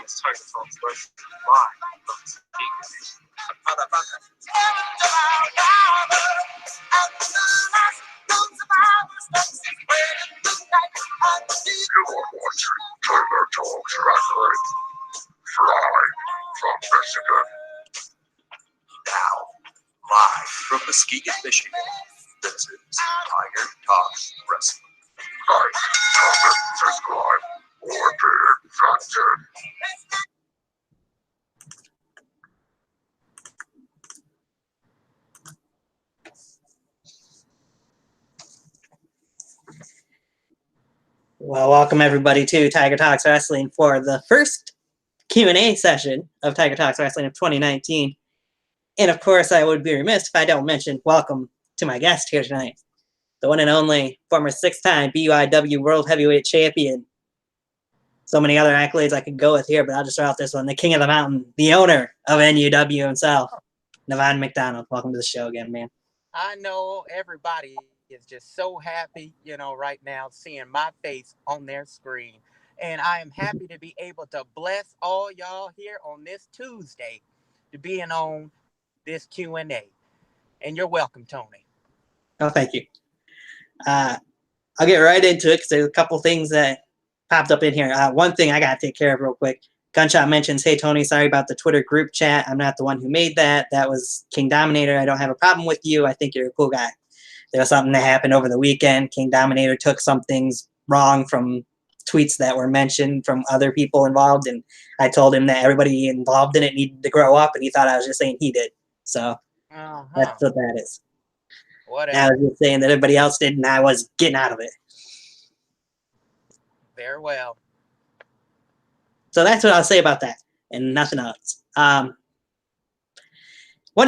It's Tiger Talks Wrestling live from the Speaker. You are watching Tiger Talks Wrestling live from Michigan. Now, live from Muskegon, Michigan, this is Tiger Talks Wrestling. Like, comment, subscribe, or be infected. Well, welcome everybody to Tiger Talks Wrestling for the first Q&A session of Tiger Talks Wrestling of 2019. And of course, I would be remiss if I don't mention welcome to my guest here tonight, the one and only former six-time BUIW World Heavyweight Champion. So many other accolades I could go with here, but I'll just throw out this one, the King of the Mountain, the owner of NUW himself, Nevon McDonald. Welcome to the show again, man. I know everybody is just so happy, right now, seeing my face on their screen. And I am happy to be able to bless all y'all here on this Tuesday to being on this Q&A. And you're welcome, Tony. Oh, thank you. I'll get right into it because there's a couple things that popped up in here. One thing I got to take care of real quick. Gunshot mentions, hey, Tony, sorry about the Twitter group chat. I'm not the one who made that. That was King Dominator. I don't have a problem with you. I think you're a cool guy. There was something that happened over the weekend. King Dominator took some things wrong from tweets that were mentioned from other people involved, and I told him that everybody involved in it needed to grow up, and he thought I was just saying he did. So that's what that is. Whatever. I was just saying that everybody else did, and I was getting out of it. Very well. So that's what I'll say about that, and nothing else. One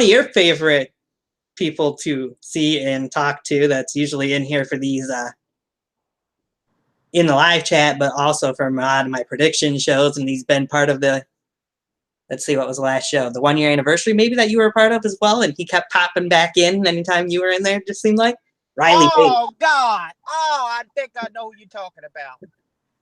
of your favorite people to see and talk to that's usually in here for these in the live chat, but also from a lot of my prediction shows, and he's been part of the, let's see, what was the last show? The 1 year anniversary maybe that you were a part of as well, and he kept popping back in anytime you were in there, it just seemed like. Riley Oh, Bates. God. Oh, I think I know who you're talking about.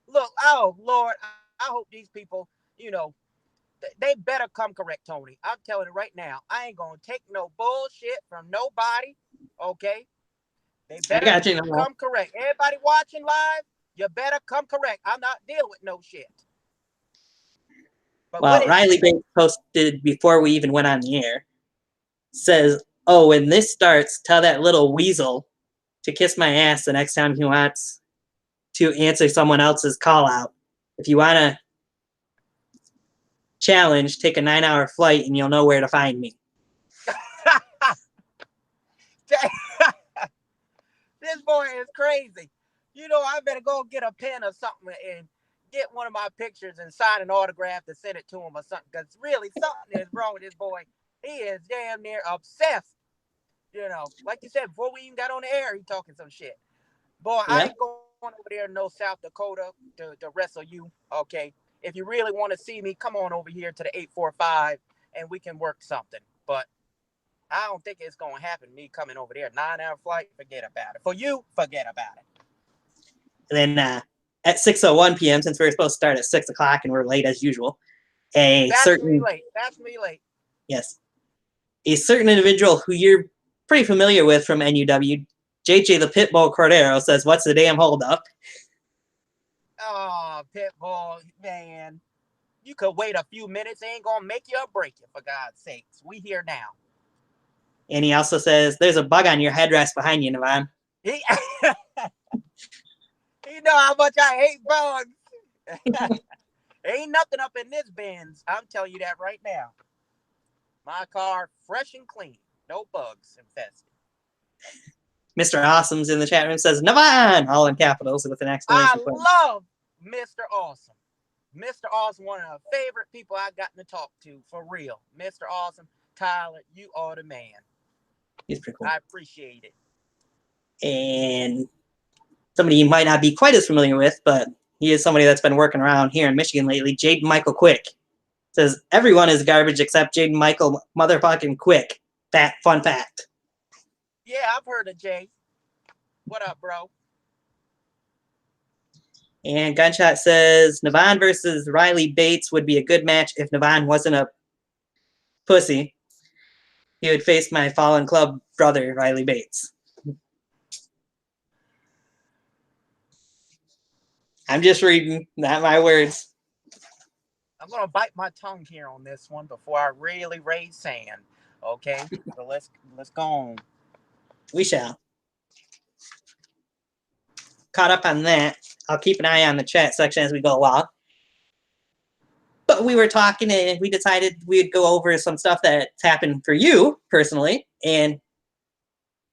Look, oh, Lord, I hope these people, they better come correct, Tony. I'm telling you right now, I ain't going to take no bullshit from nobody, okay? They better come correct. Everybody watching live, you better come correct. I'm not dealing with no shit. But well, Riley Bates posted before we even went on the air, says, oh, when this starts, tell that little weasel to kiss my ass the next time he wants to answer someone else's call out. If you want to challenge, take a 9-hour flight and you'll know where to find me. This boy is crazy. I better go get a pen or something and get one of my pictures and sign an autograph to send it to him or something. Because really, something is wrong with this boy. He is damn near obsessed. Like you said, before we even got on the air, he talking some shit. Boy, yeah. I ain't going over there in no South Dakota to wrestle you, okay? If you really want to see me, come on over here to the 845 and we can work something. But I don't think it's going to happen, me coming over there. 9-hour flight, forget about it. For you, forget about it. And then at 6:01 p.m., since we were supposed to start at 6 o'clock and we're late as usual, That's me late. Yes. A certain individual who you're pretty familiar with from NUW, JJ the Pitbull Cordero, says, what's the damn holdup? Oh, Pitbull, man. You could wait a few minutes. It ain't going to make you or break you, for God's sakes. We here now. And he also says, there's a bug on your headrest behind you, Nevon. You know how much I hate bugs. Ain't nothing up in this Benz. I'm telling you that right now. My car, fresh and clean. No bugs infested. Mr. Awesome's in the chat room, says, Nevon! All in capitals with an exclamation point. I love Mr. Awesome. Mr. Awesome, one of the favorite people I've gotten to talk to, for real. Mr. Awesome, Tyler, you are the man. He's pretty cool. I appreciate it. And somebody you might not be quite as familiar with, but he is somebody that's been working around here in Michigan lately, Jaden Michael Quick. Says, everyone is garbage except Jaden Michael motherfucking Quick. Fun fact. Yeah, I've heard of Jay. What up, bro? And Gunshot says, Nevon versus Riley Bates would be a good match if Nevon wasn't a pussy. He would face my fallen club brother, Riley Bates. I'm just reading, not my words. I'm gonna bite my tongue here on this one before I really raise sand. Okay, so let's go on. We shall. Caught up on that. I'll keep an eye on the chat section as we go along. But we were talking and we decided we'd go over some stuff that's happened for you personally and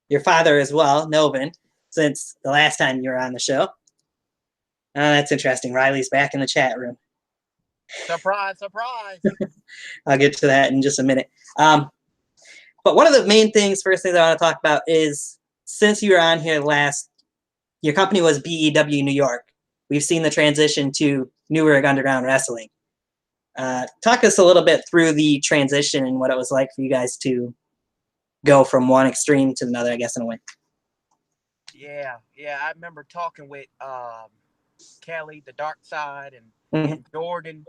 your father as well, Nevon, since the last time you were on the show. That's interesting. Riley's back in the chat room. Surprise, surprise. I'll get to that in just a minute. But one of the main things, first things I want to talk about is since you were on here last, your company was BEW New York. We've seen the transition to Newark Underground Wrestling. Talk us a little bit through the transition and what it was like for you guys to go from one extreme to another, I guess, in a way. Yeah, I remember talking with Kelly, the Dark Side, and Jordan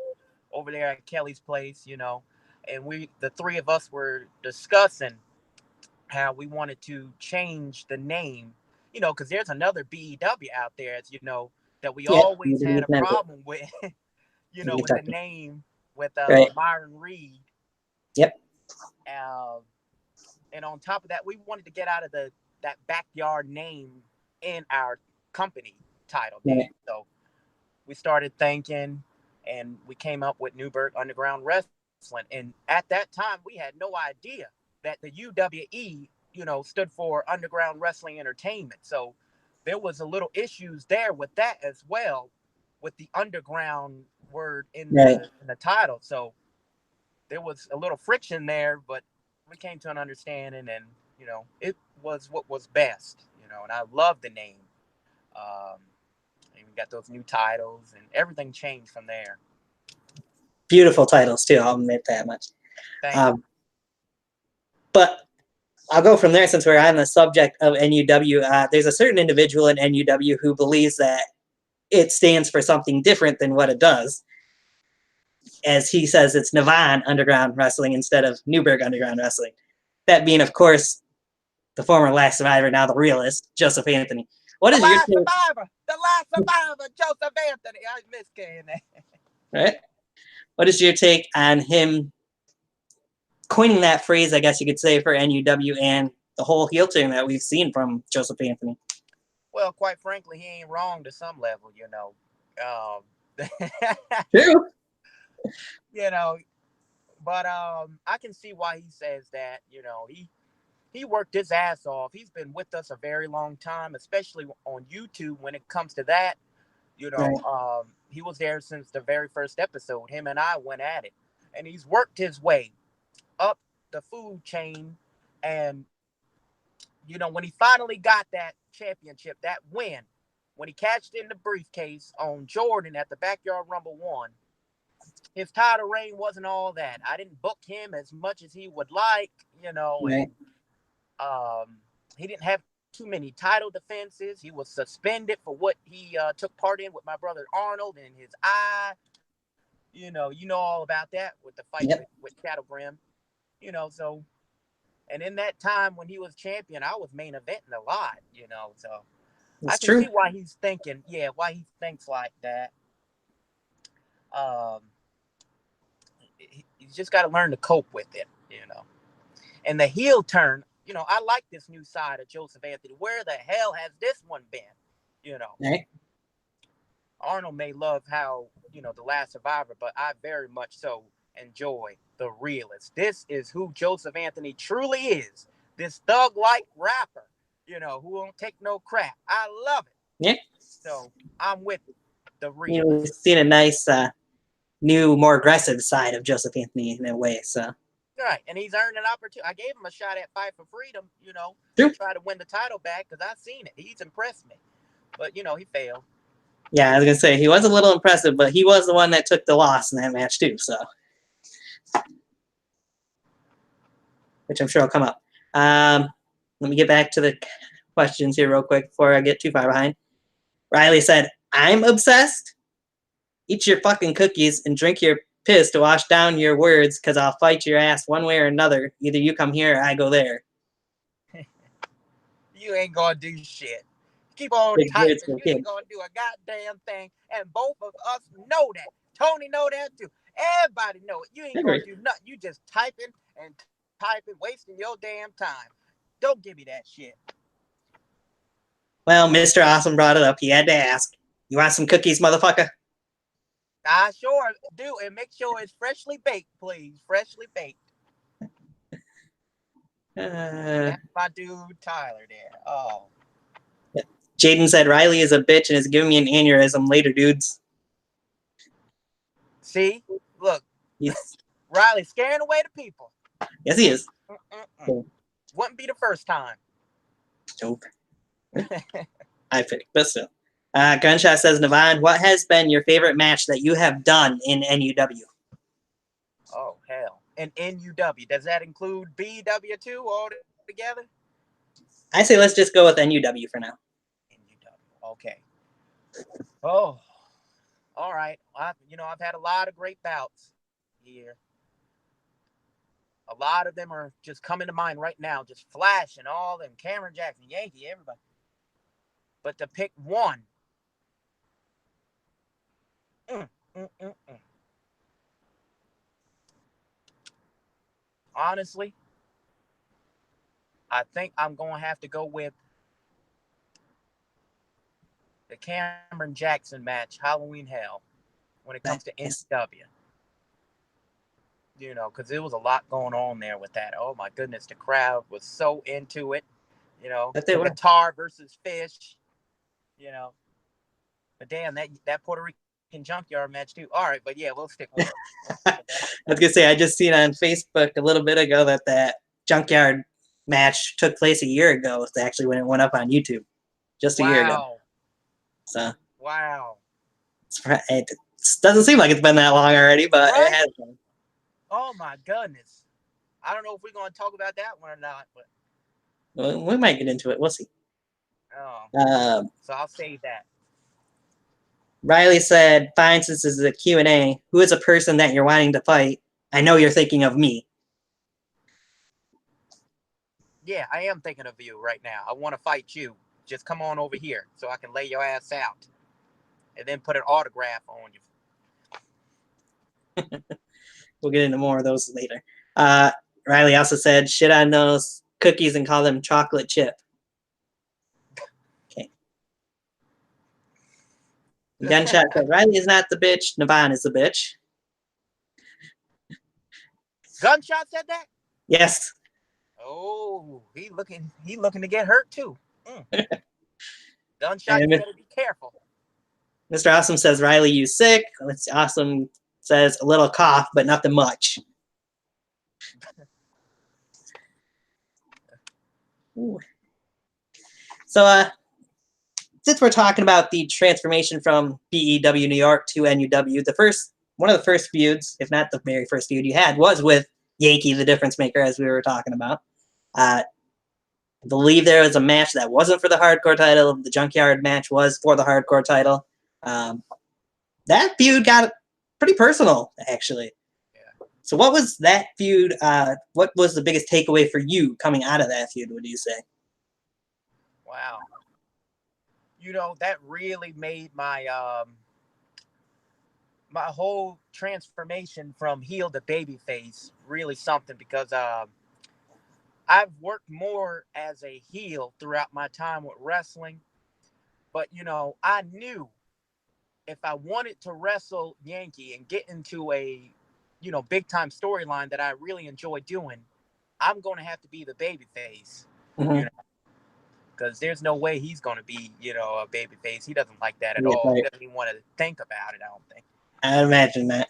over there at Kelly's place, you know, and the three of us were discussing how we wanted to change the name, you know, because there's another BEW out there, as you know, that we always had a problem with, you know, with the name, with Myron Reed. Yep. And on top of that, we wanted to get out of that backyard name in our company title. Right. So we started thinking, and we came up with Newburgh Underground Wrestling. And at that time, we had no idea that the UWE, you know, stood for Underground Wrestling Entertainment. So there was a little issues there with that as well, with the underground word in the title. So there was a little friction there, but we came to an understanding, and you know, it was what was best, you know. And I love the name. And we got those new titles, and everything changed from there. Beautiful titles too. I'll admit that much. But I'll go from there since we're on the subject of NUW. There's a certain individual in NUW who believes that it stands for something different than what it does. As he says, it's Nevon Underground Wrestling instead of Newburgh Underground Wrestling. That being, of course, the former Last Survivor, now the realist, Joseph Anthony. What is your take? The last survivor, Joseph Anthony. I miss saying that. Right. What is your take on him coining that phrase, I guess you could say, for NUW and the whole heel turn that we've seen from Joseph Anthony? Well, quite frankly, he ain't wrong to some level, you know. True. You know, but I can see why he says that. You know, he worked his ass off. He's been with us a very long time, especially on YouTube when it comes to that. You know, he was there since the very first episode. Him and I went at it. And he's worked his way up the food chain. And, you know, when he finally got that championship, that win, when he cashed in the briefcase on Jordan at the Backyard Rumble 1, his title reign wasn't all that. I didn't book him as much as he would like, you know. Right. And he didn't have too many title defenses. He was suspended for what he took part in with my brother Arnold and his eye. You know all about that with the fight with Shadow Grim. You know, so, and in that time when he was champion, I was main eventing a lot, you know, so I can see why he's thinking, why he thinks like that. He's just got to learn to cope with it, you know. And the heel turn, you know, I like this new side of Joseph Anthony. Where the hell has this one been? You know, right. Arnold may love how, you know, the Last Survivor, but I very much so enjoy the realist. This is who Joseph Anthony truly is. This thug-like rapper, you know, who won't take no crap. I love it. Yeah. So I'm with the realist. You know, we've seen a nice, new, more aggressive side of Joseph Anthony in a way, so. Right, and he's earned an opportunity. I gave him a shot at Fight for Freedom, you know, to try to win the title back because I've seen it. He's impressed me. But, you know, he failed. Yeah, I was going to say, he was a little impressive, but he was the one that took the loss in that match too, so. Which I'm sure will come up. Let me get back to the questions here real quick before I get too far behind. Riley said, I'm obsessed. Eat your fucking cookies and drink your piss to wash down your words, because I'll fight your ass one way or another. Either you come here or I go there. You ain't gonna do shit. Keep on Big words typing. for You kids. ain't gonna do a goddamn thing. And both of us know that. Tony know that too. Everybody know it. You ain't gonna do nothing. You just typing and typing, wasting your damn time. Don't give me that shit. Well, Mr. Awesome brought it up. He had to ask. You want some cookies, motherfucker? I sure do. And make sure it's freshly baked, please. Freshly baked. That's my dude Tyler there. Oh. Jaden said Riley is a bitch and is giving me an aneurysm later, dudes. See? Look. He's... Riley scaring away the people. Yes, he is. Cool. Wouldn't be the first time. Nope. I think, but still. Gunshot says, Nevon, what has been your favorite match that you have done in NUW? Oh, hell. And NUW. Does that include BW2 all together? I say let's just go with NUW for now. NUW. Okay. Oh. All right. I've had a lot of great bouts here. A lot of them are just coming to mind right now, just flashing all them. Cameron Jackson, Yankee, everybody. But to pick one. Honestly, I think I'm going to have to go with the Cameron Jackson match, Halloween Hell, when it comes to NW. Because there was a lot going on there with that. Oh, my goodness. The crowd was so into it. The guitar versus fish, But damn, that Puerto Rican junkyard match, too. All right, but yeah, we'll stick with it. I was going to say, I just seen on Facebook a little bit ago that junkyard match took place a year ago. It's actually when it went up on YouTube. Just a year ago. So. Wow. It doesn't seem like it's been that long already, but right? It has been. Oh, my goodness. I don't know if we're going to talk about that one or not, but. Well, we might get into it. We'll see. Oh. So I'll save that. Riley said, fine, since this is a Q&A, who is a person that you're wanting to fight? I know you're thinking of me. Yeah, I am thinking of you right now. I want to fight you. Just come on over here so I can lay your ass out and then put an autograph on you. We'll get into more of those later. Riley also said, shit on those cookies and call them chocolate chip. Okay. Gunshot said, Riley is not the bitch. Nevon is the bitch. Gunshot said that? Yes. Oh, he looking to get hurt too. Gunshot, you better be careful. Mr. Awesome says, Riley, you sick. Awesome says, a little cough, but nothing much. So, since we're talking about the transformation from BEW New York to NUW, one of the first feuds, if not the very first feud you had, was with Yankee, the difference maker, as we were talking about. I believe there was a match that wasn't for the hardcore title. The Junkyard match was for the hardcore title. That feud got pretty personal, actually. Yeah. So what was that feud? What was the biggest takeaway for you coming out of that feud, would you say? Wow. That really made my my whole transformation from heel to babyface really something, because I've worked more as a heel throughout my time with wrestling. But, I knew if I wanted to wrestle Yankee and get into a, big time storyline that I really enjoy doing, I'm going to have to be the babyface. Mm-hmm. Because there's no way he's going to be, a babyface. He doesn't like that at all. Right. He doesn't even want to think about it, I don't think. I imagine that.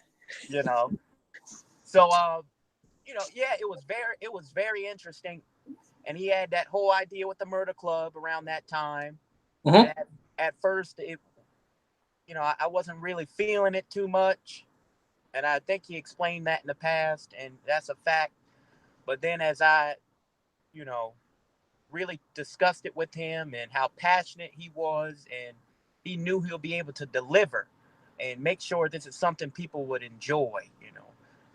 So, yeah, it was very interesting. And he had that whole idea with the Murder Club around that time. Mm-hmm. At first, I wasn't really feeling it too much. And I think he explained that in the past, and that's a fact. But then as I, really discussed it with him and how passionate he was, and he knew he'll be able to deliver and make sure this is something people would enjoy,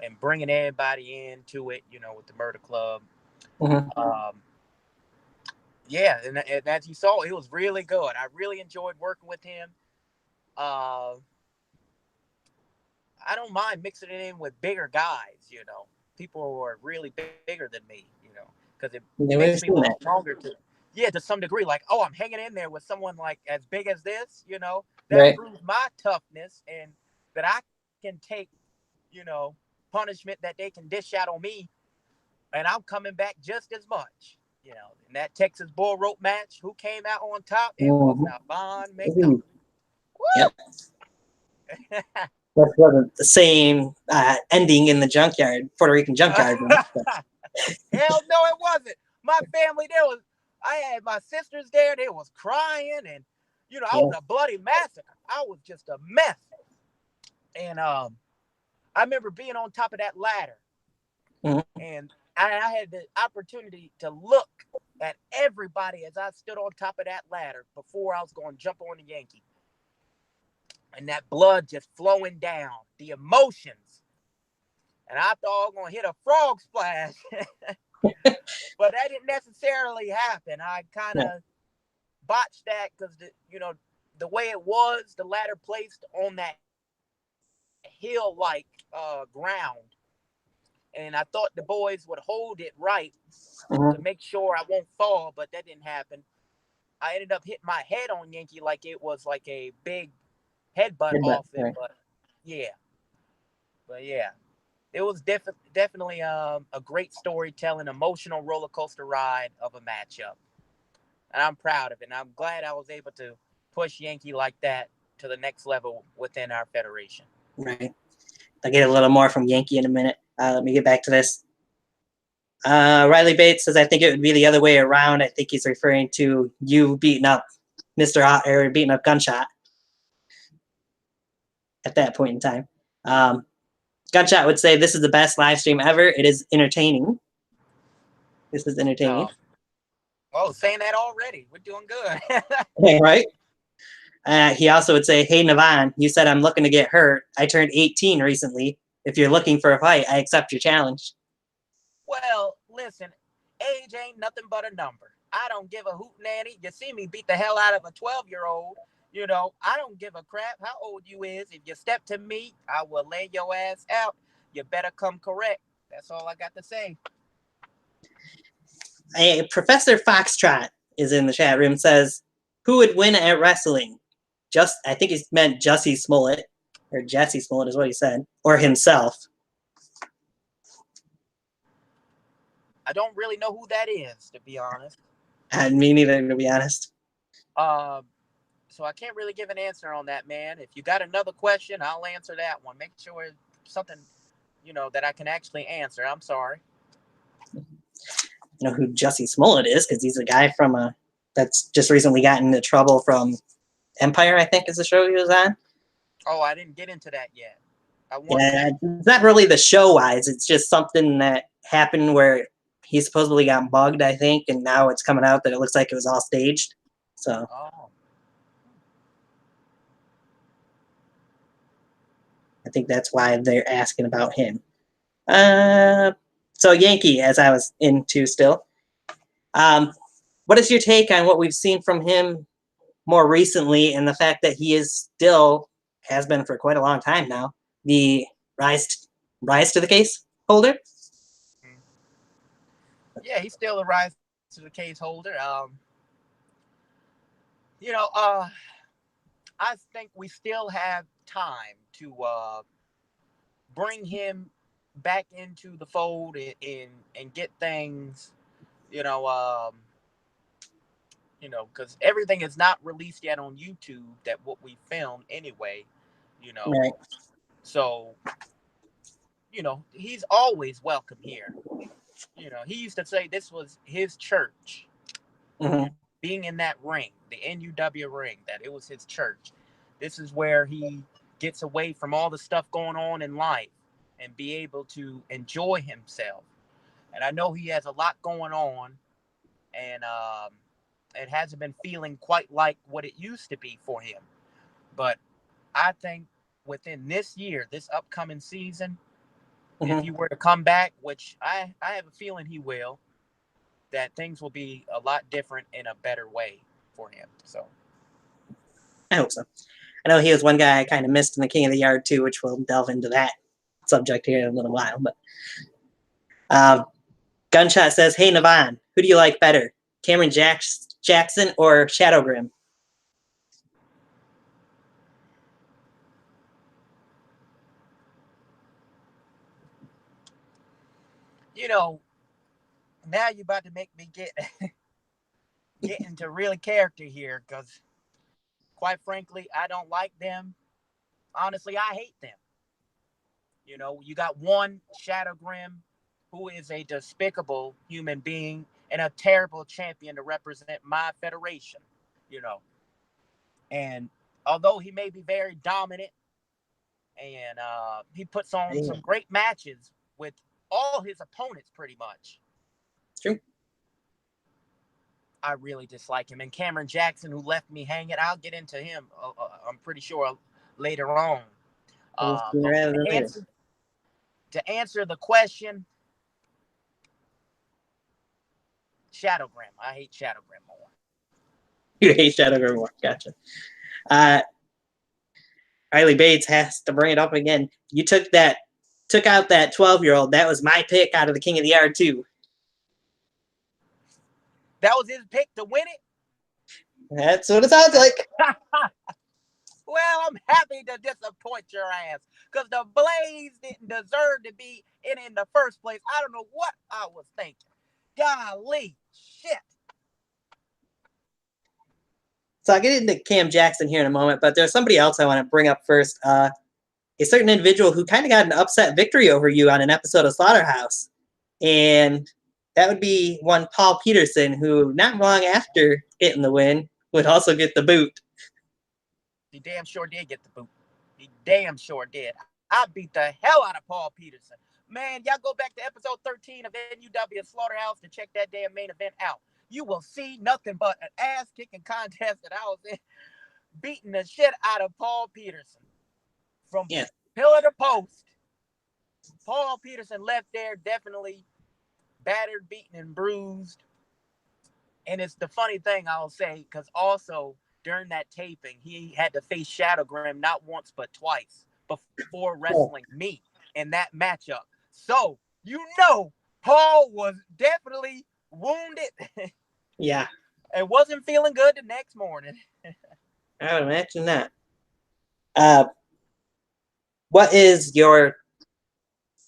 and bringing everybody into it, with the Murder Club. Yeah, and as you saw, it was really good. I really enjoyed working with him. I don't mind mixing it in with bigger guys, people who are really bigger than me, because it makes me look stronger to some degree. Like, oh, I'm hanging in there with someone like as big as this, that proves my toughness and that I can take, punishment that they can dish out on me, and I'm coming back just as much. In that Texas bull rope match, who came out on top? It was Nevon McDonald. Yep. That wasn't the same ending in the junkyard, Puerto Rican junkyard. Hell no, it wasn't. My family, I had my sisters there. They was crying, and I was a bloody massacre. I was just a mess. And I remember being on top of that ladder, and I had the opportunity to look at everybody as I stood on top of that ladder before I was going to jump on the Yankee. And that blood just flowing down, the emotions. And I thought I was going to hit a frog splash. But that didn't necessarily happen. I kind of botched that because, the way it was, the ladder placed on that hill-like ground. And I thought the boys would hold it right to make sure I won't fall, but that didn't happen. I ended up hitting my head on Yankee like it was like a big headbutt off it, right. But yeah, it was definitely a great storytelling, emotional roller coaster ride of a matchup, and I'm proud of it. And I'm glad I was able to push Yankee like that to the next level within our federation. Right. I'll get a little more from Yankee in a minute. Let me get back to this. Riley Bates says, I think it would be the other way around. I think he's referring to you beating up or beating up Gunshot at that point in time. Gunshot would say, this is the best live stream ever. It is entertaining. This is entertaining. Oh, saying that already. We're doing good. Right? He also would say, hey, Nevon, you said I'm looking to get hurt. I turned 18 recently. If you're looking for a fight, I accept your challenge. Well, listen, age ain't nothing but a number. I don't give a hoot nanny. You see me beat the hell out of a 12-year-old. I don't give a crap how old you is. If you step to me, I will lay your ass out. You better come correct. That's all I got to say. Professor Foxtrot is in the chat room, says, who would win at wrestling? I think he meant Jussie Smollett, or Jesse Smollett is what he said, or himself. I don't really know who that is, to be honest. Me neither, to be honest. So I can't really give an answer on that, man. If you got another question, I'll answer that one. Make sure it's something, that I can actually answer. I'm sorry. You know who Jussie Smollett is, because he's a guy from that's just recently gotten into trouble from Empire, I think is the show he was on. Oh, I didn't get into that yet. Yeah, it's not really the show-wise. It's just something that happened where he supposedly got bugged, I think, and now it's coming out that it looks like it was all staged. So. Oh. I think that's why they're asking about him. So Yankee, as I was into still. What is your take on what we've seen from him more recently and the fact that he is still, has been for quite a long time now, the rise to the case holder? Yeah, he's still the rise to the case holder. I think we still have time to bring him back into the fold and get things, because everything is not released yet on YouTube that what we filmed anyway, Right. So, he's always welcome here. He used to say this was his church. Mm-hmm. Being in that ring, the NUW ring, that it was his church. This is where he gets away from all the stuff going on in life and be able to enjoy himself. And I know he has a lot going on, and it hasn't been feeling quite like what it used to be for him. But I think within this year, this upcoming season, if he were to come back, which I have a feeling he will, that things will be a lot different in a better way for him. So I hope so. I know he was one guy I kind of missed in the King of the Yard too, which we'll delve into that subject here in a little while. But Gunshot says, "Hey Nevon, who do you like better, Cameron Jackson or Shadow Grim?" you know, now you're about to make me get into really character here, because quite frankly, I don't like them. Honestly, I hate them. You got one Shadow Grim, who is a despicable human being and a terrible champion to represent my federation. You know, and although he may be very dominant and he puts on some great matches with all his opponents, pretty much. It's true. I really dislike him. And Cameron Jackson, who left me hanging, I'll get into him, I'm pretty sure, later on. To answer the question, Shadow Grim. I hate Shadow Grim more. You hate Shadow Grim more. Gotcha. Riley Bates has to bring it up again. You took out that 12-year-old. That was my pick out of the King of the Yard too. That was his pick to win it? That's what it sounds like. Well, I'm happy to disappoint your ass, because the Blaze didn't deserve to be in the first place. I don't know what I was thinking. Golly, shit. So I'll get into Cam Jackson here in a moment, but there's somebody else I want to bring up first. A certain individual who kind of got an upset victory over you on an episode of Slaughterhouse. And that would be one Paul Peterson, who not long after getting the win would also get the boot. He damn sure did get the boot. He damn sure did. I beat the hell out of Paul Peterson. Man, y'all go back to episode 13 of NUW Slaughterhouse to check that damn main event out. You will see nothing but an ass-kicking contest that I was in, beating the shit out of Paul Peterson. From pillar to post. Paul Peterson left there definitely battered, beaten, and bruised. And it's the funny thing I'll say, because also during that taping, he had to face Shadow Grim not once but twice before wrestling me in that matchup. So, Paul was definitely wounded. Yeah. And wasn't feeling good the next morning. I would imagine that. What is your,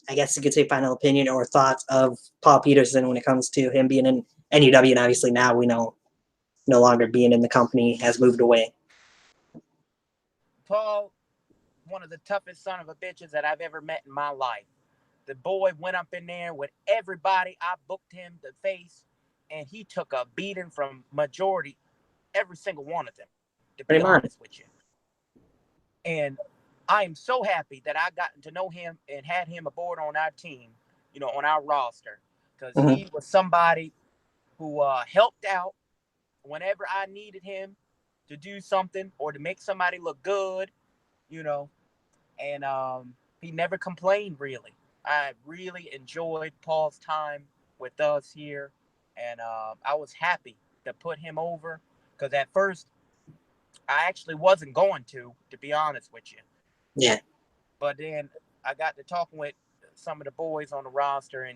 I guess you could say, final opinion or thoughts of Paul Peterson when it comes to him being in NUW? And obviously now we know no longer being in the company, has moved away. Paul, one of the toughest son of a bitches that I've ever met in my life. The boy went up in there with everybody. I booked him to face, and he took a beating from majority, every single one of them, to be honest with you. And I am so happy that I gotten to know him and had him aboard on our team, on our roster, because he was somebody who helped out whenever I needed him to do something or to make somebody look good, and he never complained, really. I really enjoyed Paul's time with us here, and I was happy to put him over, because at first I actually wasn't going to be honest with you. Yeah. But then I got to talking with some of the boys on the roster,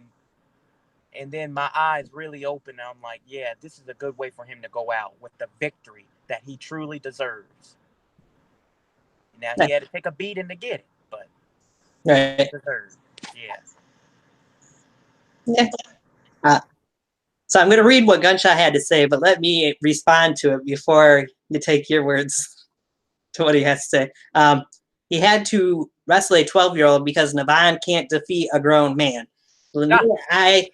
and then my eyes really opened. I'm like, yeah, this is a good way for him to go out with the victory that he truly deserves. Now, he had to take a beating to get it, but he deserved. Yeah. So I'm going to read what Gunshot had to say, but let me respond to it before you take your words to what he has to say. He had to wrestle a 12-year-old because Nevon can't defeat a grown man. I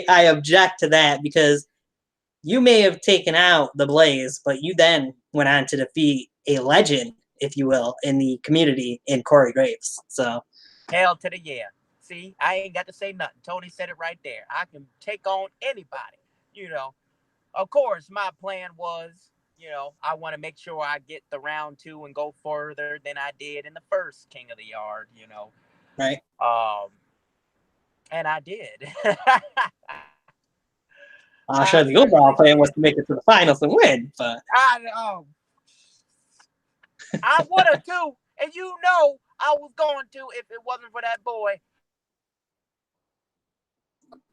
object to that, because you may have taken out the Blaze, but you then went on to defeat a legend, if you will, in the community in Corey Graves. So hell to the yeah. See, I ain't got to say nothing. Tony said it right there. I can take on anybody, Of course, my plan was You know, I want to make sure I get the round 2 and go further than I did in the first King of the Yard. You know, Right. and I did. Sure, I the overall certainly plan was did. to make it to the finals and win, but I would have too, and you know I was going to if it wasn't for that boy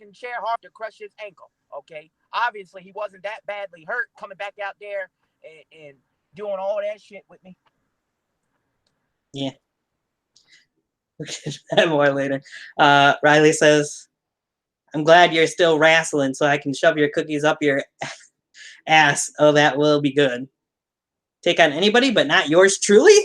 and share hard to crush his ankle. Okay, obviously he wasn't that badly hurt coming back out there and doing all that shit with me. yeah. We'll get to that more later. Riley says, I'm glad you're still wrestling so I can shove your cookies up your ass. Oh, that will be good. Take on anybody, but not yours truly?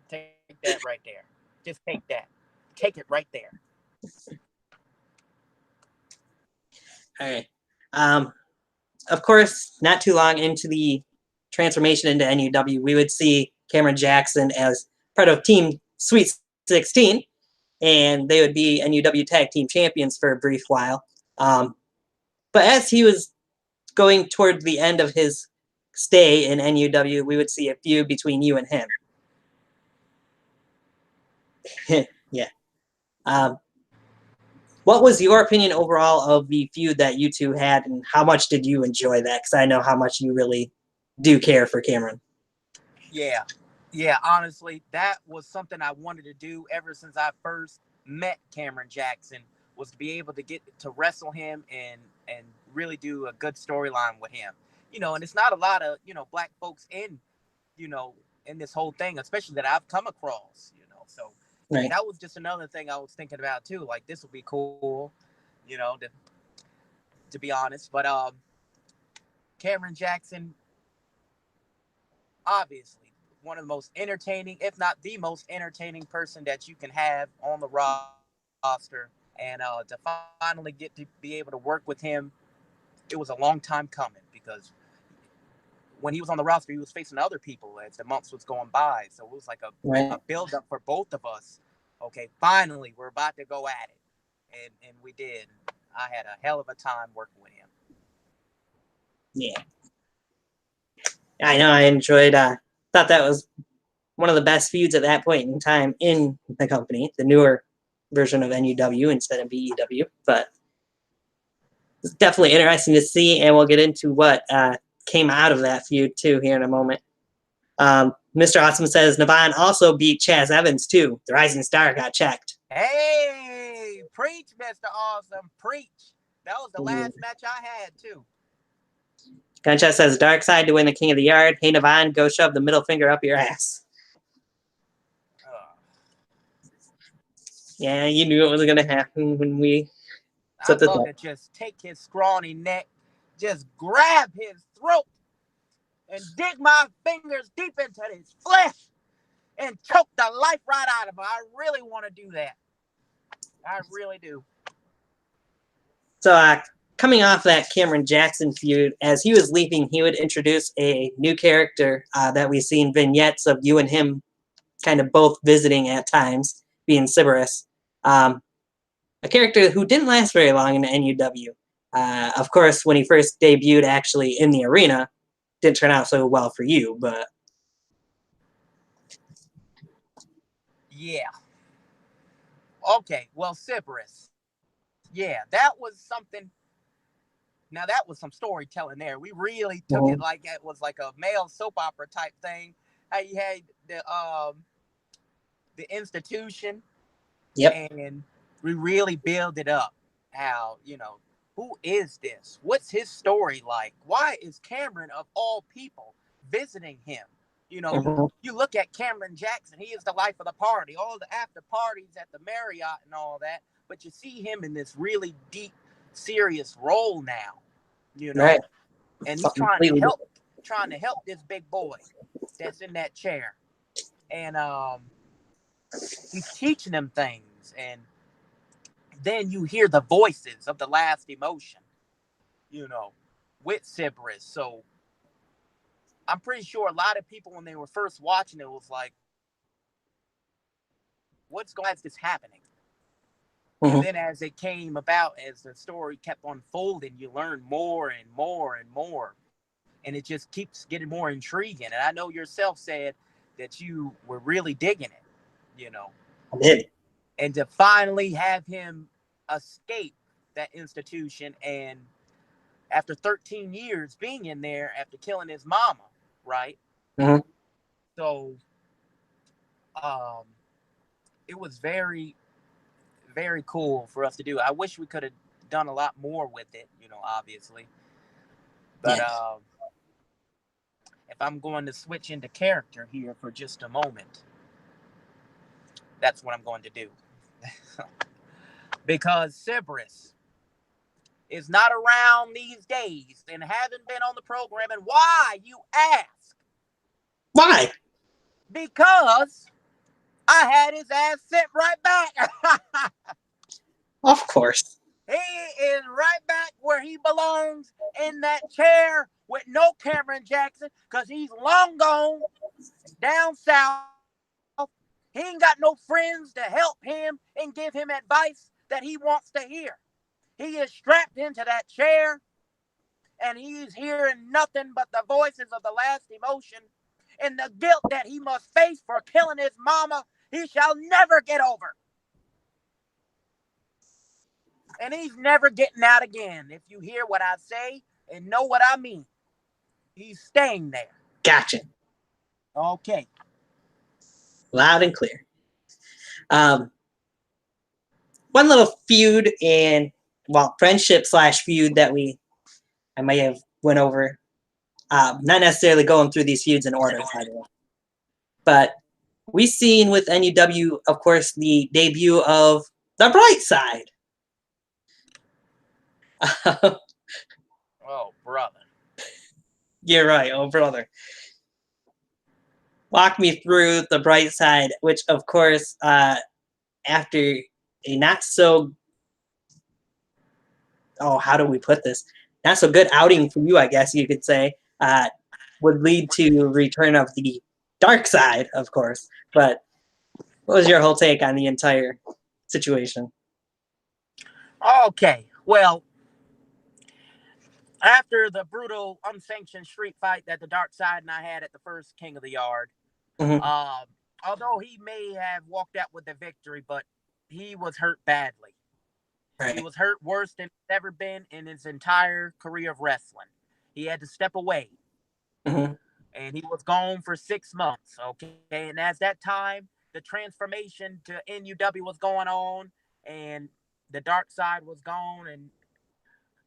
Take that right there. Just take that. Take it right there. All right. Of course, not too long into the transformation into NUW, we would see Cameron Jackson as part of Team Sweet 16, and they would be NUW Tag Team Champions for a brief while. But as he was going toward the end of his stay in NUW, we would see a feud between you and him. Yeah. What was your opinion overall of the feud that you two had, and how much did you enjoy that? Because I know how much you really do care for Cameron. Yeah. Yeah, honestly, that was something I wanted to do ever since I first met Cameron Jackson, was to be able to get to wrestle him and really do a good storyline with him. You know, and it's not a lot of, you know, black folks in, you know, in this whole thing, especially that I've come across, you know. So Right. that was just another thing I was thinking about too. Like, this would be cool, you know, to be honest. But Cameron Jackson, obviously one of the most entertaining, if not the most entertaining person that you can have on the roster. And to finally get to be able to work with him, it was a long time coming, because when he was on the roster, he was facing other people as the months was going by. So it was like Right. a build up for both of us. Okay, finally, we're about to go at it. And we did. I had a hell of a time working with him. Yeah. I know I enjoyed, thought that was one of the best feuds at that point in time in the company, the newer version of NUW instead of BEW. But it's definitely interesting to see, and we'll get into what came out of that feud too here in a moment. Mr. Awesome says Nevon also beat Chaz Evans too. The Rising Star got checked. Hey, preach, Mr. Awesome, preach. That was the last match I had too. Gunshot says Dark Side to win the King of the Yard. Hey Nevon, go shove the middle finger up your ass. Yeah, you knew it was gonna happen when we set I'd this love up. to just take his scrawny neck, just grab his throat, and dig my fingers deep into his flesh and choke the life right out of him. I really want to do that. I really do. So coming off that Cameron Jackson feud, as he was leaving, he would introduce a new character that we've seen vignettes of you and him kind of both visiting at times, being Sybaris. A character who didn't last very long in the NUW. Of course, when he first debuted actually in the arena, didn't turn out so well for you, but... Yeah. Okay, well, Sybaris. Yeah, that was something. Now, that was some storytelling there. We really took it like it was like a male soap opera type thing. How you had the institution. Yep. And we really build it up. How, you know, who is this? What's his story like? Why is Cameron, of all people, visiting him? You know, you look at Cameron Jackson, he is the life of the party, all the after parties at the Marriott and all that. But you see him in this really deep, serious role now, you know, Right. and he's Something trying to completely help this big boy that's in that chair. And he's teaching him things, and then you hear the voices of the last emotion, you know, with Sybaris. So I'm pretty sure a lot of people, when they were first watching it, was like, what's going on? Why is this happening? And Mhm. then as it came about, as the story kept unfolding, you learn more and more and more. And it just keeps getting more intriguing. And I know yourself said that you were really digging it, you know. I did. And to finally have him escape that institution, and after 13 years being in there after killing his mama, right? Mhm. So um, it was very, very cool for us to do. I wish we could have done a lot more with it, obviously. But Yeah. if I'm going to switch into character here for just a moment, that's what I'm going to do. Because Cerberus is not around these days and haven't been on the program. And why, you ask? Why? Because I had his ass sent right back. Of course. He is right back where he belongs, in that chair with no Cameron Jackson, because he's long gone down south. He ain't got no friends to help him and give him advice that he wants to hear. He is strapped into that chair, and he's hearing nothing but the voices of the last emotion and the guilt that he must face for killing his mama. He shall never get over. And he's never getting out again. If you hear what I say and know what I mean, he's staying there. Gotcha. Okay. Loud and clear. Um, one little feud and friendship / feud that I may have went over. Not necessarily going through these feuds in order, by the way. But we've seen with NUW, of course, the debut of the Bright Side. Oh, brother. You're right, oh brother. Walk me through the Bright Side, which, of course, after a not so, how do we put this? Not so good outing for you, I guess you could say, would lead to return of the Dark Side, of course. But what was your whole take on the entire situation? Okay. Well, after the brutal, unsanctioned street fight that the Dark Side and I had at the first King of the Yard, Mm-hmm. um, although he may have walked out with the victory, but he was hurt badly. Right. He was hurt worse than he's ever been in his entire career of wrestling. He had to step away. Mm-hmm. And he was gone for 6 months. Okay. And as that time, the transformation to NUW was going on, and the Dark Side was gone. And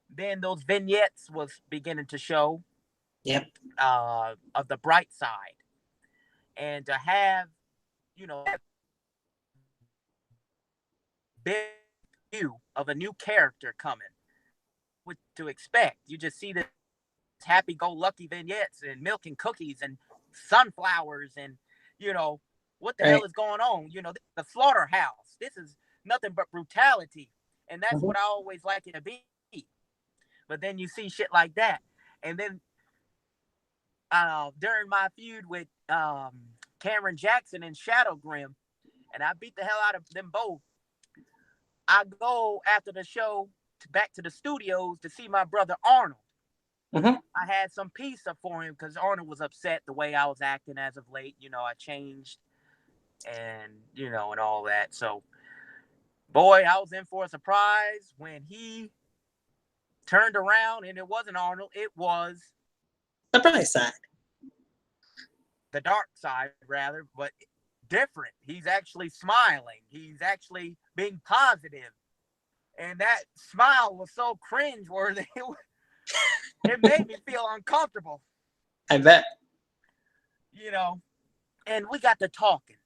then those vignettes was beginning to show Yep. of the Bright Side. And to have, that big view of a new character coming, what to expect. You just see this happy-go-lucky vignettes and milk and cookies and sunflowers and, what the Right. hell is going on? The slaughterhouse. This is nothing but brutality. And that's Mm-hmm. what I always like it to be. But then you see shit like that. And then during my feud with Cameron Jackson and Shadow Grim, and I beat the hell out of them both, I go after the show back to the studios to see my brother Arnold. Mm-hmm. I had some pizza for him because Arnold was upset the way I was acting as of late. I changed and, and all that. So, boy, I was in for a surprise when he turned around and it wasn't Arnold. It was The Bright Side. the Dark Side, rather, but different. He's actually smiling. He's actually being positive. And that smile was so cringeworthy. It made me feel uncomfortable. I bet. And we got to talking.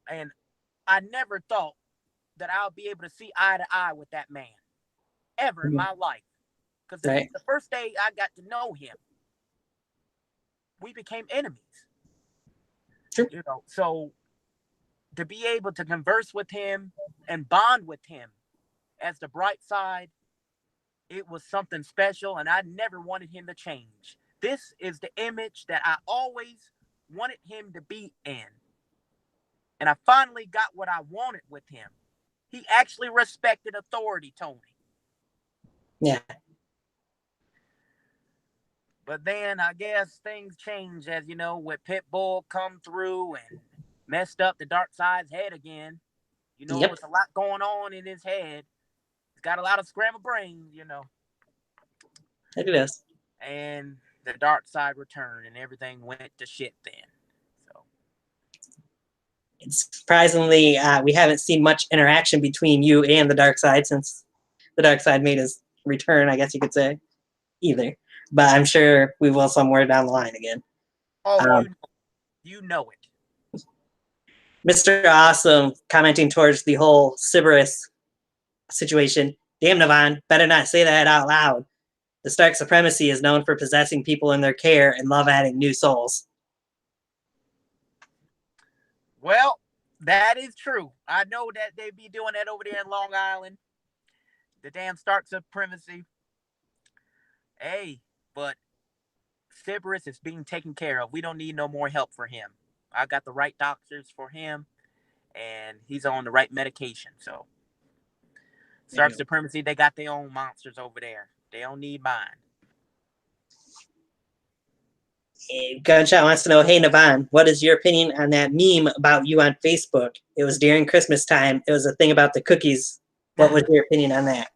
And I never thought that I'll be able to see eye to eye with that man ever in my life. Because Right. the first day I got to know him, we became enemies. True. So to be able to converse with him and bond with him as the Bright Side, it was something special, and I never wanted him to change. This is the image that I always wanted him to be in. And I finally got what I wanted with him. He actually respected authority, Tony. Yeah. But then I guess things changed, as you know, with Pitbull come through and messed up the Dark Side's head again. You know, Yep. it's a lot going on in his head. He's got a lot of scrambled brains, you know. It is. And the Dark Side returned and everything went to shit then. So Surprisingly, we haven't seen much interaction between you and the Dark Side since the Dark Side made his return, I guess you could say, either. But I'm sure we will somewhere down the line again. Oh, you know it. Mr. Awesome commenting towards the whole Sybaris situation. Damn, Nevon, better not say that out loud. The Stark Supremacy is known for possessing people in their care and love adding new souls. Well, that is true. I know that they be doing that over there in Long Island. The damn Stark Supremacy. Hey, but Sybaris is being taken care of. We don't need no more help for him. I got the right doctors for him, and he's on the right medication. So, Stark Supremacy, they got their own monsters over there. They don't need mine. Gunshot wants to know, hey, Nevon, what is your opinion on that meme about you on Facebook? It was during Christmas time. It was a thing about the cookies. What was your opinion on that?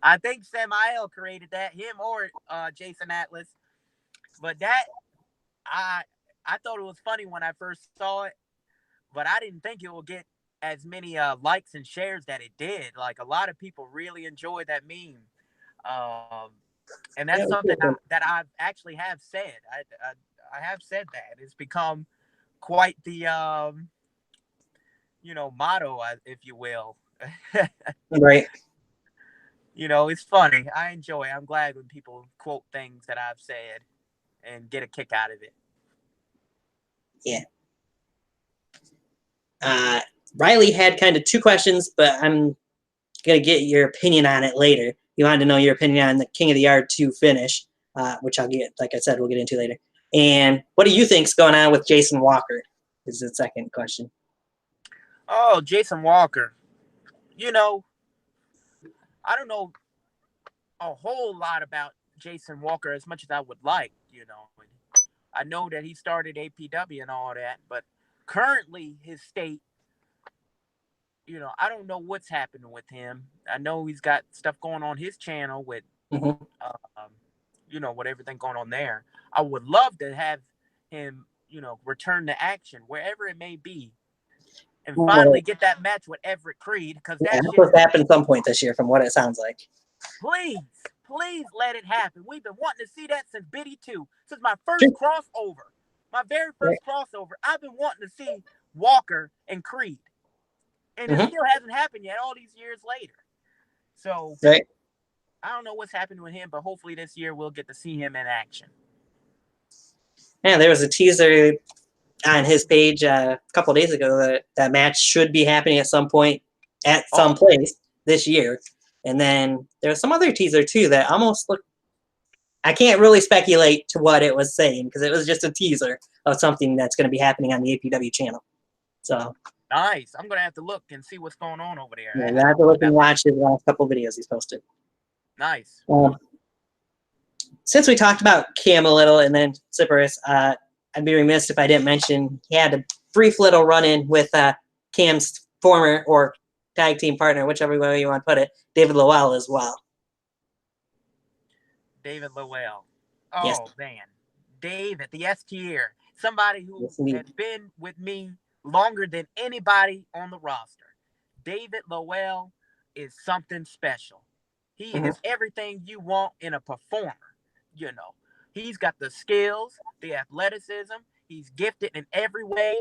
I think Samael created that, him or Jason Atlas. But that, I thought it was funny when I first saw it, but I didn't think it would get as many likes and shares that it did. Like, a lot of people really enjoyed that meme. And that's something that I actually have said. I have said that. It's become quite the, motto, if you will. Right. You know, it's funny. I enjoy it. I'm glad when people quote things that I've said and get a kick out of it. Yeah. Riley had kind of two questions, but I'm going to get your opinion on it later. You wanted to know your opinion on the King of the Yard 2 finish, which I'll get, like I said, we'll get into later. And what do you think's going on with Jason Walker is the second question. Oh, Jason Walker. You know, I don't know a whole lot about Jason Walker as much as I would like, you know. I know that he started APW and all that, but currently his state, you know, I don't know what's happening with him. I know he's got stuff going on his channel with, you know, with everything going on there. I would love to have him, you know, return to action wherever it may be, and finally get that match with Everett Creed, because that's supposed to happen at some point this year, from what it sounds like. Please let it happen. We've been wanting to see that since Biddy 2, since my first crossover, my very first crossover. I've been wanting to see Walker and Creed, and it still hasn't happened yet. All these years later, so I don't know what's happening with him, but hopefully this year we'll get to see him in action. Yeah, there was a teaser on his page a couple of days ago that that match should be happening at some point at some place this year. And then there's some other teaser too that almost looked, I can't really speculate to what it was saying because it was just a teaser of something that's going to be happening on the APW channel. So nice. I'm going to have to look and see what's going on over there. Yeah, you have to look and watch his last couple videos he's posted. Nice. Since we talked about Cam a little and then Sybaris, I'd be remiss if I didn't mention he had a brief little run-in with Cam's former or tag team partner, whichever way you want to put it, David Lowell as well. David Lowell. Oh, man. David, the S tier. Somebody who has been with me longer than anybody on the roster. David Lowell is something special. He is everything you want in a performer. You know, he's got the skills, the athleticism. He's gifted in every way.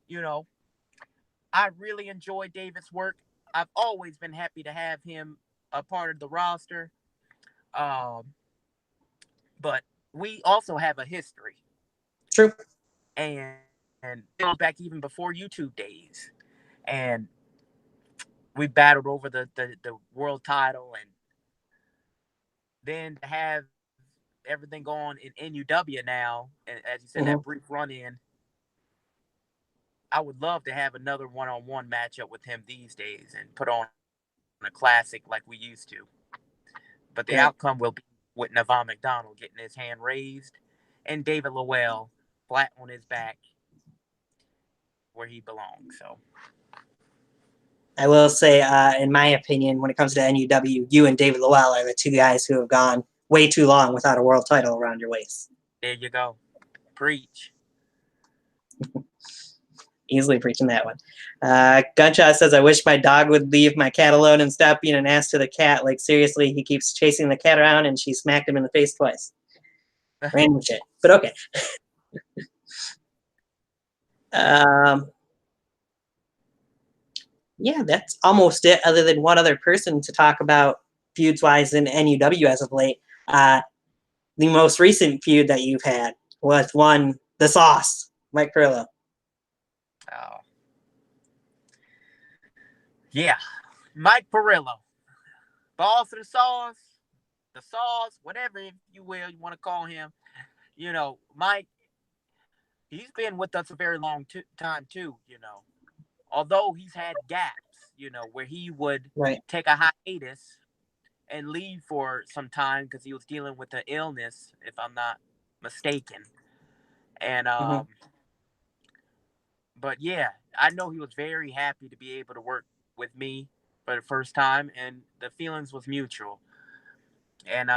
You know, I really enjoy David's work. I've always been happy to have him a part of the roster. But we also have a history. True. And it goes back even before YouTube days. And we battled over the world title, and then to have everything going in NUW now, and as you said, that brief run in, I would love to have another one-on-one matchup with him these days and put on a classic like we used to. But the Right. outcome will be with Nevon McDonald getting his hand raised and David Lowell flat on his back where he belongs. So I will say, in my opinion, when it comes to NUW, you and David Lowell are the two guys who have gone way too long without a world title around your waist. there you go. Preach. Easily preaching that one. Gunshot says, I wish my dog would leave my cat alone and stop being an ass to the cat. Like, seriously, he keeps chasing the cat around and she smacked him in the face twice. Random shit. But okay. Yeah, that's almost it, other than one other person to talk about feuds-wise in NUW as of late. The most recent feud that you've had was the Sauce, Mike Perillo. Oh. Yeah. Mike Perillo. Boss of the Sauce, whatever, if you will, you want to call him. You know, Mike, he's been with us a very long time, too, you know. Although he's had gaps, you know, where he would take a hiatus and leave for some time because he was dealing with an illness, if I'm not mistaken. And, but yeah, I know he was very happy to be able to work with me for the first time, and the feelings was mutual. And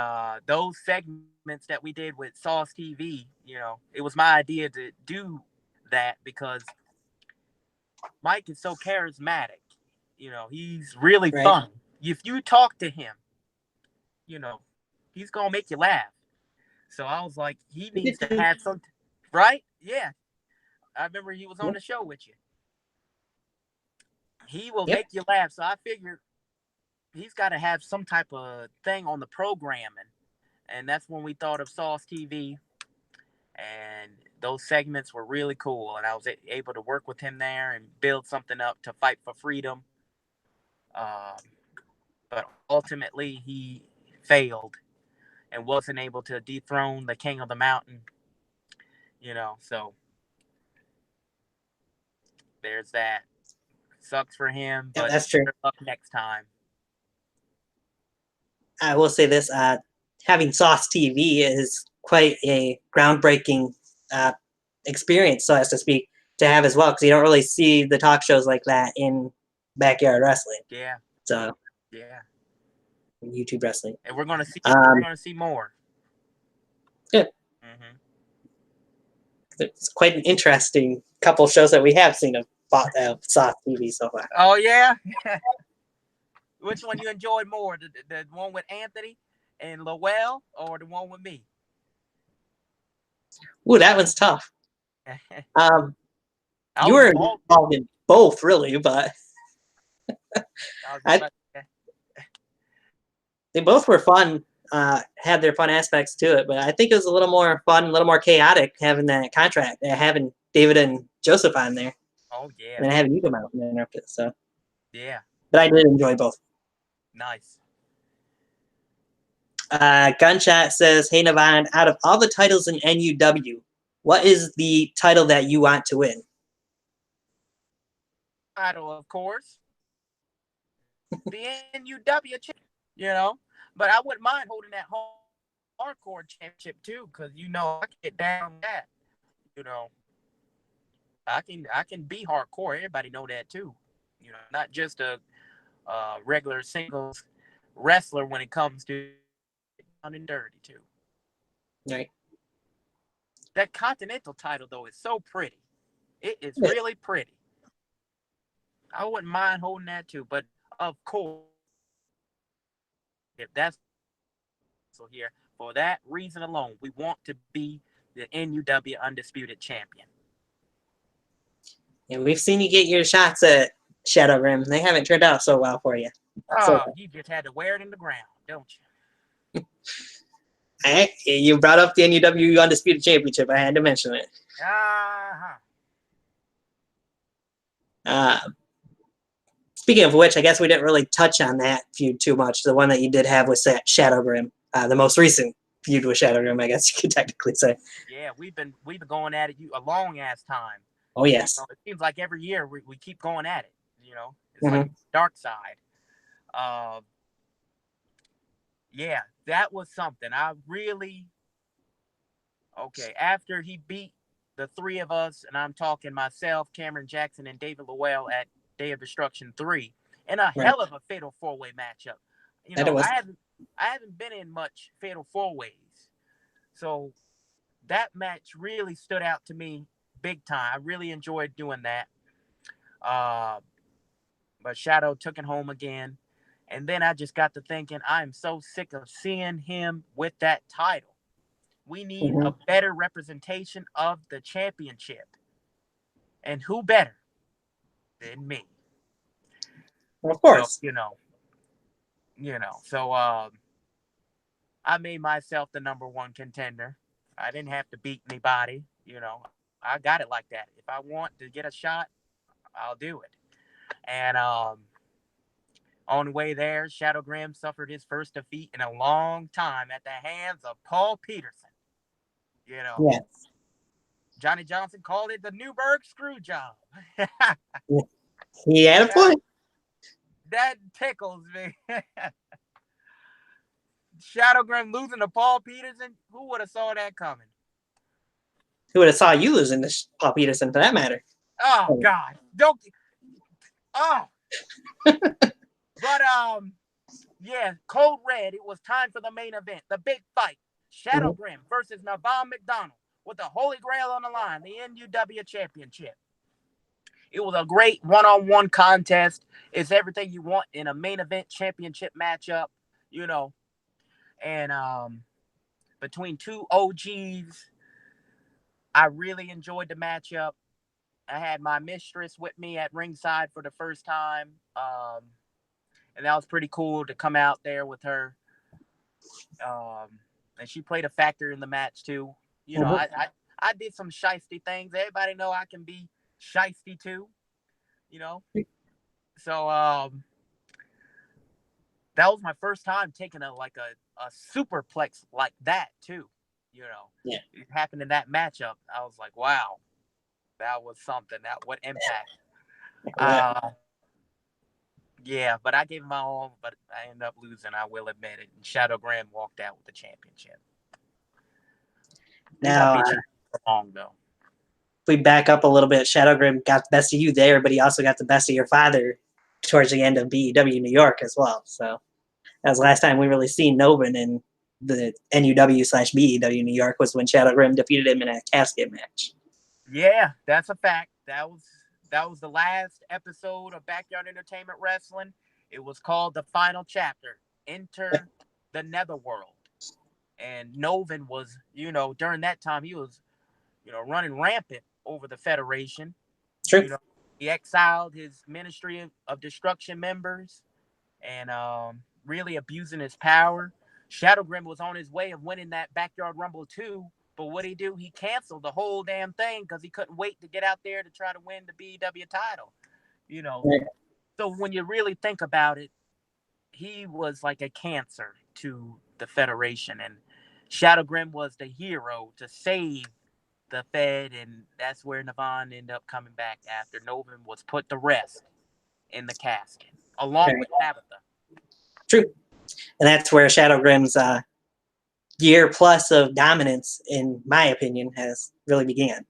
those segments that we did with Sauce TV, you know, it was my idea to do that because Mike is so charismatic. You know, he's really fun. If you talk to him, you know, he's going to make you laugh. So I was like, he needs to have some, right? Yeah. I remember he was on the show with you. He will make you laugh. So I figured he's got to have some type of thing on the programming. And that's when we thought of Sauce TV. And those segments were really cool. And I was able to work with him there and build something up to fight for freedom. But ultimately, he failed and wasn't able to dethrone the king of the mountain. You know, so there's that. Sucks for him, but that's true. Good luck next time. I will say this, having Sauce TV is quite a groundbreaking experience, so as to speak, to have as well, because you don't really see the talk shows like that in backyard wrestling. Yeah. So. Yeah. YouTube wrestling. And we're gonna see more. Good. Mm-hmm. It's quite an interesting couple shows that we have seen of Sauce TV so far. Oh yeah. Which one you enjoyed more? The one with Anthony and Lowell, or the one with me? Ooh, that one's tough. You were involved in both, really, but they both were fun. Had their fun aspects to it, but I think it was a little more fun, a little more chaotic having that contract, having David and Joseph on there. Oh yeah. And then having you come out and interrupt it. So yeah. But I did enjoy both. Nice. Gunshot says, hey Nevon, out of all the titles in NUW, what is the title that you want to win? Title, of course. The NUW champion, you know. But I wouldn't mind holding that hardcore championship too, because you know I can get down that. You know, I can be hardcore. Everybody know that too. You know, not just a regular singles wrestler when it comes to down and dirty too. Right. That Continental title though is so pretty. It is really pretty. I wouldn't mind holding that too, but of course, if that's so here, for that reason alone, we want to be the NUW undisputed champion. And we've seen you get your shots at Shadow Rim. They haven't turned out so well for you. Oh, you just had to wear it in the ground, don't you? Hey, you brought up the NUW Undisputed Championship. I had to mention it. Speaking of which, I guess we didn't really touch on that feud too much. The one that you did have with Shadow Rim, the most recent feud with Shadow Rim, I guess you could technically say. Yeah, we've been going at it a long ass time. Oh yes. It seems like every year we keep going at it. It's Mhm. like dark side. Yeah, that was something. I really After he beat the three of us, and I'm talking myself, Cameron Jackson, and David Lowell at Day of Destruction 3, in a Right. hell of a fatal four-way matchup. That it was. I haven't been in much fatal four-ways, so that match really stood out to me big time. I really enjoyed doing that. But Shadow took it home again. And then I just got to thinking, I am so sick of seeing him with that title. We need a better representation of the championship. And who better than me? Of course. So I made myself the number one contender. I didn't have to beat anybody. I got it like that. If I want to get a shot, I'll do it. And on the way there, Shadow Graham suffered his first defeat in a long time at the hands of Paul Peterson. Yes. Johnny Johnson called it the Newburgh screw job. He had a point. That tickles me. Shadow Graham losing to Paul Peterson. Who would have saw that coming? Who would have saw you losing to Paul Peterson for that matter? Oh God! Don't. Oh. But yeah, Code Red. It was time for the main event, the big fight. Shadow Graham versus Nevon McDonald with the Holy Grail on the line, the NUW Championship. It was a great one-on-one contest. It's everything you want in a main event championship matchup, And between two OGs, I really enjoyed the matchup. I had my mistress with me at ringside for the first time. And that was pretty cool to come out there with her. And she played a factor in the match too. I did some shiesty things. Everybody know I can be shiesty too. So that was my first time taking a superplex like that too. Yeah. It happened in that matchup. I was like, wow, that was something. That what impact. Yeah, but I gave him my all, but I ended up losing. I will admit it. And Shadow Graham walked out with the championship. Now, long though. If we back up a little bit, Shadow Graham got the best of you there, but he also got the best of your father towards the end of BEW New York as well. So that was the last time we really seen Novin in the NUW/BEW New York was when Shadow Graham defeated him in a casket match. Yeah, that's a fact. That was the last episode of Backyard Entertainment Wrestling. It was called The Final Chapter, Enter the Netherworld. And Novin was, during that time, he was, running rampant over the Federation. True. He exiled his Ministry of Destruction members and really abusing his power. Shadow Grim was on his way of winning that Backyard Rumble too. But what he do? He canceled the whole damn thing because he couldn't wait to get out there to try to win the BEW title. Right. So when you really think about it, he was like a cancer to the Federation. And Shadow Grim was the hero to save the Fed. And that's where Nevon ended up coming back after Novin was put to rest in the casket, along with Tabitha. True. And that's where Shadow Grim's year plus of dominance, in my opinion, has really began.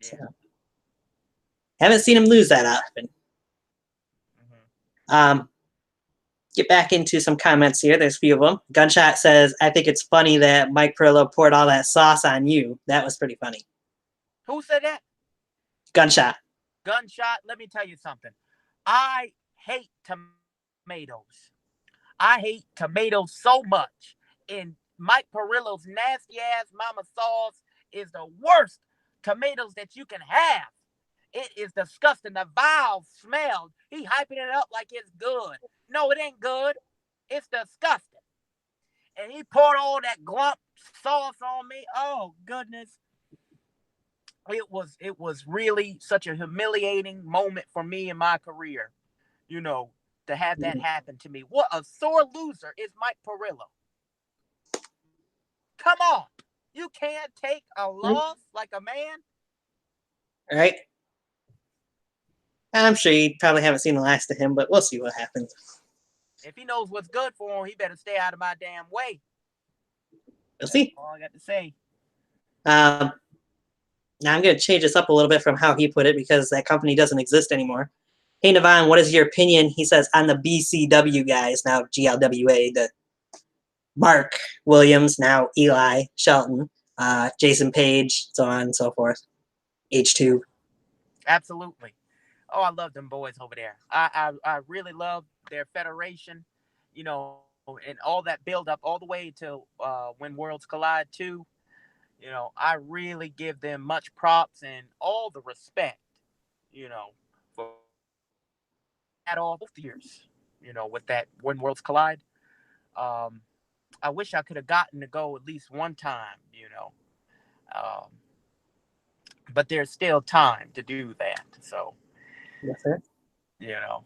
Yeah. So, haven't seen him lose that often. Get back into some comments here. There's a few of them. Gunshot says, I think it's funny that Mike Perillo poured all that sauce on you. That was pretty funny. Who said that? Gunshot. Gunshot, let me tell you something. I hate tomatoes. I hate tomatoes so much. And Mike Perillo's nasty ass mama sauce is the worst tomatoes that you can have. It is disgusting. The vile smell. He hyping it up like it's good. No, it ain't good. It's disgusting. And he poured all that glump sauce on me. Oh, goodness. It was really such a humiliating moment for me in my career, to have that happen to me. What a sore loser is Mike Perillo. Come on. You can't take a loss like a man. All right. I'm sure you probably haven't seen the last of him, but we'll see what happens. If he knows what's good for him, he better stay out of my damn way. We'll see. That's all I got to say. Now I'm going to change this up a little bit from how he put it because that company doesn't exist anymore. Hey, Nevon, what is your opinion? He says on the BCW guys, now GLWA, the Mark Williams, now Eli Shelton, Jason Page, so on and so forth. H2. Absolutely. Oh, I love them boys over there. I really love their federation, you know, and all that build up all the way to when Worlds Collide 2. You know, I really give them much props and all the respect, you know, for at all both years, you know, with that when Worlds Collide. I wish I could have gotten to go at least one time, you know. But there's still time to do that. So, Yes, sir. you know,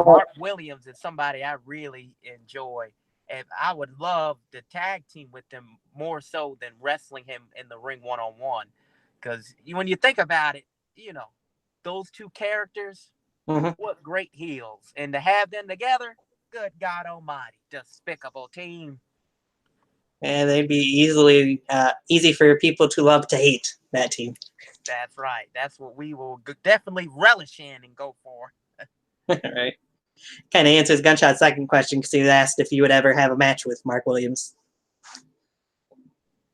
Mark Williams is somebody I really enjoy. And I would love to tag team with him more so than wrestling him in the ring one-on-one. Because when you think about it, you know, those two characters, what great heels. And to have them together, good God almighty, despicable team. And they'd be easy for people to love to hate, that team. That's right. That's what we will definitely relish in and go for. Right. Kind of answers Gunshot's second question because he asked if you would ever have a match with Mark Williams.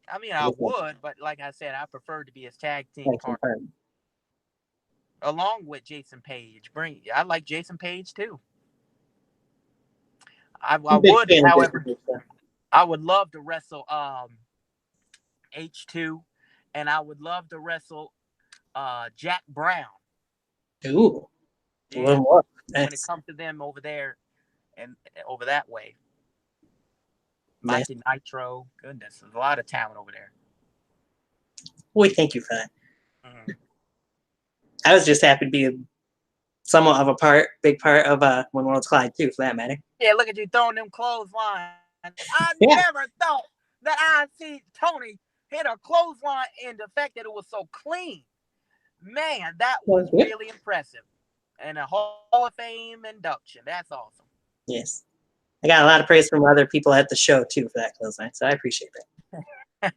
I mean, I would, but like I said, I prefer to be his tag team partner. Along with Jason Page. I like Jason Page too. I would, however, I would love to wrestle H2, and I would love to wrestle Jack Brown. Ooh. Yeah. A little more. When it comes to them over there and over that way. Mighty Nitro. Goodness, there's a lot of talent over there. We thank you for that. I was just happy to be somewhat of a big part of When Worlds Collide too, for that matter. Yeah, look at you throwing them clotheslines. I never thought that I'd see Tony hit a clothesline, and the fact that it was so clean. Man, that was really impressive. And a Hall of Fame induction. That's awesome. Yes. I got a lot of praise from other people at the show too for that clothesline, so I appreciate that.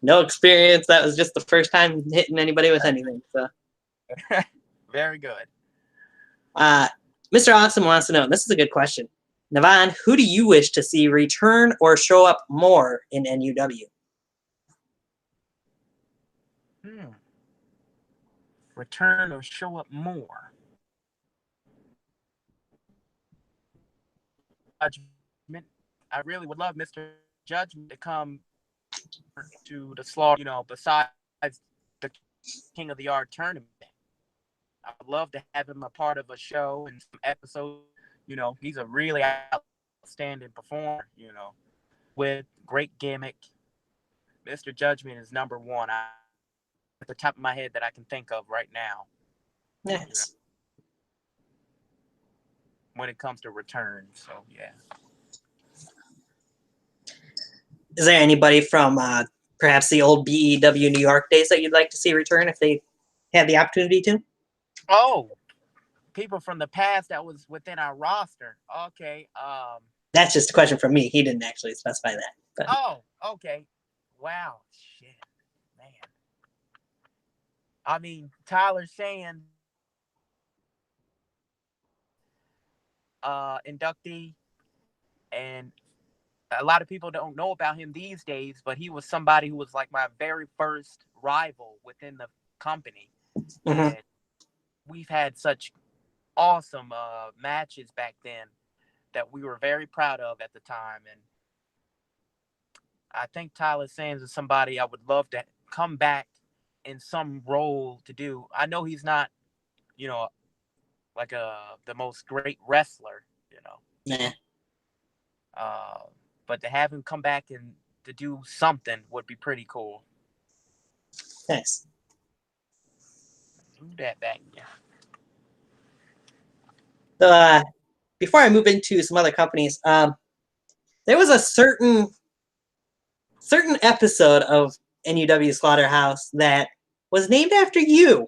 No experience. That was just the first time hitting anybody with anything. So very good. Mr. Awesome wants to know, and this is a good question. Nevon, who do you wish to see return or show up more in NUW? Return or show up more? Judgment. I really would love Mr. Judgment to come to the slaughter, you know, besides the King of the Yard tournament. I would love to have him a part of a show and some episodes. You know, he's a really outstanding performer, you know, with great gimmick. Mr. Judgment is number one at the top of my head that I can think of right now. Yes. You know, when it comes to return. So, yeah. Is there anybody from perhaps the old BEW New York days that you'd like to see return if they had the opportunity to? Oh, people from the past that was within our roster. Okay. That's just a question from me. He didn't actually specify that. But. Oh, okay. Wow. Shit. Man. I mean, Tyler Sands, inductee, and a lot of people don't know about him these days, but he was somebody who was like my very first rival within the company. And we've had such awesome matches back then that we were very proud of at the time. And I think Tyler Sands is somebody I would love to come back in some role to do. I know he's not, you know, like the most great wrestler, you know. But to have him come back and to do something would be pretty cool. Nice. Do that back, yeah. So, before I move into some other companies, there was a certain episode of NUW Slaughterhouse that was named after you.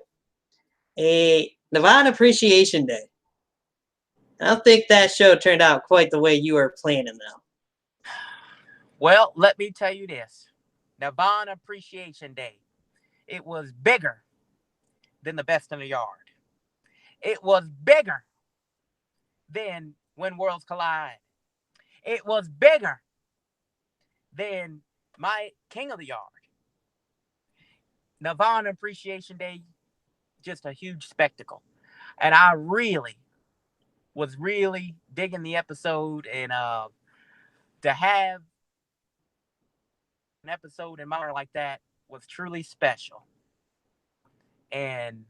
a Nevon Appreciation Day. I don't think that show turned out quite the way you were planning, though. Well, let me tell you this. Nevon Appreciation Day. It was bigger than the best in the yard. It was bigger than When Worlds Collide. It was bigger than my King of the Yard. Nevon Appreciation Day, just a huge spectacle. And I was really digging the episode, and to have an episode in my honor like that was truly special and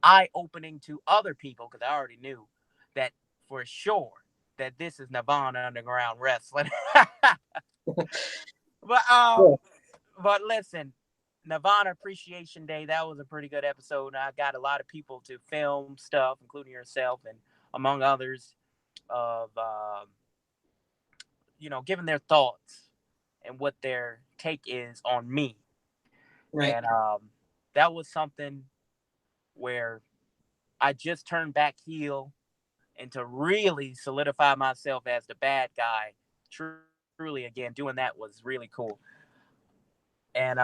eye-opening to other people, because I already knew that for sure that this is Nevon Underground Wrestling. But listen, Nevon Appreciation Day, that was a pretty good episode. I got a lot of people to film stuff, including yourself and among others, of giving their thoughts and what their take is on me. Right. And that was something where I just turned back heel, and to really solidify myself as the bad guy, truly again, doing that was really cool. And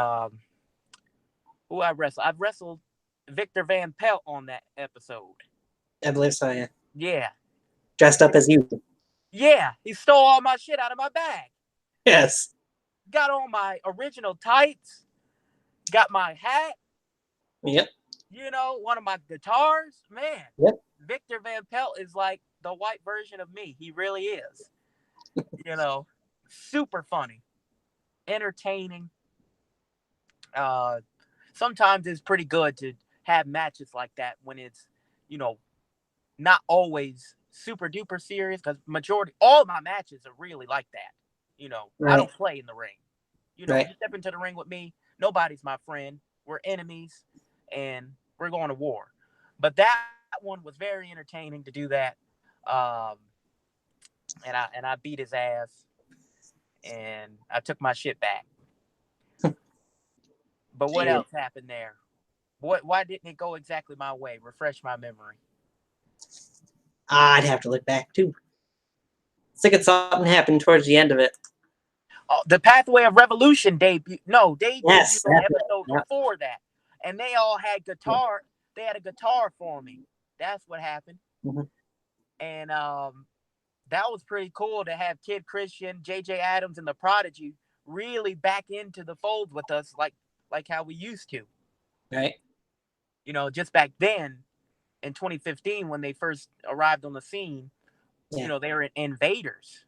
who I wrestled? I've wrestled Victor Van Pelt on that episode. I believe so, yeah. Yeah. Dressed up as you. Yeah. He stole all my shit out of my bag. Yes. Got on my original tights. Got my hat. Yep. One of my guitars. Man. Yep. Victor Van Pelt is like the white version of me. He really is. Super funny. Entertaining. Sometimes it's pretty good to have matches like that when it's, not always super duper serious, because all my matches are really like that. Right. I don't play in the ring. Right. You step into the ring with me, nobody's my friend. We're enemies and we're going to war. But that one was very entertaining to do that. And I beat his ass, and I took my shit back. But what else happened there? Why didn't it go exactly my way? Refresh my memory. I'd have to look back too. It's like something happened towards the end of it. Oh, the Pathway of Revolution debut. No, they Yes, debuted an episode before that, and they all had guitar. They had a guitar for me. That's what happened. Mm-hmm. And that was pretty cool to have Kid Christian, J.J. Adams, and the Prodigy really back into the fold with us, like how we used to. Right. Just back then in 2015 when they first arrived on the scene, they were invaders.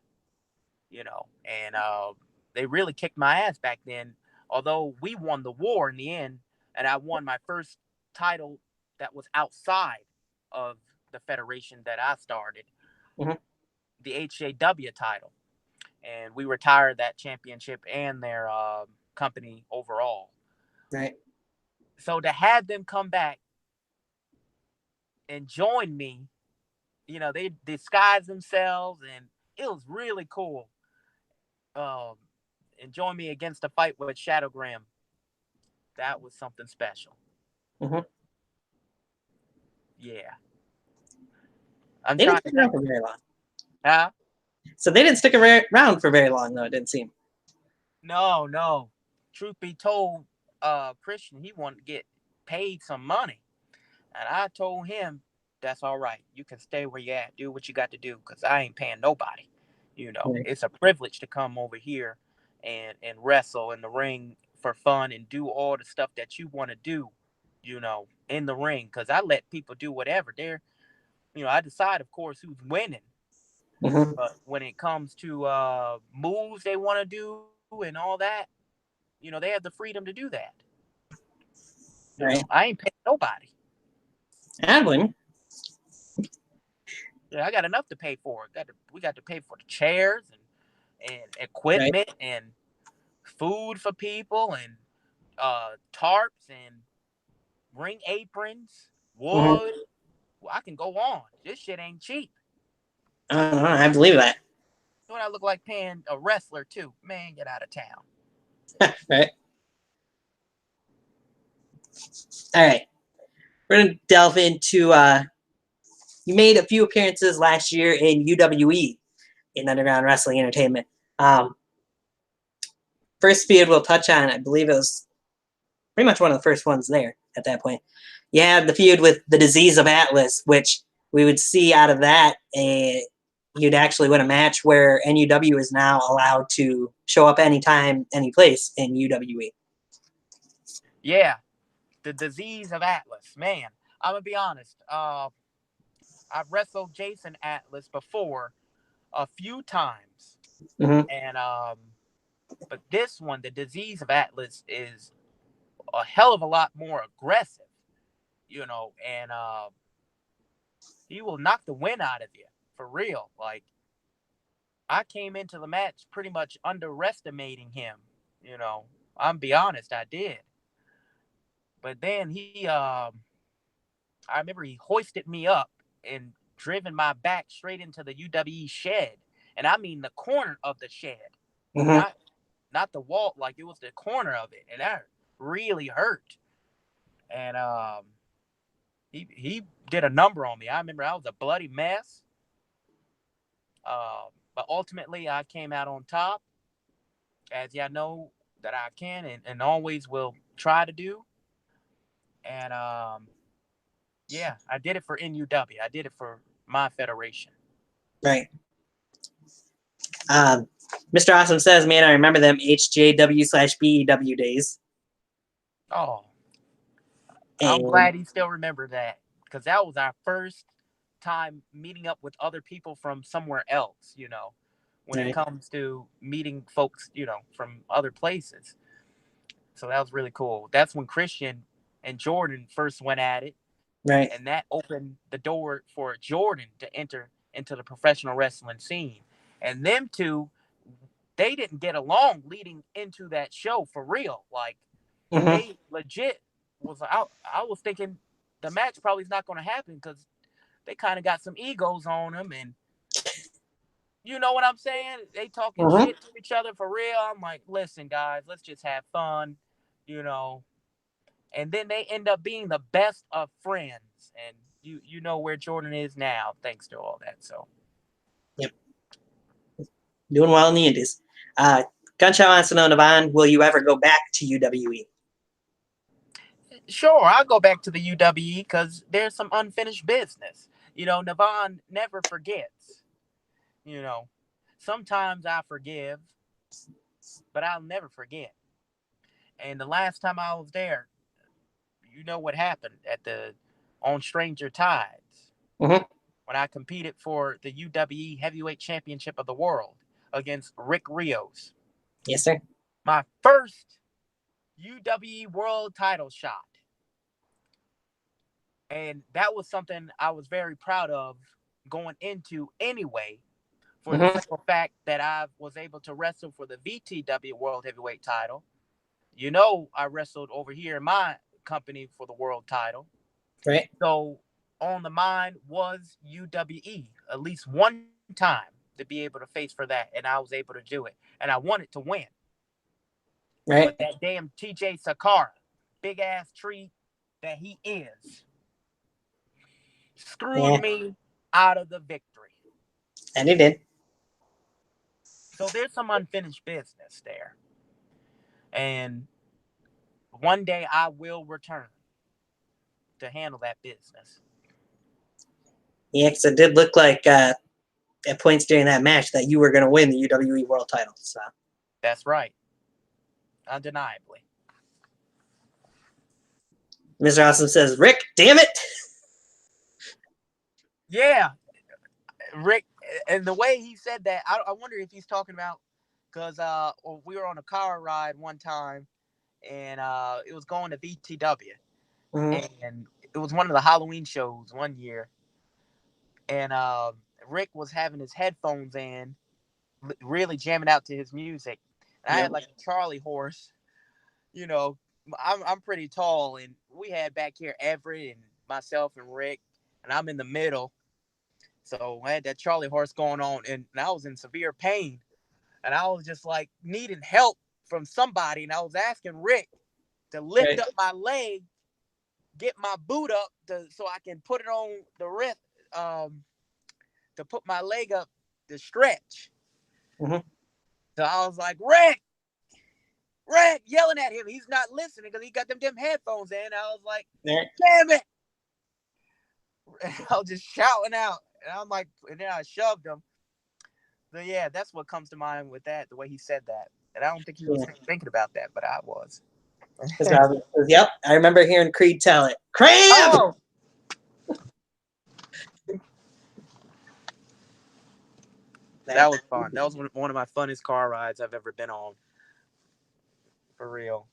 And they really kicked my ass back then. Although we won the war in the end, and I won my first title that was outside of the federation that I started, the HJW title, and we retired that championship and their company overall. Right. So to have them come back and join me, they disguised themselves, and it was really cool. And join me against a fight with Shadow Graham. That was something special. Mm-hmm. Yeah. They didn't stick around for very long. Huh? So they didn't stick around for very long, though, it didn't seem. No. Truth be told, Christian, he wanted to get paid some money. And I told him, that's all right. You can stay where you at. Do what you got to do, because I ain't paying nobody. Right. It's a privilege to come over here and wrestle in the ring for fun and do all the stuff that you want to do, in the ring. Because I let people do whatever. I decide, of course, who's winning. Mm-hmm. But when it comes to moves they want to do and all that, they have the freedom to do that. Right. I ain't paying nobody. I wouldn't. Yeah, I got enough to pay for. We got to pay for the chairs and equipment and food for people and tarps and ring aprons, wood. Mm-hmm. Well, I can go on. This shit ain't cheap. I believe that. What I look like paying a wrestler too. Man, get out of town. Right. All right. we're gonna delve into. You made a few appearances last year in UWE, in Underground Wrestling Entertainment. First feud we'll touch on, I believe it was pretty much one of the first ones there at that point. You had the feud with the Disease of Atlas, which we would see out of that. You'd actually win a match where NUW is now allowed to show up anytime, any place in UWE. Yeah, the Disease of Atlas. Man, I'm going to be honest. I've wrestled Jason Atlas before a few times. Mm-hmm. And but this one, the Disease of Atlas, is a hell of a lot more aggressive, you know, and he will knock the wind out of you for real. Like, I came into the match pretty much underestimating him, you know. I'm be honest, I did. But then I remember he hoisted me up and driven my back straight into the UWE shed. And I mean the corner of the shed. Mm-hmm. Not the wall, like it was the corner of it. And that really hurt. And he did a number on me. I remember I was a bloody mess. But ultimately I came out on top, as y'all know that I can and always will try to do. And yeah, I did it for NUW. I did it for my federation. Right. Mr. Awesome says, man, I remember them HJW/BEW days. Oh, And I'm glad he still remembered that, because that was our first time meeting up with other people from somewhere else, you know, when right. it comes to meeting folks, you know, from other places. So that was really cool. That's when Christian and Jordan first went at it. Right. And that opened the door for Jordan to enter into the professional wrestling scene. And them two, they didn't get along leading into that show for real. Like, Mm-hmm. they legit was out. I was thinking the match probably is not going to happen because they kind of got some egos on them. And you know what I'm saying? They talking Mm-hmm. shit to each other for real. I'm like, listen, guys, let's just have fun, you know. And then they end up being the best of friends. And you know where Jordan is now, thanks to all that. So, yep, doing well in the Indies. Gunshot wants to know, Nevon, will you ever go back to UWE? sure, I'll go back to the UWE because there's some unfinished business. You know, Nevon never forgets. You know, sometimes I forgive, but I'll never forget. And the last time I was there, you know what happened on Stranger Tides. Mm-hmm. When I competed for the UWE Heavyweight Championship of the World against Rick Rios. Yes, sir. My first UWE World title shot. And that was something I was very proud of going into anyway, for the simple fact that I was able to wrestle for the VTW World Heavyweight title. You know, I wrestled over here in my company for the world title. Right. So on the mind was UWE at least one time to be able to face for that, and I was able to do it, and I wanted to win. Right. But that damn TJ Sakara, big ass tree that he is, screwed me out of the victory. And he did. So there's some unfinished business there, and one day I will return to handle that business. Yeah, because it did look like at points during that match that you were going to win the UWE World title. So that's right, undeniably. Mr. Awesome says, Rick, damn it. Yeah, Rick, and the way he said that, I wonder if he's talking about, because we were on a car ride one time, and it was going to VTW, and it was one of the Halloween shows one year, and Rick was having his headphones in, really jamming out to his music, and I had like a Charlie horse, you know. I'm pretty tall, and we had back here Everett and myself and Rick, and I'm in the middle. So I had that Charlie horse going on, and I was in severe pain. And I was just like needing help from somebody. And I was asking Rick to lift up my leg get my boot up so I can put it on the wrist, to put my leg up to stretch. Mm-hmm. So I was like, Rick, yelling at him. He's not listening because he got them headphones in. I was like, damn it. And I was just shouting out. And I'm like, and then I shoved him. But yeah, that's what comes to mind with that, the way he said that. And I don't think he was thinking about that, but I was. Yep, I remember hearing Creed tell it. Cram! Oh! That was fun. That was one of my funnest car rides I've ever been on. For real.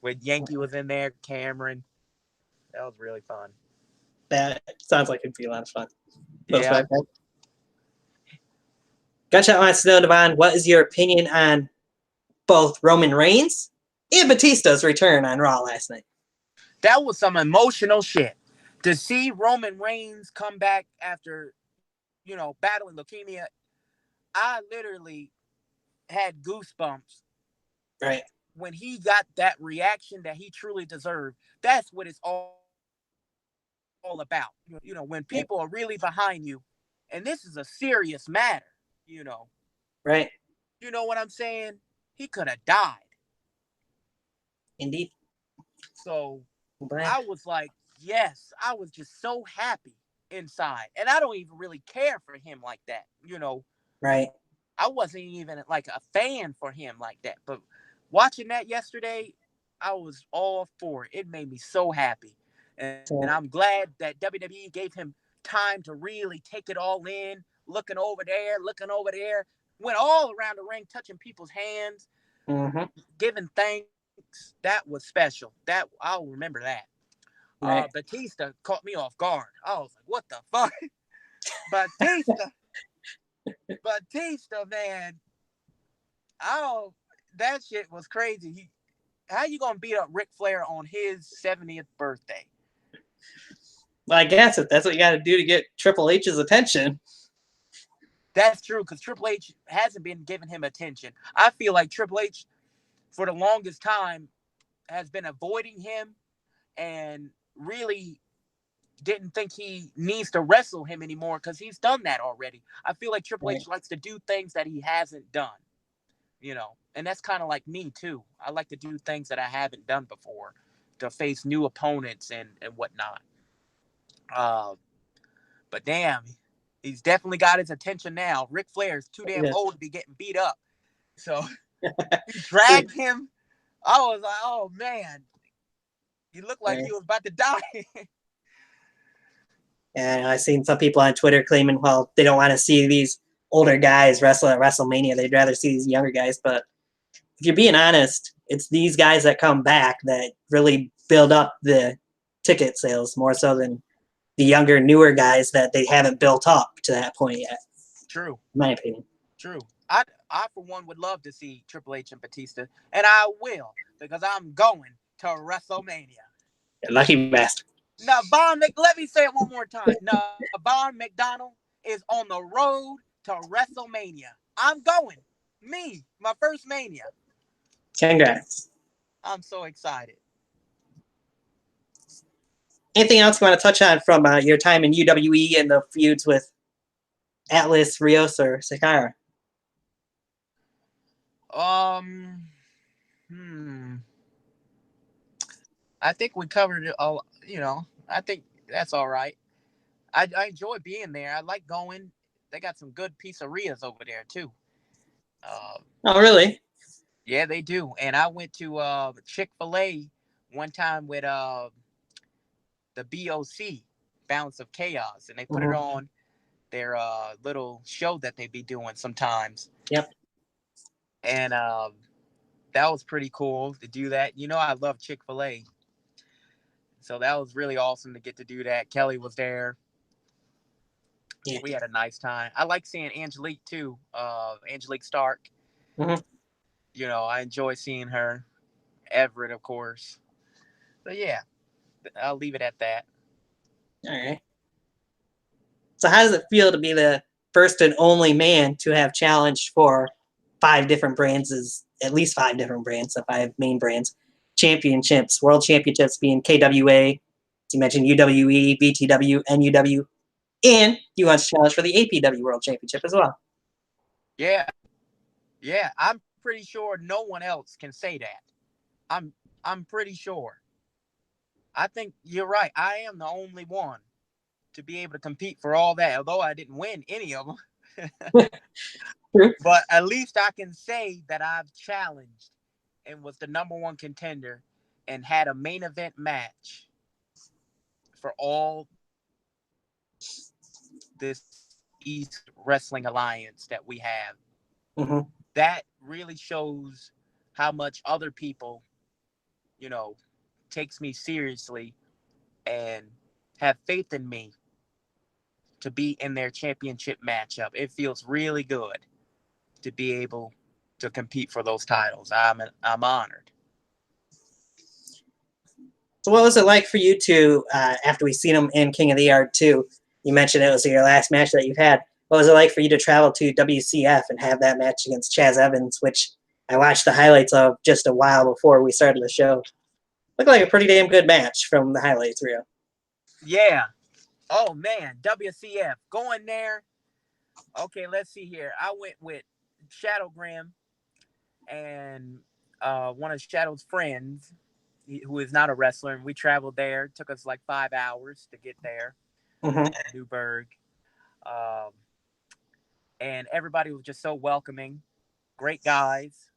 When Yankee was in there, Cameron. That was really fun. That sounds like it'd be a lot of fun. Yeah. Gunshot wants to know, Nevon, what is your opinion on both Roman Reigns and Batista's return on Raw last night? That was some emotional shit. To see Roman Reigns come back after, battling leukemia, I literally had goosebumps. Right. When he got that reaction that he truly deserved. That's what it's all about. When people are really behind you, and this is a serious matter, Right. You know what I'm saying? He could have died. Indeed. So I was like, yes, I was just so happy inside. And I don't even really care for him like that, Right. I wasn't even like a fan for him like that. But watching that yesterday, I was all for it. It made me so happy. And I'm glad that WWE gave him time to really take it all in, looking over there, went all around the ring, touching people's hands, giving thanks. That was special. That I'll remember that. Right. Batista caught me off guard. I was like, what the fuck? Batista, man. Oh, that shit was crazy. How you gonna beat up Ric Flair on his 70th birthday? Well, I guess if that's what you got to do to get Triple H's attention. That's true, because Triple H hasn't been giving him attention. I feel like Triple H, for the longest time, has been avoiding him and really didn't think he needs to wrestle him anymore because he's done that already. I feel like Triple H likes to do things that he hasn't done, and that's kind of like me too. I like to do things that I haven't done before to face new opponents and whatnot. But damn, he's definitely got his attention now. Ric Flair's too damn old to be getting beat up. So he dragged him. I was like, oh man, he looked like he was about to die. And I've seen some people on Twitter claiming, well, they don't want to see these older guys wrestle at WrestleMania. They'd rather see these younger guys. But if you're being honest, it's these guys that come back that really build up the ticket sales more so than the younger, newer guys that they haven't built up to that point yet. True. In my opinion. True. I for one, would love to see Triple H and Batista, and I will, because I'm going to WrestleMania. Lucky bastard. Let me say it one more time. Nevon McDonald is on the road to WrestleMania. I'm going. Me, my first Mania. Congrats. I'm so excited. Anything else you want to touch on from your time in UWE and the feuds with Atlas, Rios, or Sakara? I think we covered it all. I think that's all right. I enjoy being there. I like going. They got some good pizzerias over there too. Oh, really? Yeah, they do. And I went to Chick-fil-A one time with the BOC, Balance of Chaos, and they put it on their little show that they be doing sometimes. Yep. And that was pretty cool to do that. I love Chick-fil-A. So that was really awesome to get to do that. Kelly was there. Yeah. We had a nice time. I like seeing Angelique too. Angelique Stark. I enjoy seeing her. Everett, of course. So yeah, I'll leave it at that. All right. So how does it feel to be the first and only man to have challenged for 5 different brands, at least 5 different brands, the 5 main brands, championships, world championships being KWA, You mentioned UWE, BTW, NUW, and you want to challenge for the APW World Championship as well. Yeah. Yeah, I'm pretty sure no one else can say that. I'm pretty sure. I think you're right. I am the only one to be able to compete for all that, although I didn't win any of them. But at least I can say that I've challenged and was the #1 contender and had a main event match for all this East Wrestling Alliance that we have. Mm-hmm. That really shows how much other people, takes me seriously and have faith in me to be in their championship matchup. It feels really good to be able to compete for those titles. I'm honored. So what was it like for you two after we seen them in King of the Yard 2? You mentioned it was your last match that you've had. What was it like for you to travel to WCF and have that match against Chaz Evans, which I watched the highlights of just a while before we started the show? Looked like a pretty damn good match from the highlights reel. Yeah. Oh, man. WCF. Going there. Okay, let's see here. I went with Shadow Graham and one of Shadow's friends, who is not a wrestler, and we traveled there. It took us like 5 hours to get there. Mm-hmm. Newburgh. And everybody was just so welcoming. Great guys.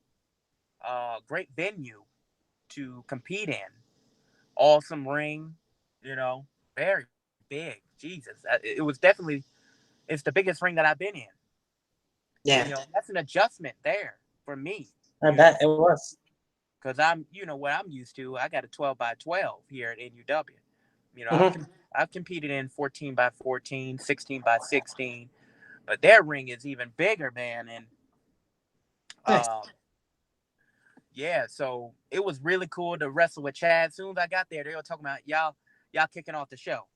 Great venue to compete in. Awesome ring, very big. Jesus. It was definitely, it's the biggest ring that I've been in. Yeah. That's an adjustment there for me. I bet it was. Because I'm, what I'm used to. I got a 12x12 here at NUW. Mm-hmm. I've competed in 14x14, 16x16, but their ring is even bigger, man. And Nice. yeah, so it was really cool to wrestle with Chad. As soon as I got there, they were talking about y'all kicking off the show.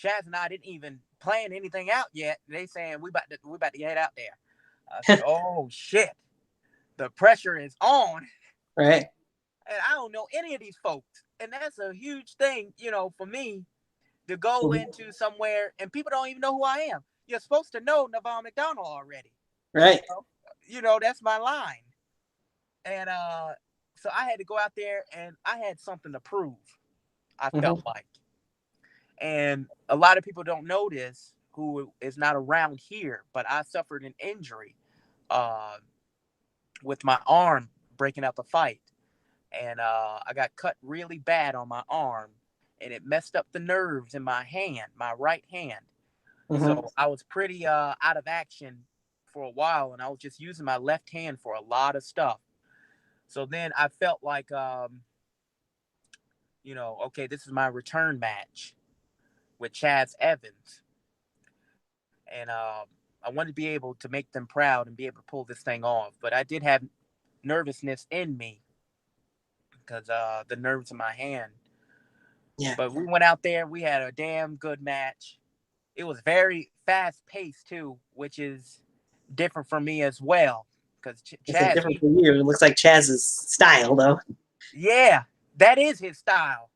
Chaz and I didn't even plan anything out yet. They saying we about to head out there. I said, oh shit, the pressure is on. Right. And I don't know any of these folks. And that's a huge thing, for me to go into somewhere and people don't even know who I am. You're supposed to know Nevon McDonald already. Right. That's my line. And so I had to go out there and I had something to prove, I felt like. And a lot of people don't know this who is not around here, but I suffered an injury with my arm breaking out the fight. And I got cut really bad on my arm, and it messed up the nerves in my hand, my right hand. So I was pretty out of action for a while, and I was just using my left hand for a lot of stuff. So then I felt like, okay, this is my return match with Chaz Evans. And I wanted to be able to make them proud and be able to pull this thing off. But I did have nervousness in me because the nerves in my hand. Yeah. But we went out there. We had a damn good match. It was very fast-paced, too, which is different for me as well. Because Chaz... different for you. It looks like Chaz's style, though. Yeah, that is his style.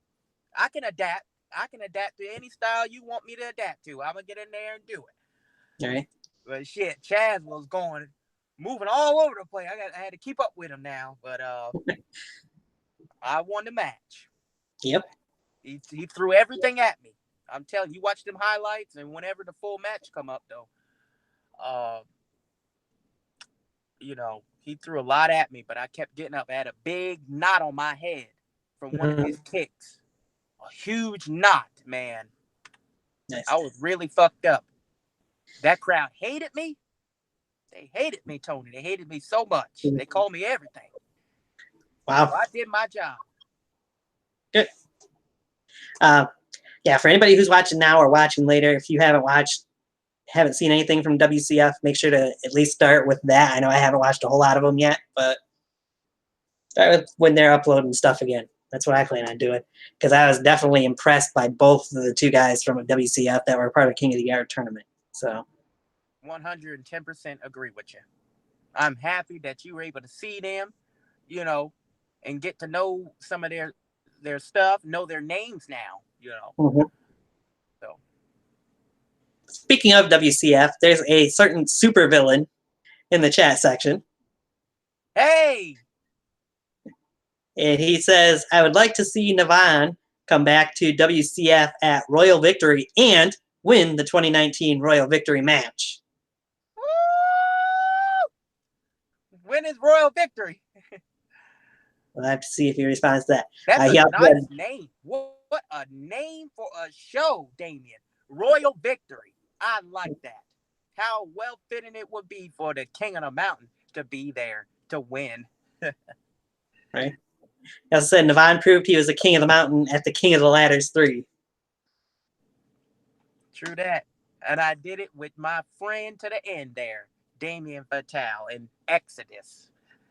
I can adapt. I can adapt to any style you want me to adapt to. I'm going to get in there and do it. All right. But shit, Chaz was moving all over the place. I had to keep up with him now. But I won the match. Yep. He threw everything at me. I'm telling you, watch them highlights, and whenever the full match come up, though, he threw a lot at me, but I kept getting up. I had a big knot on my head from one of his kicks. A huge knot, man. Nice. I was really fucked up. That crowd hated me. They hated me, Tony. They hated me so much. They called me everything. Wow. So I did my job. Good. Yeah, for anybody who's watching now or watching later, if you haven't seen anything from WCF, make sure to at least start with that. I know I haven't watched a whole lot of them yet, but start with when they're uploading stuff again. That's what I plan on doing, because I was definitely impressed by both of the two guys from WCF that were part of King of the Yard tournament. So 110% agree with you. I'm happy that you were able to see them, and get to know some of their stuff, know their names now. you know. Mhm. So Speaking of WCF, there's a certain supervillain in the chat section. hey, And he says, I would like to see Nevon come back to WCF at Royal Victory and win the 2019 Royal Victory match. woo! Win his Royal Victory. We'll have to see if he responds to that. That's He a also nice had- name. What a name for a show, Damien. Royal Victory. I like that. How well fitting it would be for the King of the Mountain to be there to win. right? He also said Nevon proved he was the king of the mountain at the King of the Ladders 3. True that. And I did it with my friend to the end there, Damien Fatale in Exodus.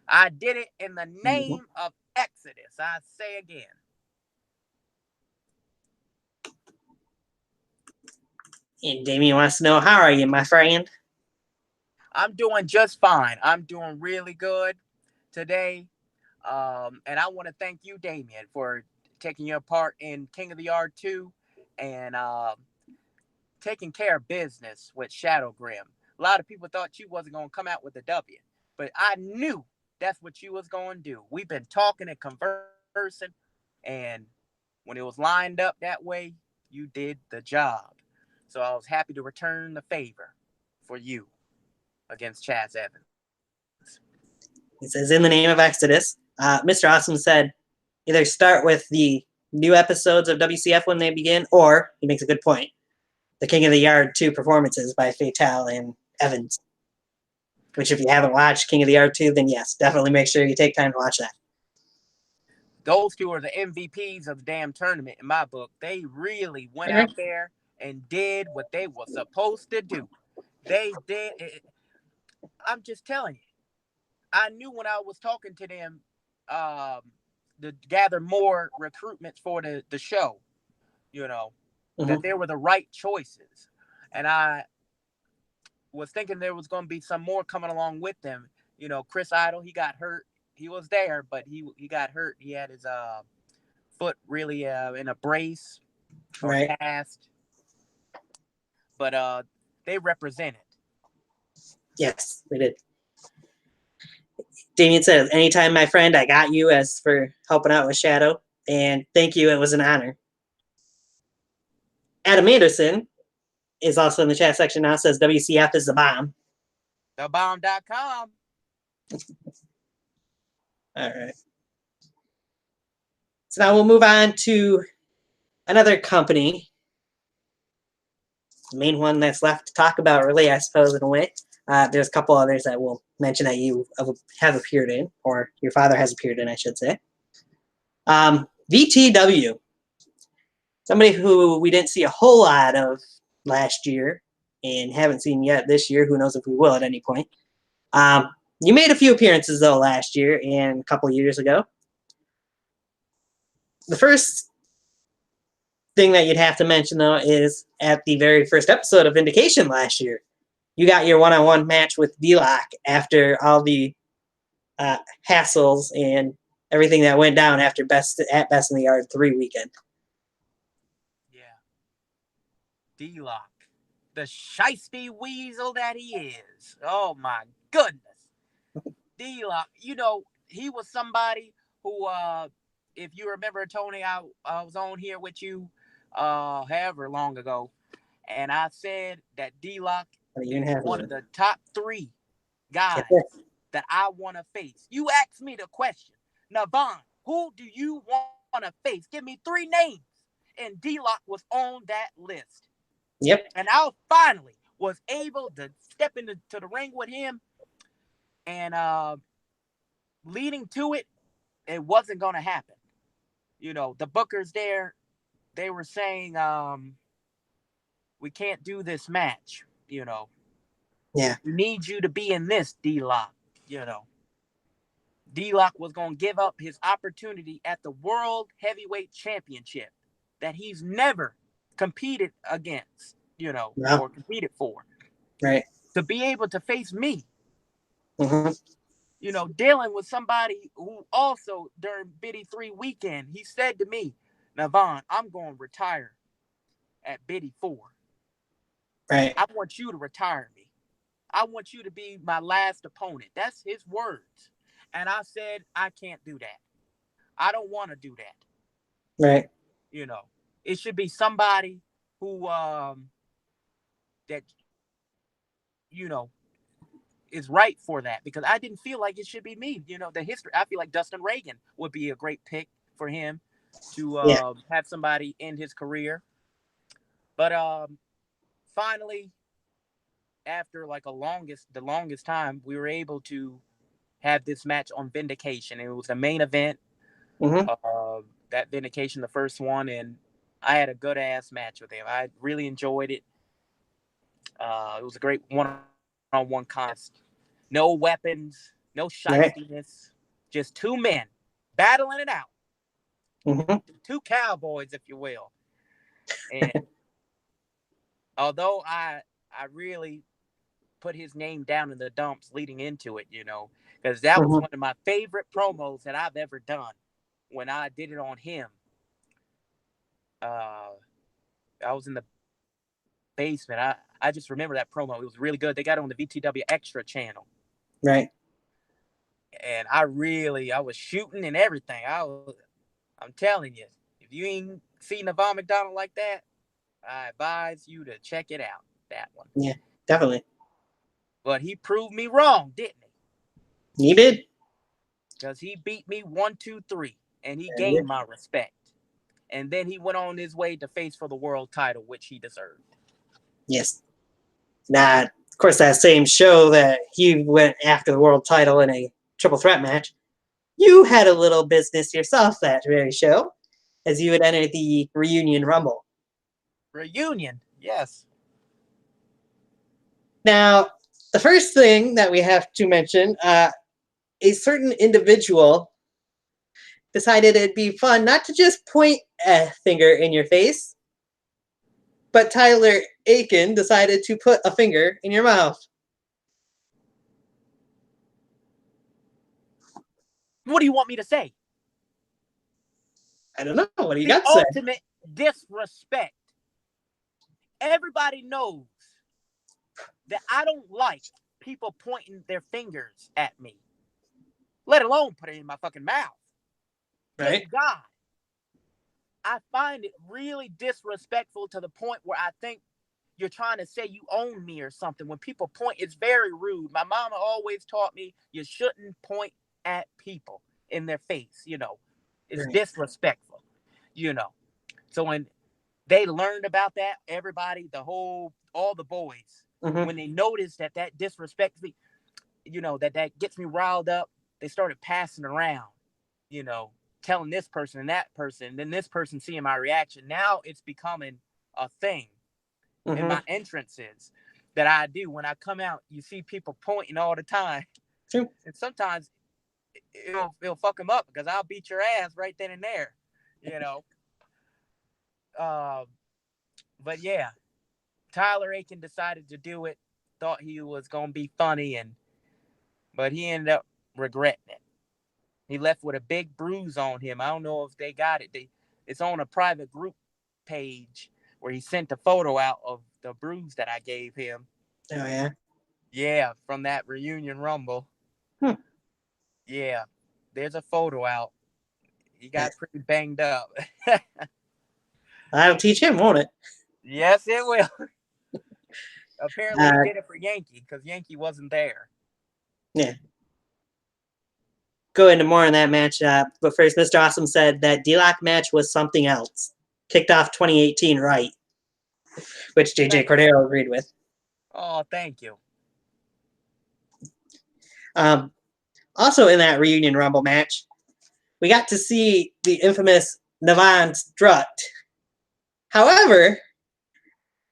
I did it in the name of Exodus. I say again. And Damien wants to know, how are you, my friend? I'm doing just fine. I'm doing really good today. And I want to thank you, Damien, for taking your part in King of the Yard 2 and taking care of business with Shadow Grim. A lot of people thought you wasn't going to come out with a W, but I knew that's what you was going to do. We've been talking and conversing, and when it was lined up that way, you did the job. So I was happy to return the favor for you against Chaz Evans. He says, in the name of Exodus, Mr. Awesome said, either start with the new episodes of WCF when they begin, or, he makes a good point, the King of the Yard 2 performances by Fatale and Evans. Which, if you haven't watched King of the Yard 2, then yes, definitely make sure you take time to watch that. Those two are the MVPs of the damn tournament in my book. They really went out there and did what they were supposed to do. They did. I'm just telling you. I knew when I was talking to them to gather more recruitments for the show, you know, that they were the right choices. And I was thinking there was going to be some more coming along with them. You know, Chris Idol, he got hurt. He was there, but he got hurt. He had his foot really in a brace or cast. But they represented. Yes, they did. Damien says, anytime, my friend, I got you as for helping out with Shadow. And thank you, it was an honor. Adam Anderson is also in the chat section now, says WCF is the bomb. TheBomb.com. All right. So now we'll move on to another company. The main one that's left to talk about, really, I suppose, in a way. There's a couple others that we'll mention that you have appeared in, or your father has appeared in, I should say. VTW. Somebody who we didn't see a whole lot of last year and haven't seen yet this year. Who knows if we will at any point. You made a few appearances, though, last year and a couple of years ago. The first thing that you'd have to mention, though, is at the very first episode of Vindication last year, you got your one-on-one match with D-Lock after all the hassles and everything that went down after Best in the Yard 3 weekend. Yeah. D-Lock. The shiesty weasel that he is. Oh, my goodness. D-Lock, you know, he was somebody who, if you remember, Tony, I was on here with you however long ago, and I said that D-Lock is one of the top 3 guys that I want to face. You asked me the question, Nevon, who do you want to face? Give me 3 names. And D-Lock was on that list. Yep. And I finally was able to step into the ring with him. And leading to it, it wasn't going to happen. You know, the bookers there, they were saying, we can't do this match, you know. Yeah. We need you to be in this, D-Lock, you know. D-Lock was going to give up his opportunity at the World Heavyweight Championship that he's never competed against, you know, or competed for. Right. To be able to face me. Mm-hmm. You know, dealing with somebody who also during Biddy 3 weekend, he said to me, Nevon, I'm going to retire at Biddy 4. Right. I want you to retire me. I want you to be my last opponent. That's his words. And I said, I can't do that. I don't want to do that. Right. You know, it should be somebody who, that, you know, is right for that, because I didn't feel like it should be me. You know, the history, I feel like Dustin Reagan would be a great pick for him to Yeah. have somebody end his career. But finally, after like the longest time, we were able to have this match on Vindication. It was the main event. Mm-hmm. That Vindication, the first one, and I had a good ass match with him. I really enjoyed it. It was a great one-on-one contest. No weapons, no Right. shystiness, just two men battling it out. Mm-hmm. Two cowboys, if you will. And although I really put his name down in the dumps leading into it, you know, because that was Mm-hmm. one of my favorite promos that I've ever done when I did it on him. I was in the basement. I just remember that promo. It was really good. They got it on the VTW Extra channel. Right. And I was shooting and everything. I'm telling you, if you ain't seen Nevon McDonald like that, I advise you to check it out. That one. Yeah, definitely. But he proved me wrong, didn't he? You did. Because he beat me 1, 2, 3, and he Yeah. gained my respect. And then he went on his way to face for the world title, which he deserved. Yes. Now, of course, that same show that he went after the world title in a triple threat match, you had a little business yourself that very show, as you would enter the Reunion Rumble. Reunion, yes. Now, the first thing that we have to mention, a certain individual decided it'd be fun not to just point a finger in your face, but Tyler Aiken decided to put a finger in your mouth. What do you want me to say? I don't know. What do you The got to say? ultimate disrespect. Everybody knows that I don't like people pointing their fingers at me, let alone put it in my fucking mouth. Right. Good God. I find it really disrespectful to the point where I think you're trying to say you own me or something. When people point, it's very rude. My mama always taught me you shouldn't point at people in their face, you know. It's Right. disrespectful, you know. So when they learned about that, everybody, all the boys, Mm-hmm. when they noticed that disrespects me, you know, that gets me riled up, they started passing around, you know, telling this person and that person, then this person seeing my reaction. Now it's becoming a thing in my entrances that I do. When I come out, you see people pointing all the time. True. And sometimes it'll fuck them up because I'll beat your ass right then and there, you know. But yeah, Tyler Aiken decided to do it, thought he was going to be funny, but he ended up regretting it. He left with a big bruise on him. I don't know if they got it. It's on a private group page where he sent a photo out of the bruise that I gave him. Oh, yeah? Yeah, from that Reunion Rumble. Yeah, there's a photo out. He got pretty banged up. That'll teach him, won't it? Yes, it will. Apparently, he did it for Yankee because Yankee wasn't there. Yeah. Go into more on that match. But first, Mr. Awesome said that D-Lock match was something else. Kicked off 2018 right. Which JJ Cordero agreed with. Oh, thank you. Also in that Reunion Rumble match, we got to see the infamous Nevon strut. However,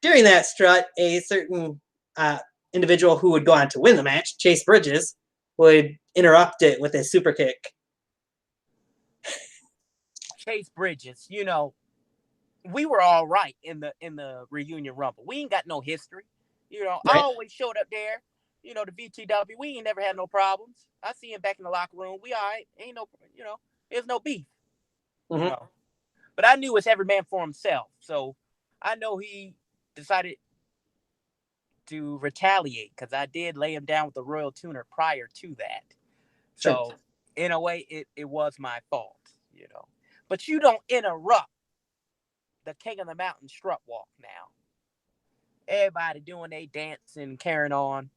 during that strut, a certain individual who would go on to win the match, Chase Bridges, would interrupt it with a super kick. Chase Bridges, you know, we were all right in the Reunion Rumble. We ain't got no history. You know, Right. I always showed up there. You know, the VTW, we ain't never had no problems. I see him back in the locker room. We all right. Ain't no, you know, there's no beef. Mm-hmm. You know. But I knew it's every man for himself. So I know he decided to retaliate because I did lay him down with the Royal Tuner prior to that. So Sure. in a way, it was my fault, But you don't interrupt the King of the Mountain strut walk now. Everybody doing their dancing, carrying on.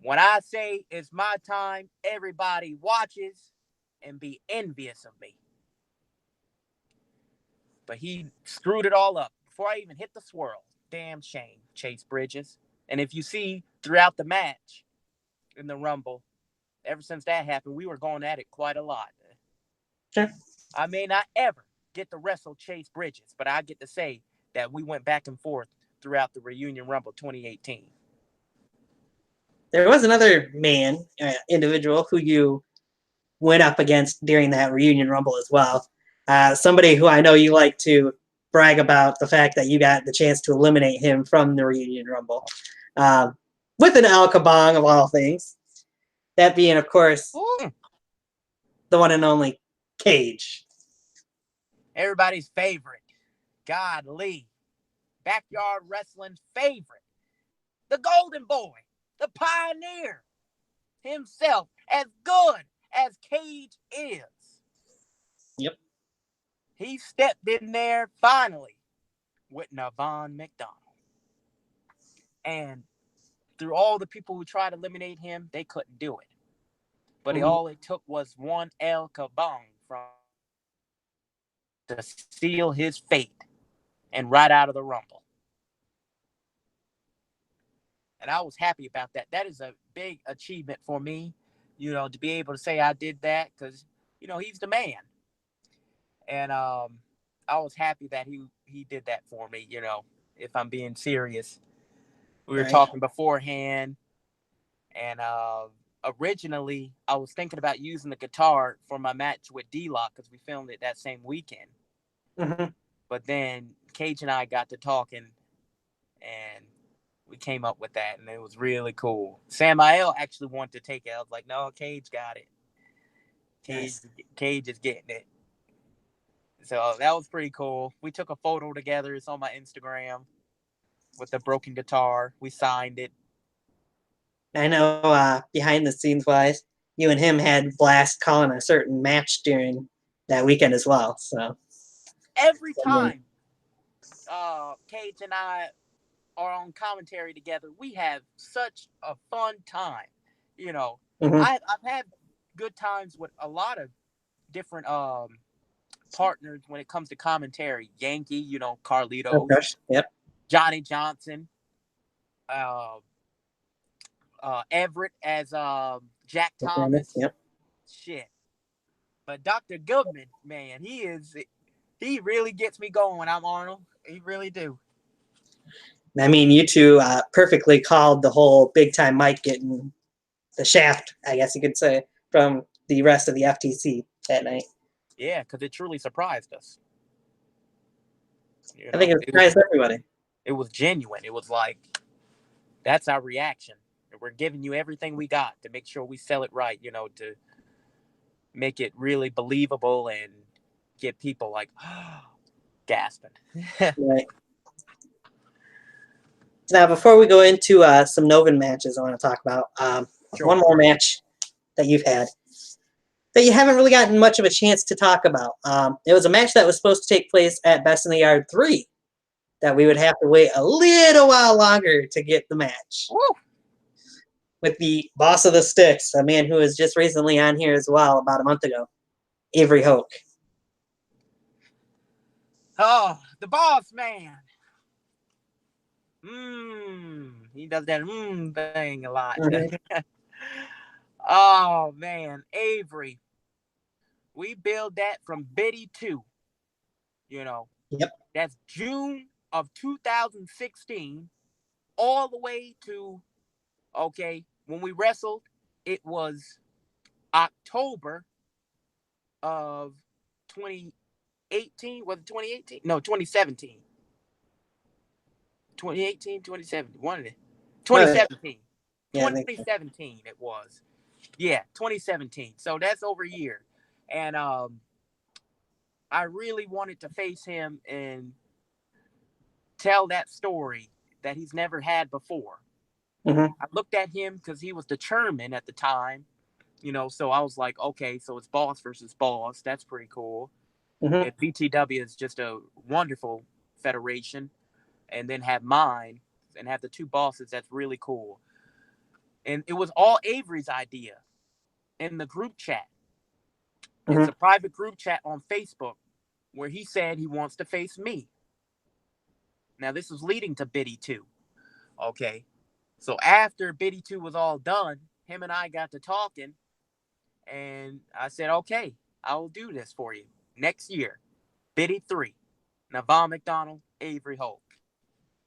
When I say it's my time, everybody watches and be envious of me. But he screwed it all up before I even hit the swirl. Damn shame, Chase Bridges. And if you see throughout the match in the Rumble, ever since that happened, we were going at it quite a lot. Sure. I may not ever get to wrestle Chase Bridges, but I get to say that we went back and forth throughout the Reunion Rumble 2018. There was another man, individual, who you went up against during that Reunion Rumble as well. Somebody who I know you like to brag about the fact that you got the chance to eliminate him from the Reunion Rumble. With an Al Kabong of all things. That being, of course, the one and only Cage. Everybody's favorite. God Lee. Backyard wrestling favorite. The Golden Boy. The Pioneer. Himself. As good as Cage is. Yep. He stepped in there finally with Nevon McDonald. And through all the people who tried to eliminate him, they couldn't do it. But all it took was one El Kabong from to seal his fate and ride out of the Rumble. And I was happy about that. That is a big achievement for me, to be able to say I did that because, he's the man. And I was happy that he did that for me, if I'm being serious. We were talking beforehand, and originally I was thinking about using the guitar for my match with D-Lock because we filmed it that same weekend. Mm-hmm. But then Cage and I got to talking, and we came up with that, and it was really cool. Samael actually wanted to take it. I was like, no, Cage got it. Cage is getting it. So that was pretty cool. We took a photo together. It's on my Instagram with the broken guitar. We signed it. I know behind the scenes wise, you and him had blast calling a certain match during that weekend as well. So every time Cage and I are on commentary together, we have such a fun time. I've had good times with a lot of different partners when it comes to commentary. Yankee, Carlitos, of course. Yep. Johnny Johnson, Everett as Jack Thomas. Yep. Shit. But Dr. Goodman, man, he really gets me going when I'm Arnold. He really do. I mean, you two perfectly called the whole big time Mike getting the shaft, I guess you could say, from the rest of the FTC that night. Yeah, because it truly surprised us. I think it surprised everybody. It was genuine. It was like, that's our reaction. We're giving you everything we got to make sure we sell it right, to make it really believable and get people like gasping. Right. Now, before we go into some Novin matches, I want to talk about one more match that you've had that you haven't really gotten much of a chance to talk about. It was a match that was supposed to take place at Best in the Yard 3 that we would have to wait a little while longer to get the match. Woo! With the boss of the Sticks, a man who was just recently on here as well about a month ago, Avery Hoke. Oh, the boss man. He does that thing a lot. Mm-hmm. Oh, man. Avery. We build that from Biddy 2. Yep. That's June of 2016 all the way to, when we wrestled, it was October of 2018. Was it 2018? No, 2017. 2018, 2017. One of it. 2017. Yeah, 2017 it was. Yeah, 2017. So that's over a year. And I really wanted to face him and tell that story that he's never had before. Mm-hmm. I looked at him because he was the chairman at the time, so I was like, okay, so it's boss versus boss. That's pretty cool. Mm-hmm. And BTW is just a wonderful federation. And then have mine and have the two bosses. That's really cool. And it was all Avery's idea in the group chat. It's Mm-hmm. a private group chat on Facebook where he said he wants to face me. Now, this was leading to Biddy 2. Okay. So after Biddy 2 was all done, him and I got to talking, and I said, okay, I will do this for you. Next year, Biddy 3, Nevon McDonald, Avery Holt.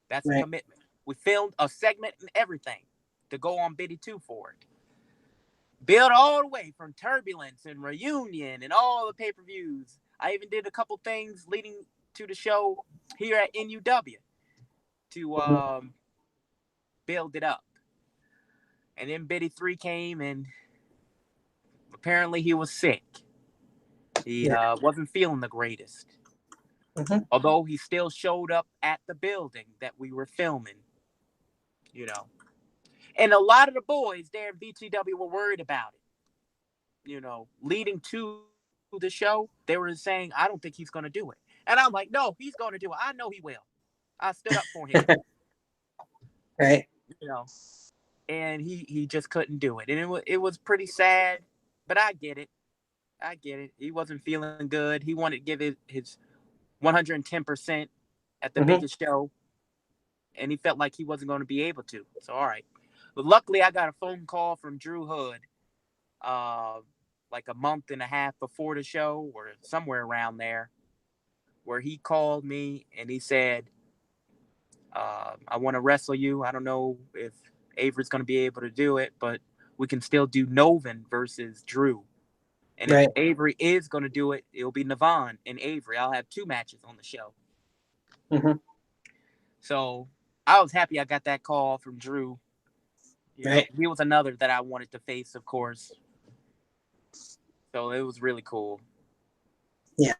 That's a Right. commitment. We filmed a segment and everything to go on Biddy 2 for it. Built all the way from Turbulence and Reunion and all the pay-per-views. I even did a couple things leading to the show here at NUW Mm-hmm. to build it up. And then Biddy 3 came, and apparently he was sick. He Yeah. wasn't feeling the greatest. Mm-hmm. Although he still showed up at the building that we were filming. And a lot of the boys there in BTW were worried about it. Leading to the show, they were saying, I don't think he's going to do it. And I'm like, no, he's going to do it. I know he will. I stood up for him. Right. you know, and he just couldn't do it. And it was pretty sad, but I get it. I get it. He wasn't feeling good. He wanted to give it his 110% at the Mm-hmm. biggest show, and he felt like he wasn't going to be able to. So, all right. But luckily, I got a phone call from Drew Hood like a month and a half before the show or somewhere around there, where he called me and he said, I want to wrestle you. I don't know if Avery's going to be able to do it, but we can still do Novin versus Drew. And if Right. Avery is going to do it, it'll be Nevon and Avery. I'll have 2 matches on the show. Mm-hmm. So I was happy I got that call from Drew. Right. He was another that I wanted to face, of course. So it was really cool. Yeah.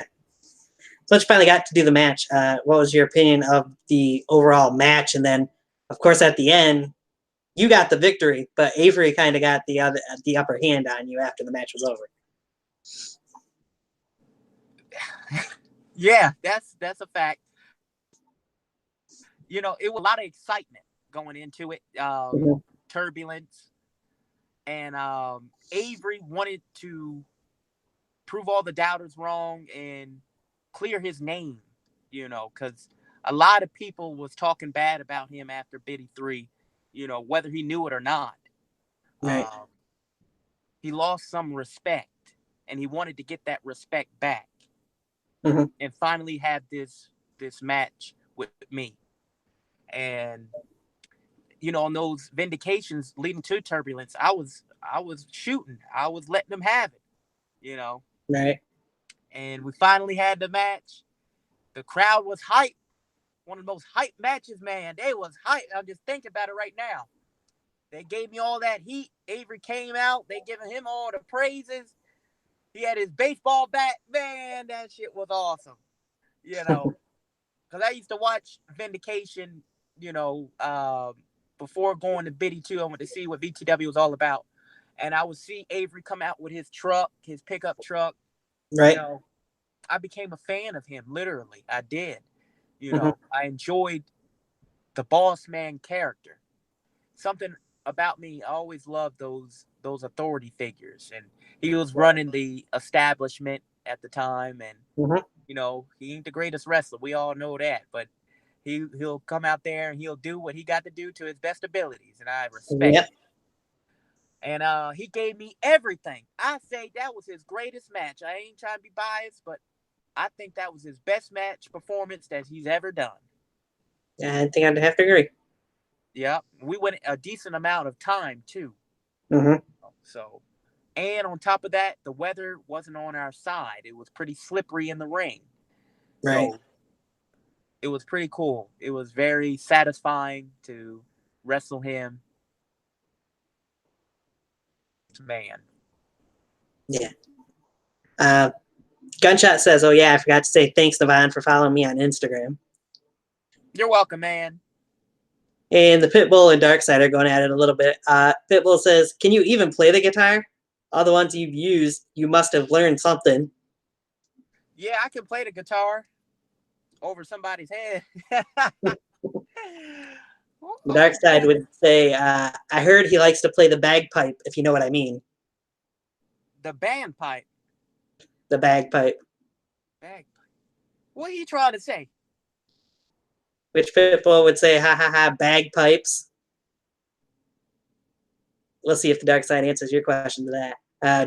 So you finally got to do the match. What was your opinion of the overall match? And then, of course, at the end, you got the victory, but Avery kind of got the upper hand on you after the match was over. Yeah, that's a fact. It was a lot of excitement going into it. Mm-hmm. Turbulence. And Avery wanted to prove all the doubters wrong and clear his name, because a lot of people was talking bad about him after Biddy 3, whether he knew it or not. Right. He lost some respect, and he wanted to get that respect back. Mm-hmm. And finally had this match with me. And on those vindications leading to Turbulence, I was shooting. I was letting them have it, Right. And we finally had the match. The crowd was hyped. One of the most hyped matches, man. They was hyped. I'm just thinking about it right now. They gave me all that heat. Avery came out. They giving him all the praises. He had his baseball bat. Man, that shit was awesome. Because I used to watch Vindication, before going to Biddy 2. I went to see what VTW was all about. And I would see Avery come out with his truck, his pickup truck. Right. I became a fan of him, literally. I did. Mm-hmm. I enjoyed the boss man character. Something about me, I always loved those authority figures. And he was running the establishment at the time. And, Mm-hmm. he ain't the greatest wrestler. We all know that. But he'll come out there and he'll do what he got to do to his best abilities. And I respect Yep. it. And he gave me everything. I say that was his greatest match. I ain't trying to be biased, but I think that was his best match performance that he's ever done. Yeah, I think I'd have to agree. Yeah, we went a decent amount of time too. Mm-hmm. So, and on top of that, the weather wasn't on our side. It was pretty slippery in the ring. Right. So it was pretty cool. It was very satisfying to wrestle him. Man. Yeah. Gunshot says, "Oh yeah, I forgot to say thanks, Nevon, for following me on Instagram." You're welcome, man. And the Pitbull and Darkside are going at it a little bit. Pitbull says, "Can you even play the guitar? All the ones you've used, you must have learned something." Yeah, I can play the guitar over somebody's head. The Darkside would say, "I heard he likes to play the bagpipe, if you know what I mean." The bandpipe. The bagpipe. Bagpipe. What are you trying to say? Which Pitbull would say, "Ha ha ha, bagpipes." We'll see if the Darkside answers your question to that.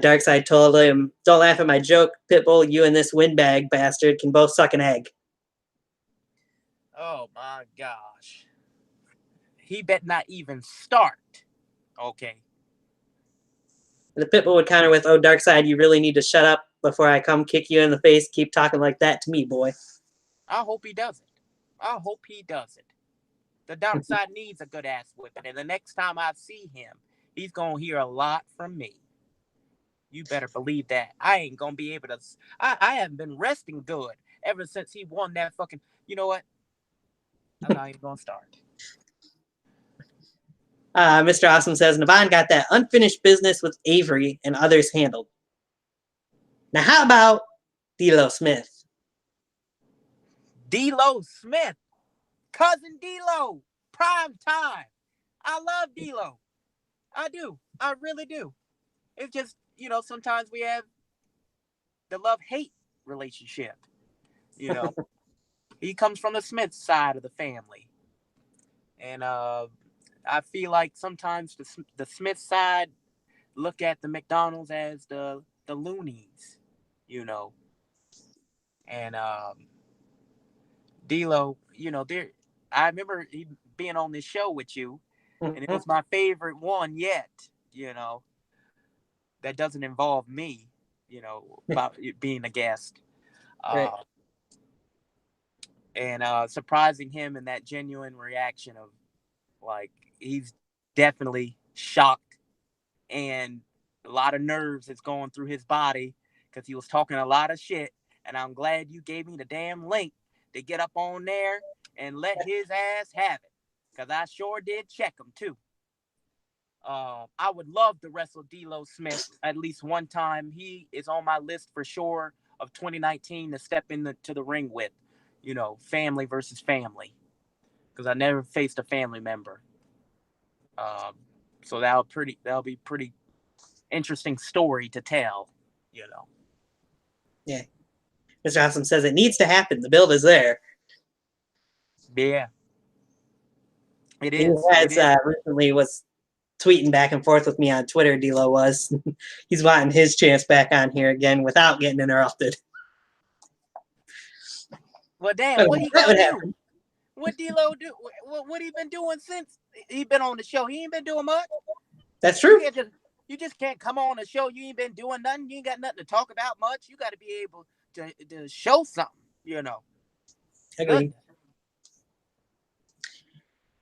Darkside told him, "Don't laugh at my joke, Pitbull. You and this windbag bastard can both suck an egg." Oh my gosh. He bet not even start. Okay. The Pitbull would counter with, "Oh, Darkside, you really need to shut up before I come kick you in the face. Keep talking like that to me, boy." I hope he doesn't. I hope he doesn't. The dark side needs a good ass whipping, and the next time I see him, he's gonna hear a lot from me. You better believe that. I ain't gonna be able to. I haven't been resting good ever since he won that fucking. You know what? I'm not even gonna start. Mr. Awesome says, "Nevon got that unfinished business with Avery and others handled. Now, how about D'Lo Smith?" D'Lo Smith, cousin D'Lo, prime time. I love D'Lo. I do. I really do. It's just, sometimes we have the love-hate relationship. He comes from the Smith side of the family. And I feel like sometimes the Smith side look at the McDonald's as the loonies, And D'Lo, I remember being on this show with you, and it was my favorite one yet, that doesn't involve me, about being a guest. Right. And surprising him in that genuine reaction of, like, he's definitely shocked, and a lot of nerves is going through his body because he was talking a lot of shit. And I'm glad you gave me the damn link to get up on there and let his ass have it, because I sure did check him too. I would love to wrestle D'Lo Smith at least one time. He is on my list for sure of 2019 to step into the ring with, family versus family, because I never faced a family member. So that'll be pretty interesting story to tell, Yeah. Mr. Awesome says, "It needs to happen. The build is there." Yeah. It He is. has recently was tweeting back and forth with me on Twitter, D'Lo was. He's wanting his chance back on here again without getting interrupted. Well, damn, what he That gonna would do? happen. What D'Lo do? What he been doing since he been on the show? He ain't been doing much. That's true. You just can't come on the show. You ain't been doing nothing. You ain't got nothing to talk about much. You got to be able to show something, Agreed.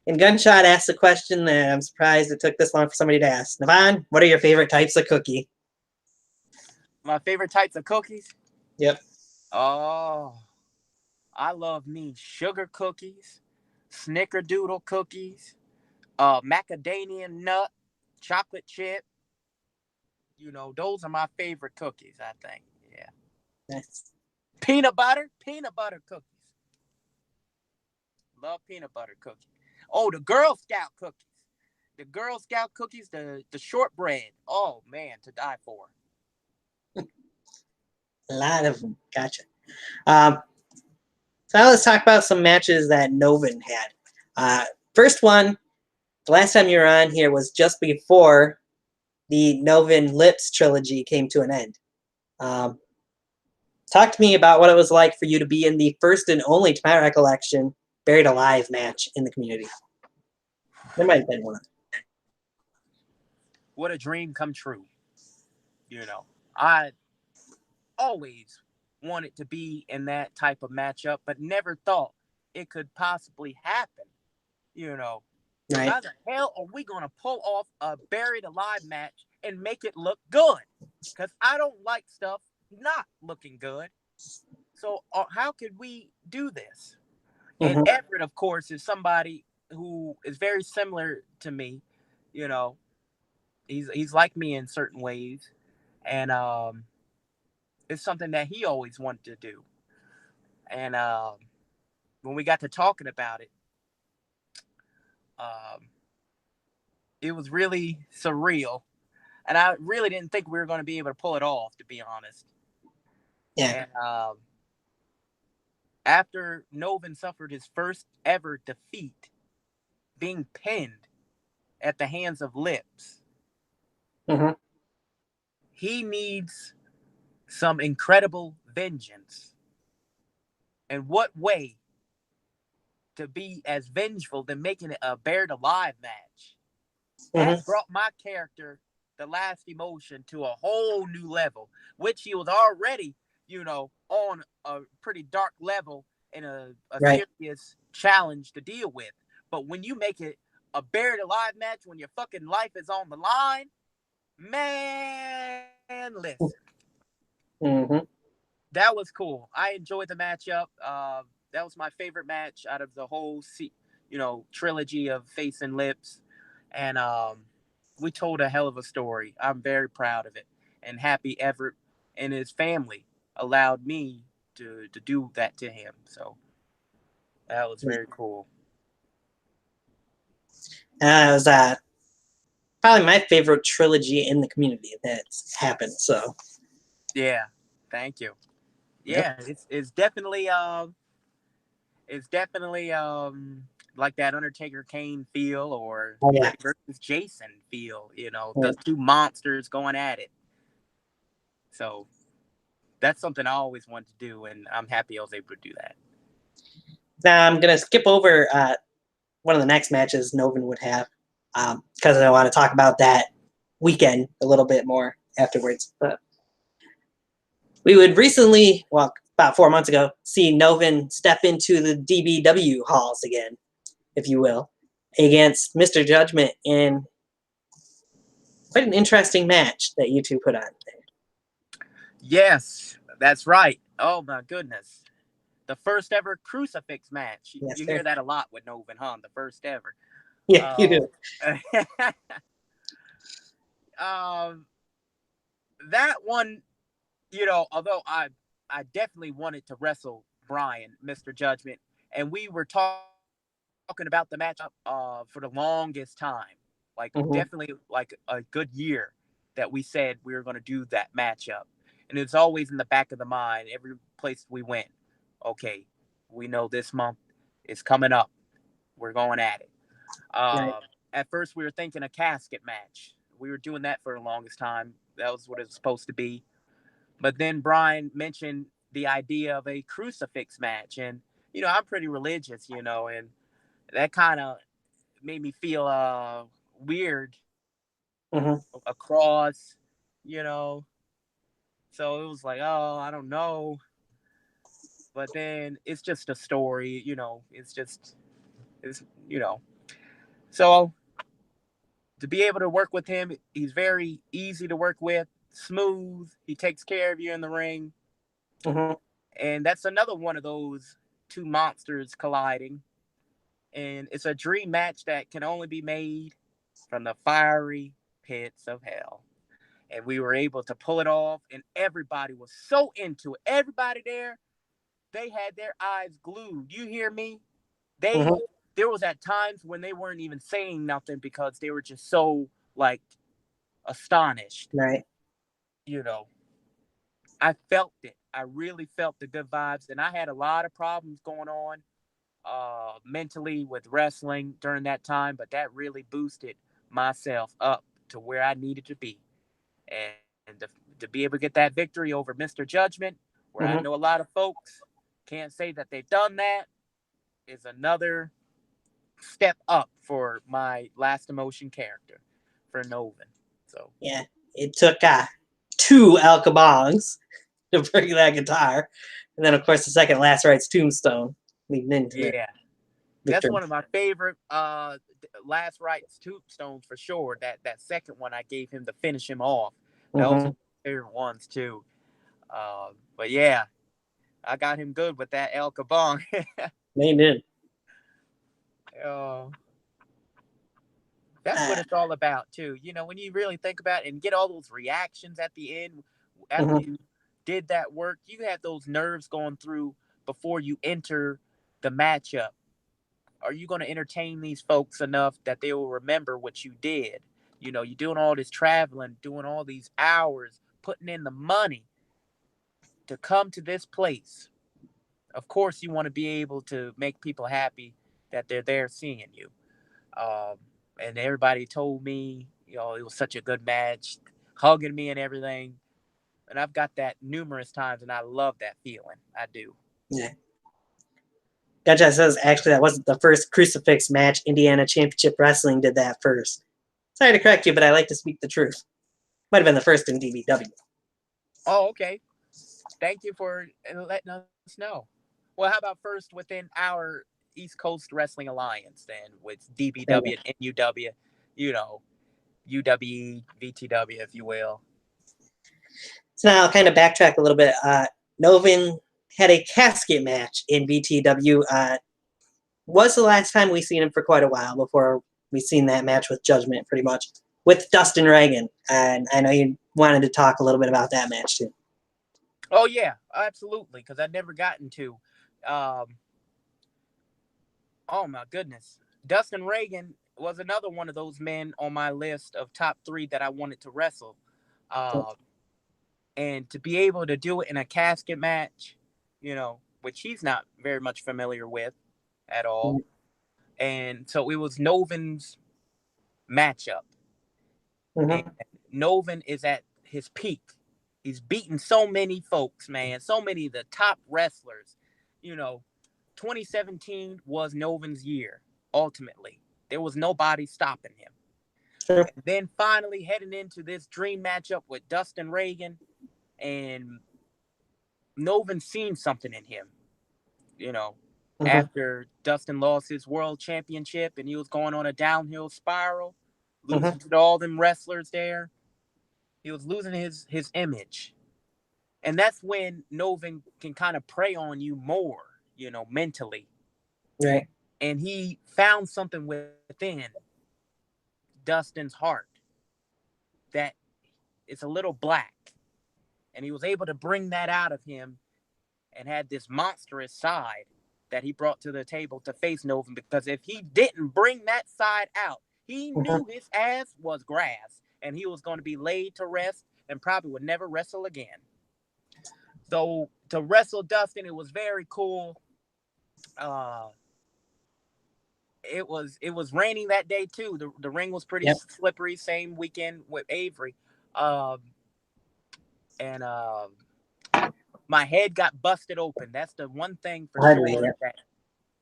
And Gunshot asked a question that I'm surprised it took this long for somebody to ask. Nevon, what are your favorite types of cookie? My favorite types of cookies? Yep. Oh, I love me sugar cookies, snickerdoodle cookies, macadamia nut, chocolate chip. Those are my favorite cookies, I think. Yeah. Nice. Peanut butter cookies. Love peanut butter cookies. Oh, the Girl Scout cookies. The Girl Scout cookies, the shortbread. Oh, man, to die for. A lot of them. Gotcha. So now let's talk about some matches that Nevon had. First one, the last time you were on here was just before the Nevon Lips trilogy came to an end. Talk to me about what it was like for you to be in the first and only, to my recollection, Buried Alive match in the community. There might have been one. What a dream come true. I always wanted to be in that type of matchup, but never thought it could possibly happen. Right. How the hell are we going to pull off a Buried Alive match and make it look good? Because I don't like stuff not looking good. So how could we do this? And Mhm. Everett, of course, is somebody who is very similar to me. You know, he's like me in certain ways, and it's something that he always wanted to do. And when we got to talking about it, um, it was really surreal, and I really didn't think we were going to be able to pull it off, to be honest. Yeah. And after Novin suffered his first ever defeat, being pinned at the hands of Lips, Mhm. he needs some incredible vengeance. And what way to be as vengeful than making it a buried alive match? Mhm. That brought my character, the last emotion, to a whole new level, which he was already, on a pretty dark level and a Right. serious challenge to deal with. But when you make it a buried alive match when your fucking life is on the line, man, listen, Mhm. that was cool. I enjoyed the matchup. That was my favorite match out of the whole, trilogy of Face and Lips, and we told a hell of a story. I'm very proud of it, and happy Everett and his family allowed me to do that to him. So that was Yeah. very cool. It was probably my favorite trilogy in the community that's happened. So, Yeah, thank you. yep. Yeah, it's definitely like that Undertaker Kane feel or Oh yeah. Freddy versus Jason feel, Yeah. the two monsters going at it. So that's something I always wanted to do, and I'm happy I was able to do that. Now I'm gonna skip over one of the next matches Novin would have because I want to talk about that weekend a little bit more afterwards. But we would recently, well, about 4 months ago, see Novin step into the DBW halls again, if you will, against Mr. Judgment in quite an interesting match that you two put on there. Yes, that's right. Oh my goodness. The first ever crucifix match. Yes, You sir. hear that a lot with Novin, huh? The first ever. Yeah, you Um, do. um, that one, although I definitely wanted to wrestle Brian, Mr. Judgment, and we were talking about the matchup for the longest time, like Hmm. definitely like a good year that we said we were going to do that matchup, and it's always in the back of the mind every place we went. Okay, we know this month is coming up. We're going at it. Right. At first, we were thinking a casket match. We were doing that for the longest time. That was what it was supposed to be. But then Brian mentioned the idea of a crucifix match. And, I'm pretty religious, and that kind of made me feel weird. Hmm. A cross, you know. So it was like, oh, I don't know. But then it's just a story, it's, So to be able to work with him, he's very easy to work with, smooth. He takes care of you in the ring. Hmm. And that's another one of those two monsters colliding. And it's a dream match that can only be made from the fiery pits of hell. And we were able to pull it off, and everybody was so into it. Everybody there, they had their eyes glued. You hear me? They Hmm. There was at times when they weren't even saying nothing because they were just so like astonished. Right. You know, I felt it. I really felt the good vibes, and I had a lot of problems going on mentally with wrestling during that time, but that really boosted myself up to where I needed to be. And to be able to get that victory over Mr. Judgment, where I Hmm. know a lot of folks can't say that they've done that, is another step up for my last emotion character for Novin. So, Yeah. It took two Alcabongs to bring that guitar, and then of course the second Last Right's Tombstone leading into the yeah, that's victory. one of my favorite last rites tombstones for sure. That second one I gave him to finish him off. That was one Hmm. of my favorite ones too. But yeah, I got him good with that El Kabong. They did. Oh, that's what Uh, it's all about, too. You know, when you really think about it and get all those reactions at the end after mhm. you did that work, you had those nerves going through before you enter the matchup. Are you going to entertain these folks enough that they will remember what you did? You know, you're doing all this traveling, doing all these hours, putting in the money to come to this place. Of course, you want to be able to make people happy that they're there seeing you. Um, and everybody told me, you know, it was such a good match, hugging me and everything. And I've got that numerous times, and I love that feeling. I do. Yeah. Gotcha says actually that wasn't the first crucifix match. Indiana Championship Wrestling did that first. Sorry to correct you, but I like to speak the truth. Might have been the first in DBW. Oh, okay. Thank you for letting us know. Well, how about first within our East Coast Wrestling Alliance then with There you DBW and NUW, you know, UWE, VTW, if you will. So now I'll kind of backtrack a little bit. Novin had a casket match in VTW. Was the last time we seen him for quite a while before we seen that match with Judgment, pretty much with Dustin Reagan. And I know you wanted to talk a little bit about that match too. Oh yeah, absolutely. Because I'd never gotten to. Um, oh my goodness, Dustin Reagan was another one of those men on my list of top 3 that I wanted to wrestle. Uh, and to be able to do it in a casket match, you know, which he's not very much familiar with at all. And so it was Novin's matchup. And Mm-hmm. Novin is at his peak. He's beaten so many folks, man, so many of the top wrestlers. You know, 2017 was Novin's year, ultimately. There was nobody stopping him. Sure. And then finally heading into this dream matchup with Dustin Reagan, and Novin seen something in him, you know, Mm-hmm. after Dustin lost his world championship and he was going on a downhill spiral, Mm-hmm. losing to all them wrestlers there. He was losing his image. And that's when Novin can kind of prey on you more, you know, mentally. Right. And he found something within Dustin's heart that is a little black. And he was able to bring that out of him and had this monstrous side that he brought to the table to face Novin. Because if he didn't bring that side out, he Mm-hmm. knew his ass was grass and he was going to be laid to rest and probably would never wrestle again. So to wrestle Dustin, it was very cool. Uh, it was raining that day too. The ring was pretty Yep. slippery. Same weekend with Avery, um, and my head got busted open. That's the one thing for Hardly. sure Yep. that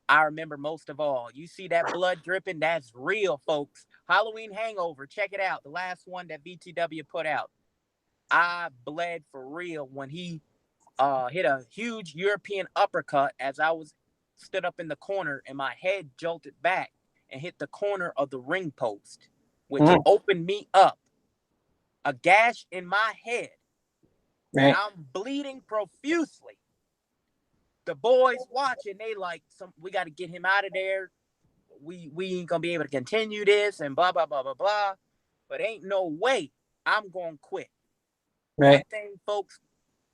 I remember most of all. You see that blood dripping? That's real, folks. Halloween Hangover. Check it out. The last one that VTW put out. I bled for real when he hit a huge European uppercut as I was stood up in the corner and my head jolted back and hit the corner of the ring post, which Mm-hmm. opened me up. A gash in my head, and Right. I'm bleeding profusely. The boys watching, they like, we got to get him out of there. We ain't gonna be able to continue this and blah blah blah blah blah. But ain't no way I'm gonna quit. One Right. thing, folks,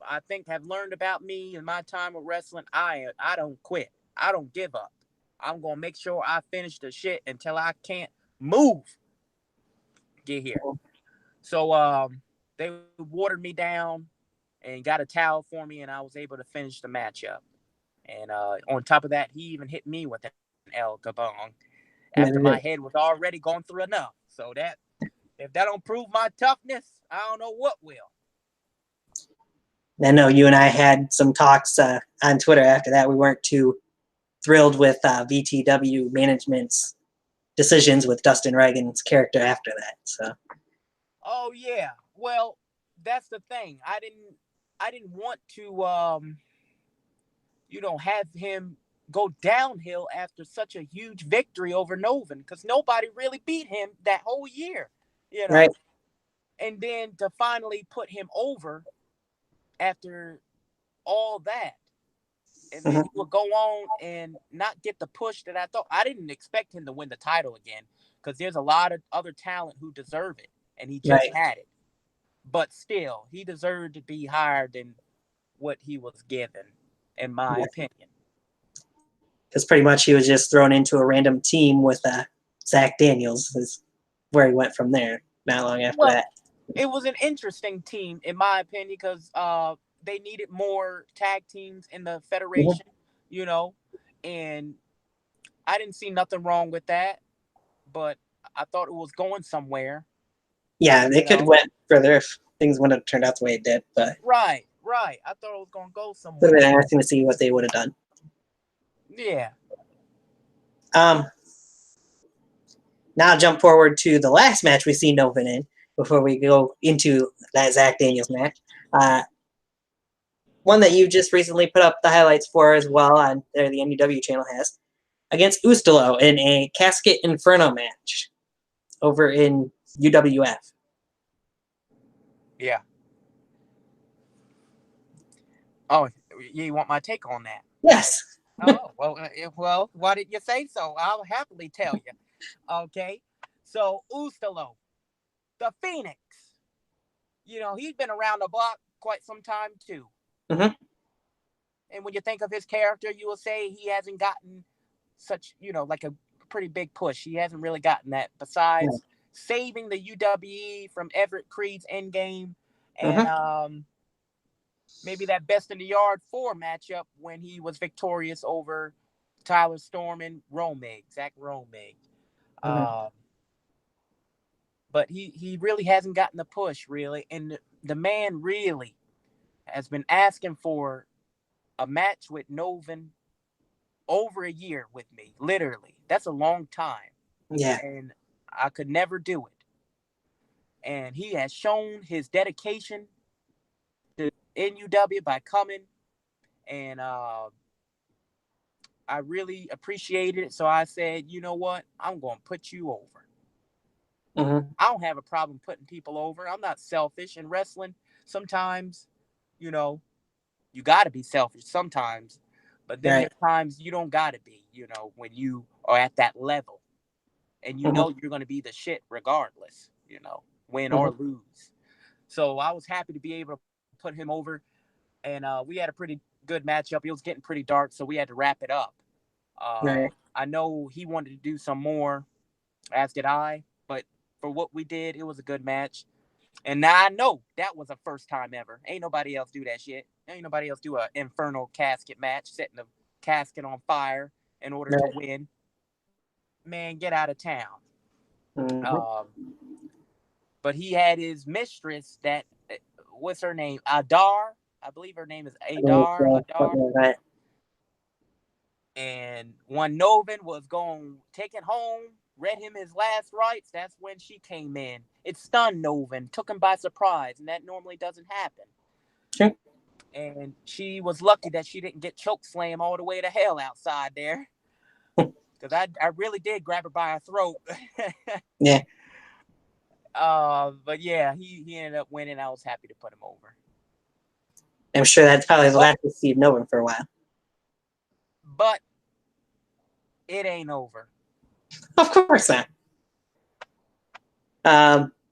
I think have learned about me in my time with wrestling, I don't quit. I don't give up. I'm gonna make sure I finish the shit until I can't move. Get here. So they watered me down and got a towel for me, and I was able to finish the matchup. And on top of that, he even hit me with an El Gabong after my head was already going through enough. So that if that don't prove my toughness, I don't know what will. I know you and I had some talks on Twitter after that. We weren't too thrilled with VTW management's decisions with Dustin Reagan's character after that. So. Oh yeah. Well, that's the thing. I didn't want to have him go downhill after such a huge victory over Novin because nobody really beat him that whole year, you Right. know. And then to finally put him over after all that, And then he would go on and not get the push that I thought. I didn't expect him to win the title again because there's a lot of other talent who deserve it, and he just had it. But still, he deserved to be higher than what he was given, in my opinion. Because pretty much he was just thrown into a random team with Zach Daniels, is where he went from there. Not long after that. It was an interesting team, in my opinion, because they needed more tag teams in the federation, you know, and I didn't see nothing wrong with that, but I thought it was going somewhere. Yeah, they could have went further if things wouldn't have turned out the way it did, but right. I thought it was going to go somewhere. Would have been interesting to see what they would have done. Yeah. Now jump forward to the last match we see Novin in before we go into that Zach Daniels match. One that you just recently put up the highlights for as well on there, the NUW channel has, against Ustalo in a Casket Inferno match over in UWF. Yeah. Oh, you want my take on that? Yes. Oh, well, why did you say so? I'll happily tell you. Okay. So, Ustalo, the Phoenix, you know, he's been around the block quite some time too. Mm-hmm. And when you think of his character, you will say he hasn't gotten such, you know, like a pretty big push. He hasn't really gotten that besides saving the UWE from Everett Creed's endgame and maybe that Best in the Yard 4 matchup when he was victorious over Tyler Storm and Zach Romig. But he really hasn't gotten the push, really. And the man really has been asking for a match with Novin over a year with me, literally. That's a long time. Yeah. And I could never do it. And he has shown his dedication to NUW by coming. And I really appreciated it. So I said, you know what? I'm going to put you over. I don't have a problem putting people over. I'm not selfish. In wrestling, sometimes, you know, you got to be selfish sometimes. But then there's times you don't got to be, you know, when you are at that level. And you know you're going to be the shit regardless, you know, win or lose. So I was happy to be able to put him over. And we had a pretty good matchup. It was getting pretty dark, so we had to wrap it up. I know he wanted to do some more, as did I. But for what we did, it was a good match. And now I know that was a first time ever. Ain't nobody else do that shit. Ain't nobody else do an infernal casket match, setting the casket on fire in order to win. Man, get out of town. But he had his mistress that, what's her name? Adar. I believe her name is Adar. And when Novin was going to take it home, read him his last rites, that's when she came in. It stunned Novin, took him by surprise, and that normally doesn't happen. Sure. And she was lucky that she didn't get choke slam all the way to hell outside there. Because I really did grab her by her throat. Yeah. But yeah, he ended up winning. I was happy to put him over. I'm sure that's probably the last we see Novin for a while. But it ain't over. Of course not.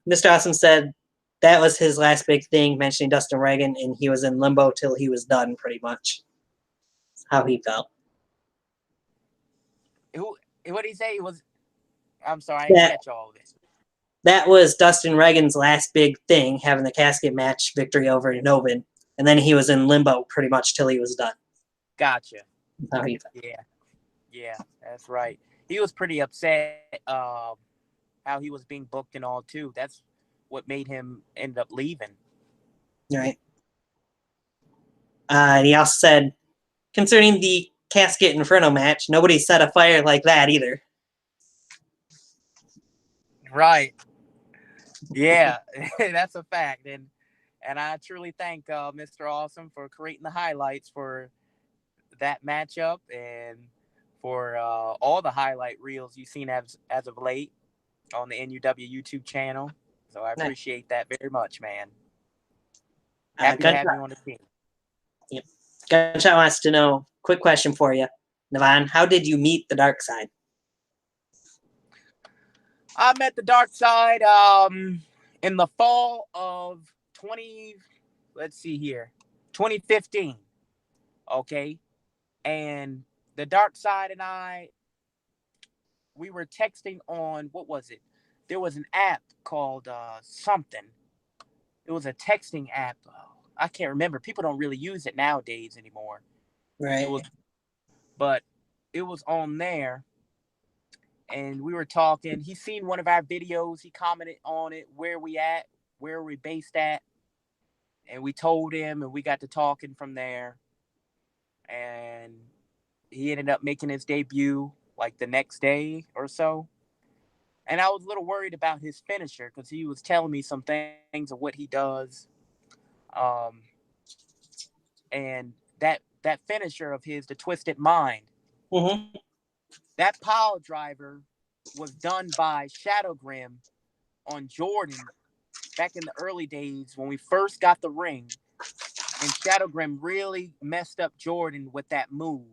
Mr. Awesome said that was his last big thing, mentioning Dustin Reagan, and he was in limbo till he was done, pretty much. That's how he felt. What did he say? I'm sorry, I didn't catch all of this. That was Dustin Reagan's last big thing, having the casket match victory over Novin, and then he was in limbo pretty much till he was done. Gotcha. That's how he felt. Yeah, that's right. He was pretty upset how he was being booked and all too. That's what made him end up leaving. Right. And he also said, concerning the Casket Inferno match, nobody set a fire like that either. Right. Yeah, that's a fact. And I truly thank Mr. Awesome for creating the highlights for that matchup and for all the highlight reels you've seen as of late on the NUW YouTube channel. So I appreciate that very much, man. Happy to have you on the team. Yep. Gunshot wants to know, quick question for you, Nevon. How did you meet the dark side? I met the dark side in the fall of 2015. Okay. And the dark side and I, we were texting on, what was it? There was an app called something. It was a texting app. I can't remember. People don't really use it nowadays anymore. Right. But it was on there, and we were talking. He seen one of our videos. He commented on it. Where we based at, and we told him, and we got to talking from there. And he ended up making his debut like the next day or so. And I was a little worried about his finisher because he was telling me some things of what he does. Um, and that finisher of his, the Twisted Mind, Mm-hmm. that pile driver was done by Shadow Grim on Jordan back in the early days when we first got the ring. And Shadow Grim really messed up Jordan with that move.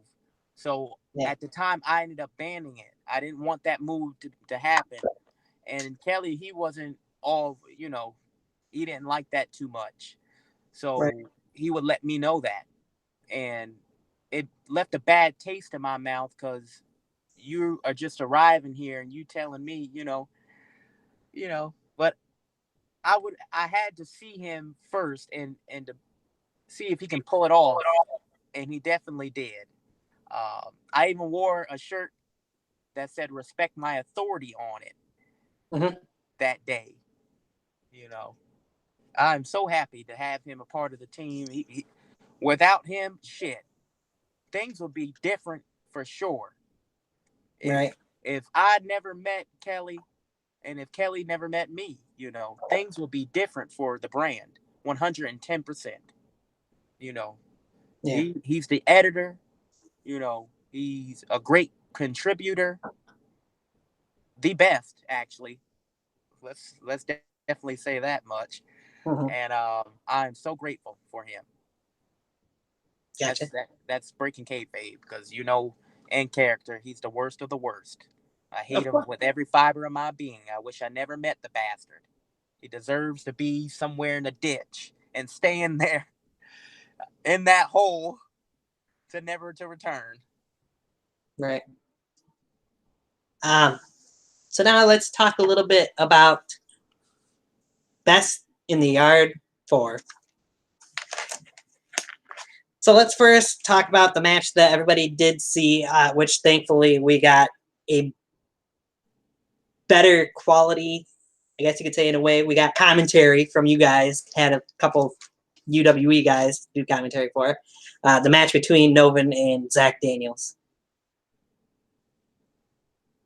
So at the time, I ended up banning it. I didn't want that move to happen. And Kelly, he wasn't all, he didn't like that too much. So he would let me know that. And it left a bad taste in my mouth because you are just arriving here and you telling me, but I had to see him first and to see if he can pull it off. And he definitely did. I even wore a shirt that said "Respect My Authority" on it that day. I'm so happy to have him a part of the team. Without him, shit, things would be different for sure. If I never met Kelly, and if Kelly never met me, things will be different for the brand, 110%. He's the editor. He's a great contributor, the best actually. Let's definitely say that much. And I'm so grateful for him. Gotcha. That's breaking kayfabe because in character he's the worst of the worst. I hate him with every fiber of my being. I wish I never met the bastard. He deserves to be somewhere in a ditch and stay in there in that hole to never to return. Right. So now let's talk a little bit about best in the yard for. So let's first talk about the match that everybody did see, which thankfully we got a better quality, I guess you could say in a way. We got commentary from you guys, had a couple UWE guys do commentary for the match between Nevon and Zach Daniels.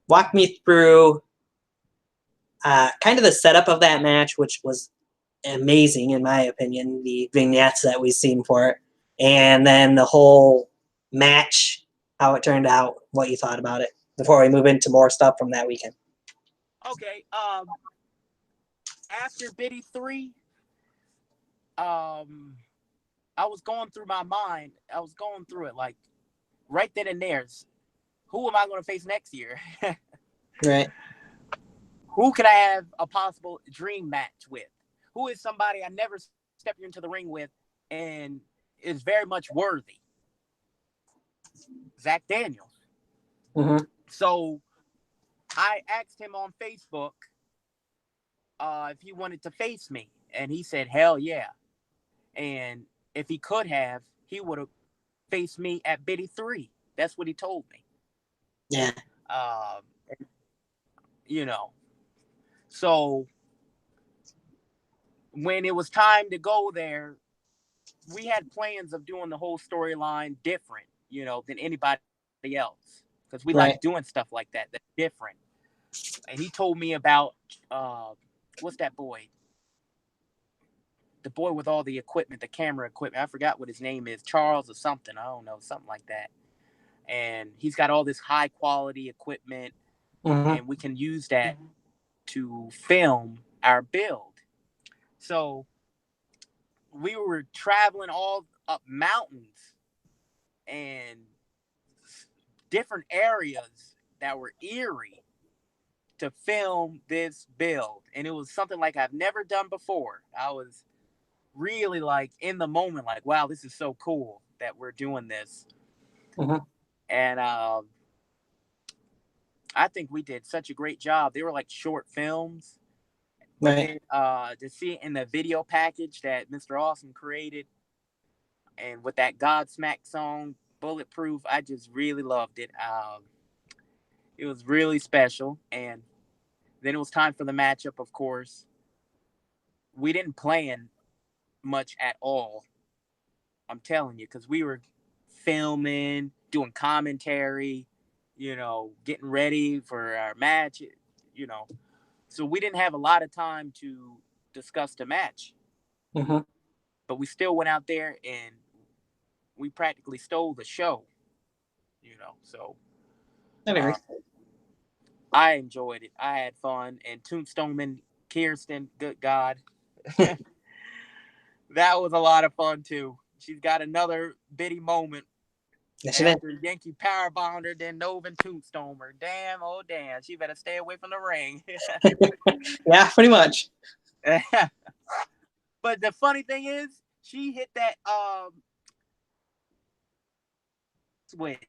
Walk me through kind of the setup of that match, which was amazing in my opinion, the vignettes that we've seen for it, and then the whole match, how it turned out, what you thought about it, before we move into more stuff from that weekend. Okay. After Biddy 3, I was going through my mind. I was going through it like right then and there. Who am I going to face next year? Right. Who could I have a possible dream match with? Who is somebody I never stepped into the ring with and is very much worthy? Zach Daniels. So I asked him on Facebook if he wanted to face me, and he said, hell yeah. And if he could have, he would have faced me at Biddy 3. That's what he told me. Yeah. So when it was time to go there, we had plans of doing the whole storyline different, than anybody else. Because we like doing stuff like that. That's different. And he told me about, what's that boy? The boy with all the equipment, the camera equipment. I forgot what his name is. Charles or something. I don't know. Something like that. And he's got all this high quality equipment. And we can use that to film our build. So we were traveling all up mountains and different areas that were eerie to film this build. And it was something like I've never done before. I was really like in the moment, like, wow, this is so cool that we're doing this. Mhm. And I think we did such a great job. They were like short films. But Right. then to see it in the video package that Mr. Awesome created, and with that Godsmack song, Bulletproof, I just really loved it. It was really special. And then it was time for the matchup, of course. We didn't plan much at all, I'm telling you, because we were filming, doing commentary, getting ready for our match, you know. So we didn't have a lot of time to discuss the match. Mhm. But we still went out there and we practically stole the show. So I agree. uh, I enjoyed it. I had fun. And Tombstoneman Kirsten, good God, that was a lot of fun too. She's got another bitty moment Yes, she did. after Yankee Power Bounder, then Novin Tombstone her. Damn, oh damn, she better stay away from the ring. Yeah, pretty much. But the funny thing is, she hit that switch,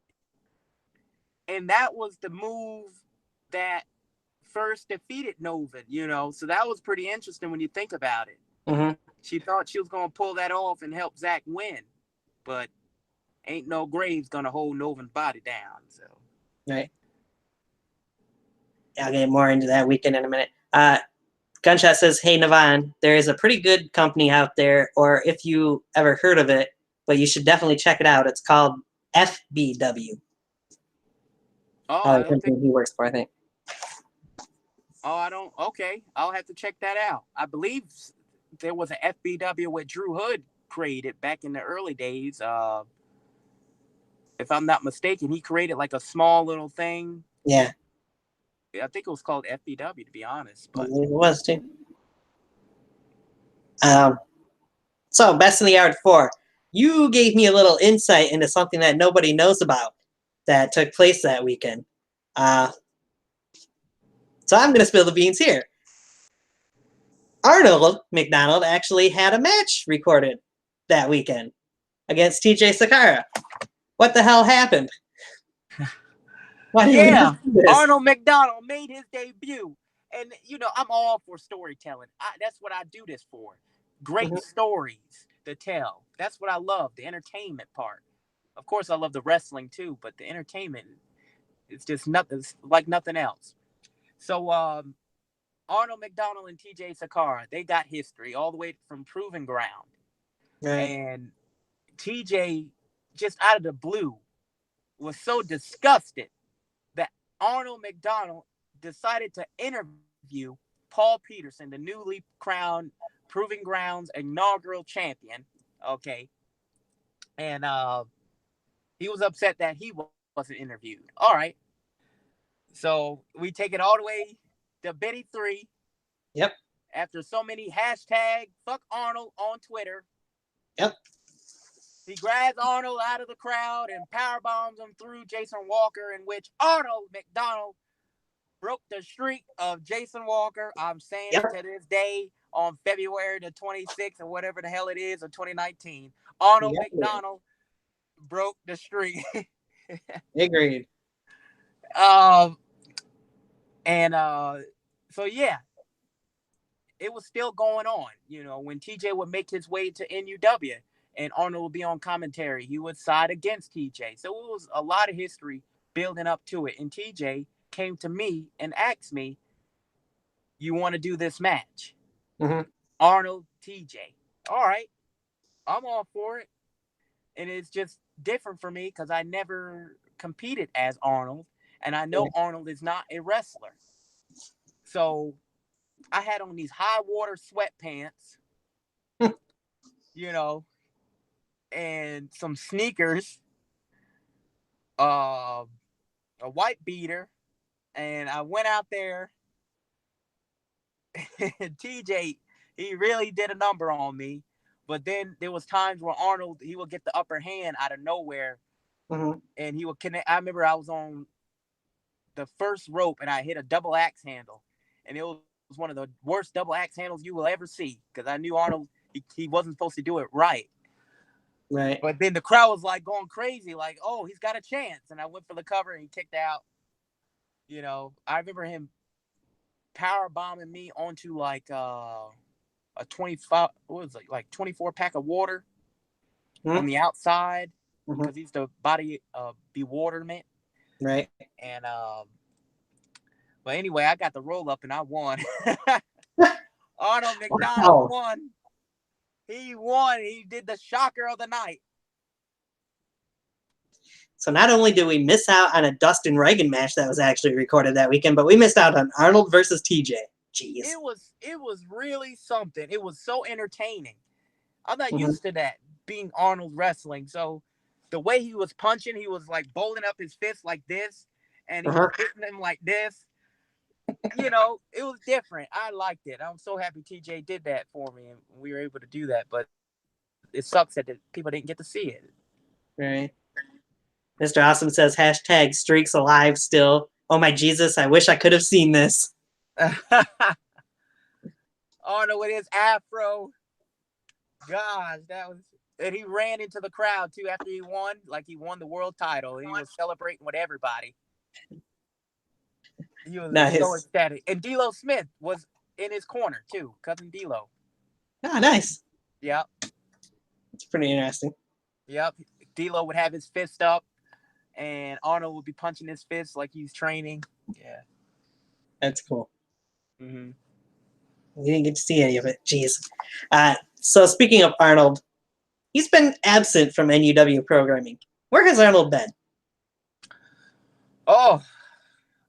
and that was the move that first defeated Novin. So that was pretty interesting when you think about it. Mhm. She thought she was gonna pull that off and help Zach win, but ain't no Graves gonna hold Novin's body down. So Right. I'll get more into that weekend in a minute. Gunshot says, "Hey Nevon, there is a pretty good company out there, or if you ever heard of it, but you should definitely check it out. It's called FBW. oh, I The don't think. company he works for, I think. Oh, I don't. Okay, I'll have to check that out. I believe there was an FBW with Drew Hood created back in the early days. If I'm not mistaken, he created like a small little thing. Yeah, I think it was called FBW, to be honest. I But believe it was too. So Best in the Yard 4. You gave me a little insight into something that nobody knows about that took place that weekend. Uh, so I'm going to spill the beans here. Arnold McDonald actually had a match recorded that weekend against TJ Sakara. What the hell happened? Why did we yeah, not do this? Arnold McDonald made his debut, and I'm all for storytelling. That's what I do this for. Great Mhm. stories to tell. That's what I love. The entertainment part. Of course, I love the wrestling too, but the entertainment, it's just nothing. It's like nothing else. So Arnold McDonald and TJ Sakara, they got history all the way from Proving Ground. Right. And TJ, just out of the blue, was so disgusted that Arnold McDonald decided to interview Paul Peterson, the newly crowned Proving Grounds inaugural champion. Okay. And he was upset that he wasn't interviewed. All right. So we take it all the way to Betty 3. Yep. After so many hashtag fuck Arnold on Twitter, Yep. he grabs Arnold out of the crowd and power bombs him through Jason Walker, in which Arnold McDonald broke the streak of Jason Walker. I'm saying it Yep. to this day on February the 26th or whatever the hell it is of 2019. Arnold Yep. McDonald broke the streak. Agreed. um, and so yeah, it was still going on. When TJ would make his way to NUW and Arnold would be on commentary, he would side against TJ. So it was a lot of history building up to it. And TJ came to me and asked me, "You want to do this match?" Mm-hmm. Arnold, TJ. All right, I'm all for it. And it's just different for me because I never competed as Arnold. And I know Arnold is not a wrestler. So I had on these high water sweatpants, you know, and some sneakers, uh, a white beater, and I went out there. And TJ, he really did a number on me. But then there was times where Arnold, he would get the upper hand out of nowhere, and he would connect. I remember I was on the first rope and I hit a double axe handle, and it was one of the worst double axe handles you will ever see because I knew Arnold he wasn't supposed to do it right. Right. But then the crowd was like going crazy, like, "Oh, he's got a chance!" And I went for the cover and he kicked out. I remember him power bombing me onto like a 25, what was it, like 24 pack of water on the outside because he's the body bewilderment. Right. And but anyway, I got the roll up and I won. Arnold McDonald won. He won. He did the shocker of the night. So not only did we miss out on a Dustin Reagan match that was actually recorded that weekend, but we missed out on Arnold versus TJ. Jeez. It was really something. It was so entertaining. I'm not used to that being Arnold wrestling. So the way he was punching, he was like bowling up his fist like this, and he was hitting him like this. It was different. I liked it. I'm so happy TJ did that for me, and we were able to do that. But it sucks that people didn't get to see it. Right. Mr. Awesome says, hashtag streaks alive still. Oh my Jesus, I wish I could have seen this. Arnold with his afro. Gosh, that was... And he ran into the crowd, too, after he won. Like he won the world title. He was celebrating with everybody. He was so ecstatic. And D'Lo Smith was in his corner, too. Cousin D'Lo. Ah, nice. Yep. It's pretty interesting. Yep. D'Lo would have his fist up, and Arnold would be punching his fist like he's training. Yeah. That's cool. Mm-hmm. We didn't get to see any of it. Jeez. So speaking of Arnold, he's been absent from NUW programming. Where has Arnold been? Oh,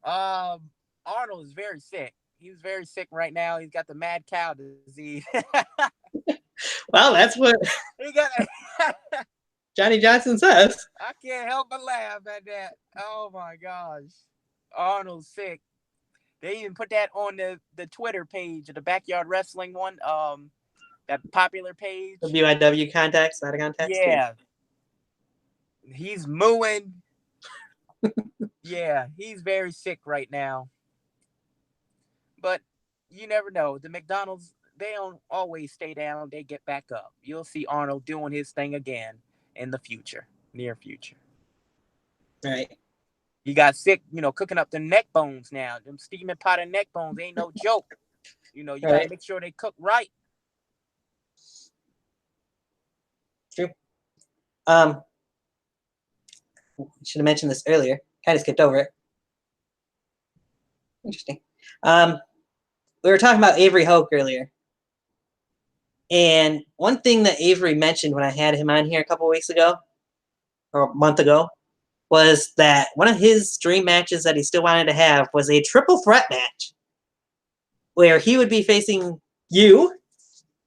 Arnold is very sick. He's very sick right now. He's got the mad cow disease. Well, that's what he got. Johnny Johnson says. I can't help but laugh at that. Oh my gosh, Arnold's sick. They even put that on the Twitter page, the Backyard Wrestling one. That popular page. The BYW contacts, out of context. Yeah. He's mooing. Yeah, he's very sick right now. But you never know. The McDonald's, they don't always stay down. They get back up. You'll see Arnold doing his thing again in the future, near future. Right. He got sick, cooking up the neck bones now. Them steaming pot of neck bones ain't no joke. You got to make sure they cook right. True. Should have mentioned this earlier. Kind of skipped over it. Interesting. We were talking about Avery Hoke earlier. And one thing that Avery mentioned when I had him on here a couple weeks ago, or a month ago, was that one of his dream matches that he still wanted to have was a triple threat match where he would be facing you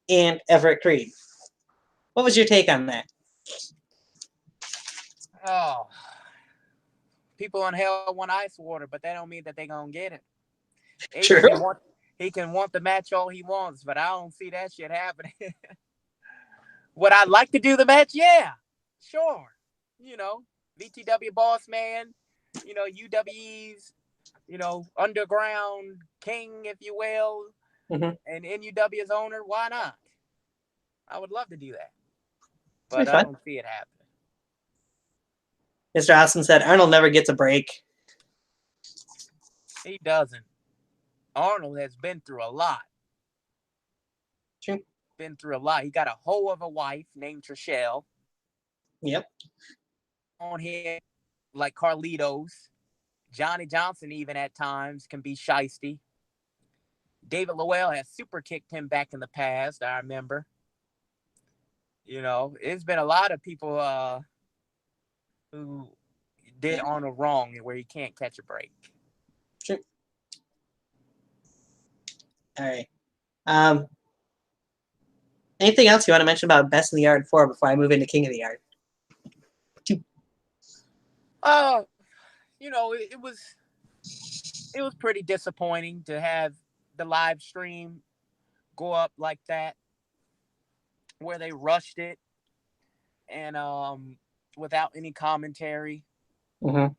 and Everett Creed. What was your take on that? Oh, people in hell want ice water, but that don't mean that they're going to get it. True. He can want the match all he wants, but I don't see that shit happening. Would I like to do the match? Yeah, sure. VTW Boss Man, UWE's, Underground King, if you will, and NUW's owner. Why not? I would love to do that, but I don't see it happening. Mr. Austin said Arnold never gets a break. He doesn't. Arnold has been through a lot. True. Been through a lot. He got a hoe of a wife named Trishelle. Yep. On here, like Carlitos. Johnny Johnson, even at times, can be shiesty. David Lowell has super kicked him back in the past, I remember. It's been a lot of people who did Arnold wrong where he can't catch a break. True. All right. Anything else you want to mention about Best in the Yard 4 before I move into King of the Yard? It was pretty disappointing to have the live stream go up like that, where they rushed it, and without any commentary. Mm-hmm.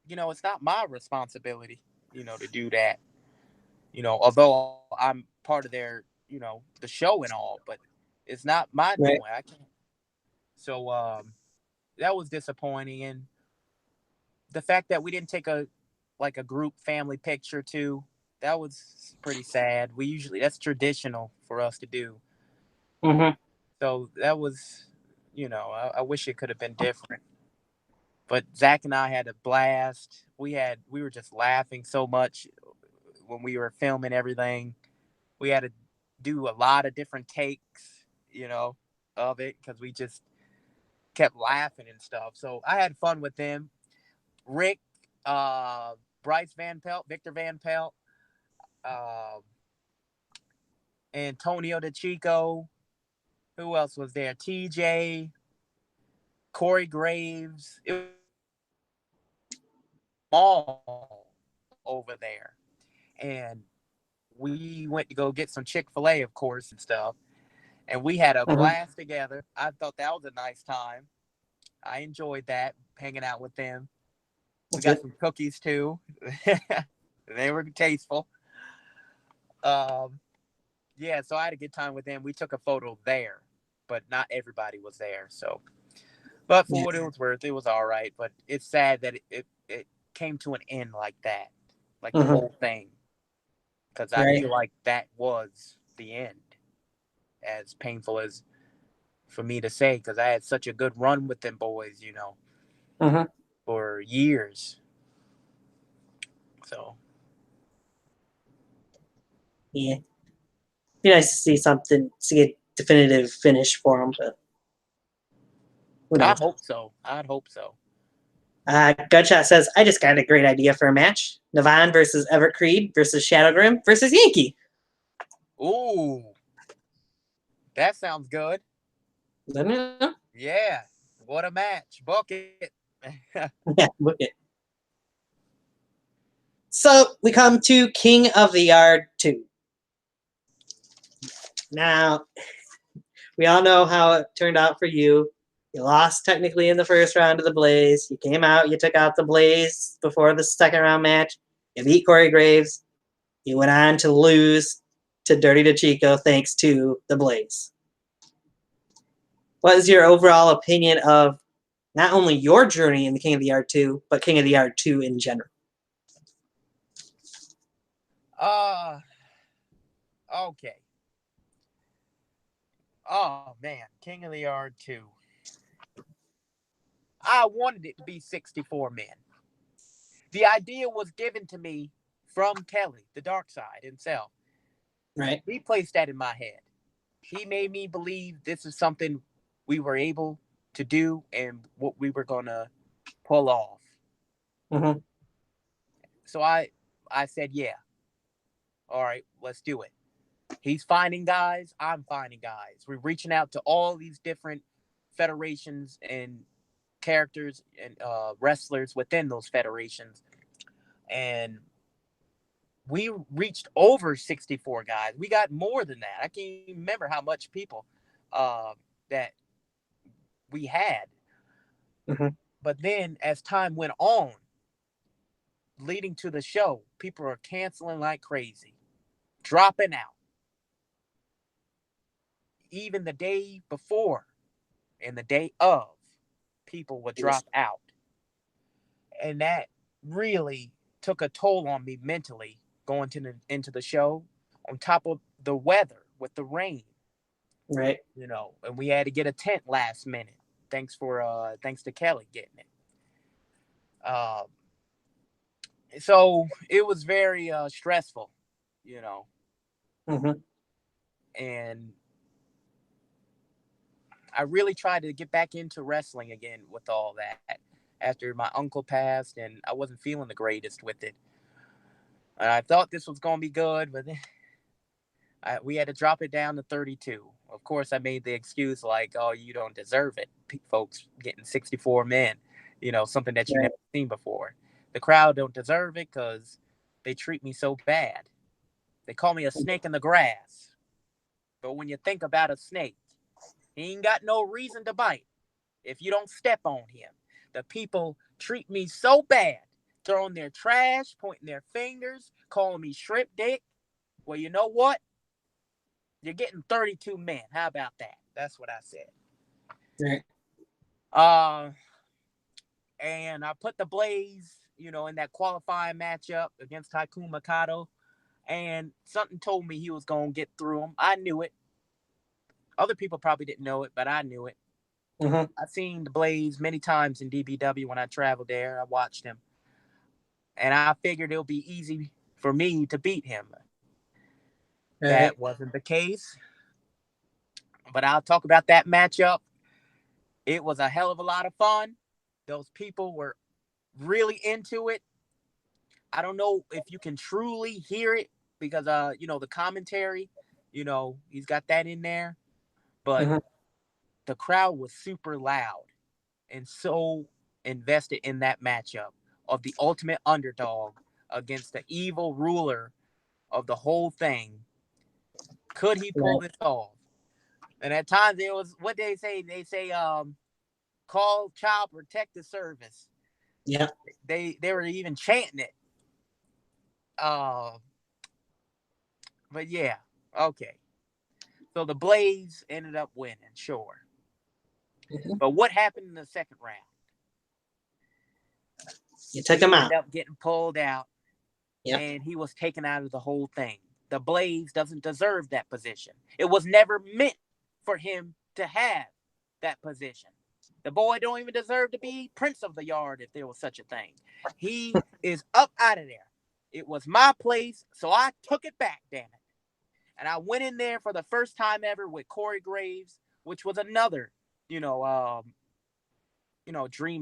You know, it's not my responsibility, to do that. Although I'm part of their, the show and all, but it's not my doing. Right. I can't. So that was disappointing, and the fact that we didn't take a group family picture too, that was pretty sad. We usually that's traditional for us to do. Mm-hmm. So that was, I wish it could have been different. But Zach and I had a blast. We were just laughing so much when we were filming everything. We had to do a lot of different takes, of it because we just kept laughing and stuff. So I had fun with them. Rick, uh, Bryce Van Pelt, Victor Van Pelt, uh, Antonio DeChico. Who else was there? TJ, Corey Graves. It was all over there. And we went to go get some Chick-fil-A, of course, and stuff. And we had a Mm-hmm. blast together. I thought that was a nice time. I enjoyed that, hanging out with them. We That's got good. some cookies too. They were tasteful. Um, yeah, so I had a good time with them. We took a photo there, but not everybody was there. So, but for Yeah. what it was worth, it was all right. But it's sad that it came to an end like that, like the Mm-hmm. whole thing, because I Right. feel like that was the end. As painful as for me to say, because I had such a good run with them boys, Mm-hmm. for years. So Yeah. Be nice to see something, see a definitive finish for them, but who I knows? hope so. I'd hope so. Gunshot says, I just got a great idea for a match. Nevon versus Everett Creed versus Shadow Grim versus Yankee. Ooh, that sounds good. Let me know. Yeah, what a match. Book it. Yeah, look it. So we come to King of the Yard 2. Now, we all know how it turned out for you. You lost technically in the first round of the Blaze. You came out, you took out the Blaze before the second round match. You beat Corey Graves. You went on to lose to Dirty DeChico thanks to the Blaze. What is your overall opinion of not only your journey in the King of the Yard 2, but King of the Yard 2 in general? uh okay. Oh man, King of the Yard 2. I wanted it to be 64 men. The idea was given to me from Kelly, the dark side himself. Right. He placed that in my head. He made me believe this is something we were able to do and what we were gonna pull off. Mm-hmm. So I said, yeah, all right, let's do it. He's finding guys, I'm finding guys. We're reaching out to all these different federations and characters and wrestlers within those federations. And we reached over 64 guys. We got more than that. I can't even remember how much people that we had. Mm-hmm. But then as time went on, leading to the show, people are canceling like crazy, dropping out. Even the day before and the day of, people would drop out. And that really took a toll on me mentally going into the show, on top of the weather with the rain, Right. and we had to get a tent last minute. Thanks to Kelly getting it. Um, so it was very stressful, you know, Mm-hmm. and I really tried to get back into wrestling again with all that after my uncle passed, and I wasn't feeling the greatest with it. And I thought this was going to be good, but we had to drop it down to 32. Of course, I made the excuse like, "Oh, you don't deserve it, folks. Getting 64 men, something that you Right. never seen before. The crowd don't deserve it because they treat me so bad. They call me a snake in the grass. But when you think about a snake, he ain't got no reason to bite. if you don't step on him. The people treat me so bad, throwing their trash, pointing their fingers, calling me shrimp dick. Well, you know what? You're getting 32 men. How about that? That's what I said. Right. And I put the Blaze, in that qualifying matchup against Tycoon Mikado, and something told me he was going to get through him. I knew it. Other people probably didn't know it, but I knew it. Mm-hmm. I've seen the Blaze many times in DBW when I traveled there. I watched him. And I figured it'll be easy for me to beat him. Right. That wasn't the case. But I'll talk about that matchup. It was a hell of a lot of fun. Those people were really into it. I don't know if you can truly hear it because, the commentary, he's got that in there. But Mm-hmm. the crowd was super loud and so invested in that matchup of the ultimate underdog against the evil ruler of the whole thing. Could he pull this off? And at times it was what they say. They say, call Child Protective Service. Yeah. They were even chanting it. But yeah, okay. So the Blaze ended up winning, sure. Mm-hmm. But what happened in the second round? You took him out. Ended up getting pulled out. Yep. And he was taken out of the whole thing. The Blaze doesn't deserve that position. It was never meant for him to have that position. The boy don't even deserve to be Prince of the Yard if there was such a thing. He is up out of there. It was my place, so I took it back, damn it. And I went in there for the first time ever with Corey Graves, which was another, dream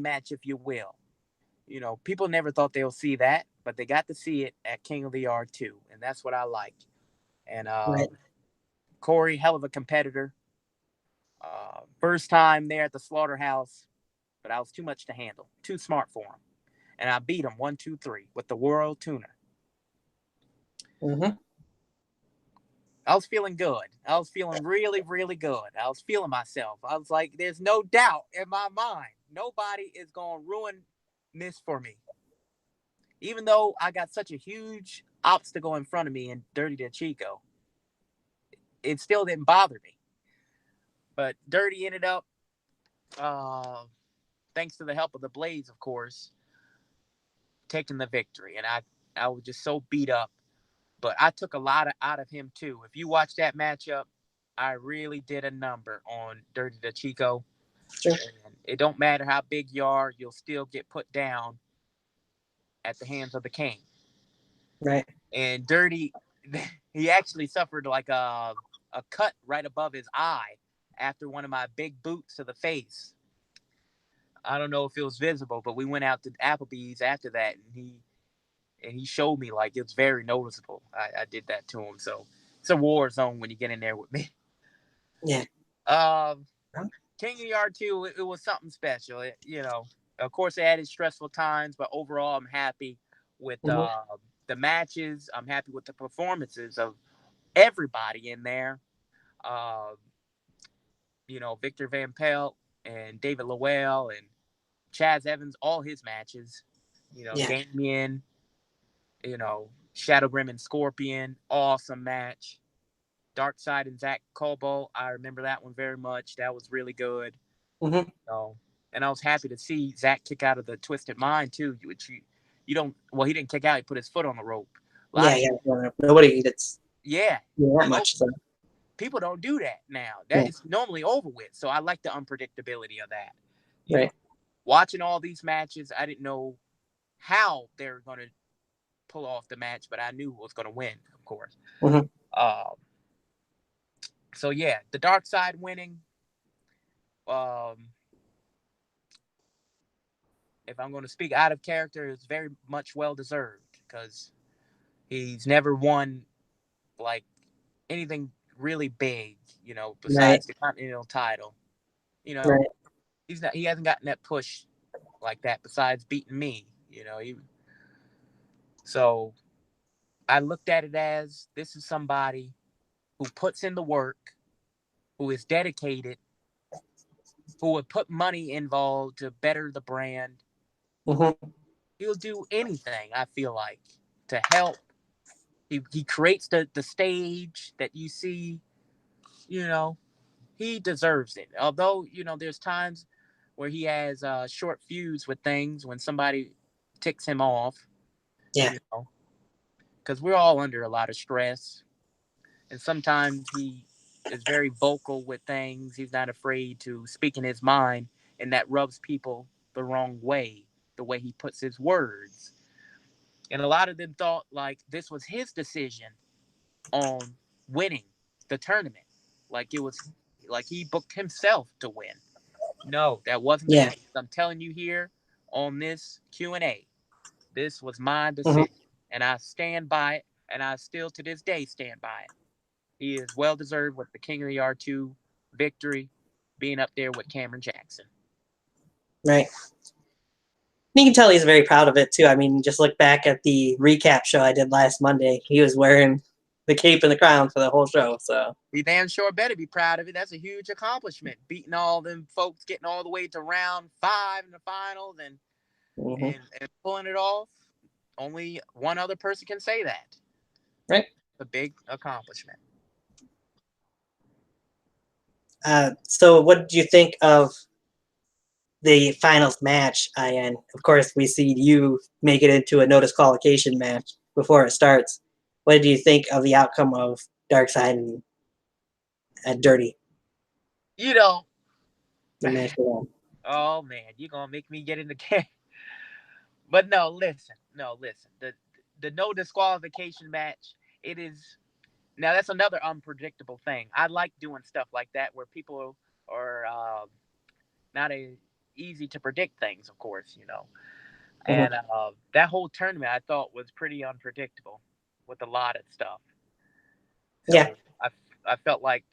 match, if you will. People never thought they'll see that, but they got to see it at King of the Yard too, and that's what I liked. And Right. Corey, hell of a competitor. First time there at the slaughterhouse, but I was too much to handle, too smart for him, and I beat him 1-2-3 with the World Tuner. Mm-hmm. I was feeling good. I was feeling really, really good. I was feeling myself. I was like, there's no doubt in my mind. Nobody is going to ruin this for me. Even though I got such a huge obstacle in front of me in Dirty to Chico, it still didn't bother me. But Dirty ended up, thanks to the help of the Blaze, of course, taking the victory. And I was just so beat up. But I took a lot out of him, too. If you watch that matchup, I really did a number on Dirty to Chico. Sure. And it don't matter how big you are, you'll still get put down at the hands of the king. Right. And Dirty, he actually suffered like a cut right above his eye after one of my big boots to the face. I don't know if it was visible, but we went out to Applebee's after that, and he showed me like it's very noticeable. I did that to him, so it's a war zone when you get in there with me. Yeah. King of the Yard 2, it was something special. Of course, it had its stressful times, but overall, I'm happy with the matches. I'm happy with the performances of everybody in there. Victor Van Pelt and David Lowell and Chaz Evans, all his matches. Damien, Shadow Grim and Scorpion, awesome match. Darkseid and Zach Cobo, I remember that one very much. That was really good. Mm-hmm. And I was happy to see Zach kick out of the Twisted Mind too, which you don't. Well, he didn't kick out; he put his foot on the rope. Yeah. Nobody that's that much. So. People don't do that now. That is normally over with. So I like the unpredictability of that. Right. Watching all these matches, I didn't know how they were going to pull off the match, but I knew who was going to win, of course. Mm-hmm. So yeah, the Darkseid winning. If I'm going to speak out of character, it's very much well deserved because he's never won like anything really big, besides the Continental title. He hasn't gotten that push like that besides beating me, So I looked at it as this is somebody who puts in the work, who is dedicated, who would put money involved to better the brand. Mm-hmm. He'll do anything, I feel like, to help. He creates the stage that you see, you know, he deserves it. Although, there's times where he has short feuds with things when somebody ticks him off, Yeah. you know, because we're all under a lot of stress. And sometimes he is very vocal with things. He's not afraid to speak in his mind, and that rubs people the wrong way, the way he puts his words. And a lot of them thought like this was his decision on winning the tournament. Like it was like he booked himself to win. No, that wasn't the Yeah. case. I'm telling you here on this Q&A, this was my Mm-hmm. decision, and I stand by it, and I still to this day stand by it. He is well deserved with the King of the R2 victory, being up there with Cameron Jackson. Right. You can tell he's very proud of it too. I mean, just look back at the recap show I did last Monday. He was wearing the cape and the crown for the whole show. So He damn sure better be proud of it. That's a huge accomplishment. Beating all them folks, getting all the way to round 5 in the finals, and mm-hmm. and pulling it off. Only one other person can say that. Right. A big accomplishment. So what did you think of the finals match? And of course, we see you make it into a no disqualification match before it starts. What did you think of the outcome of Darkseid and Dirty? You know, The match for them? oh man, you're gonna make me get in the game. But no, listen. The no disqualification match, it is now that's another unpredictable thing. I like doing stuff like that where people are not a easy to predict things, of course. And Mm-hmm. that whole tournament I thought was pretty unpredictable with a lot of stuff. Yeah. So I felt like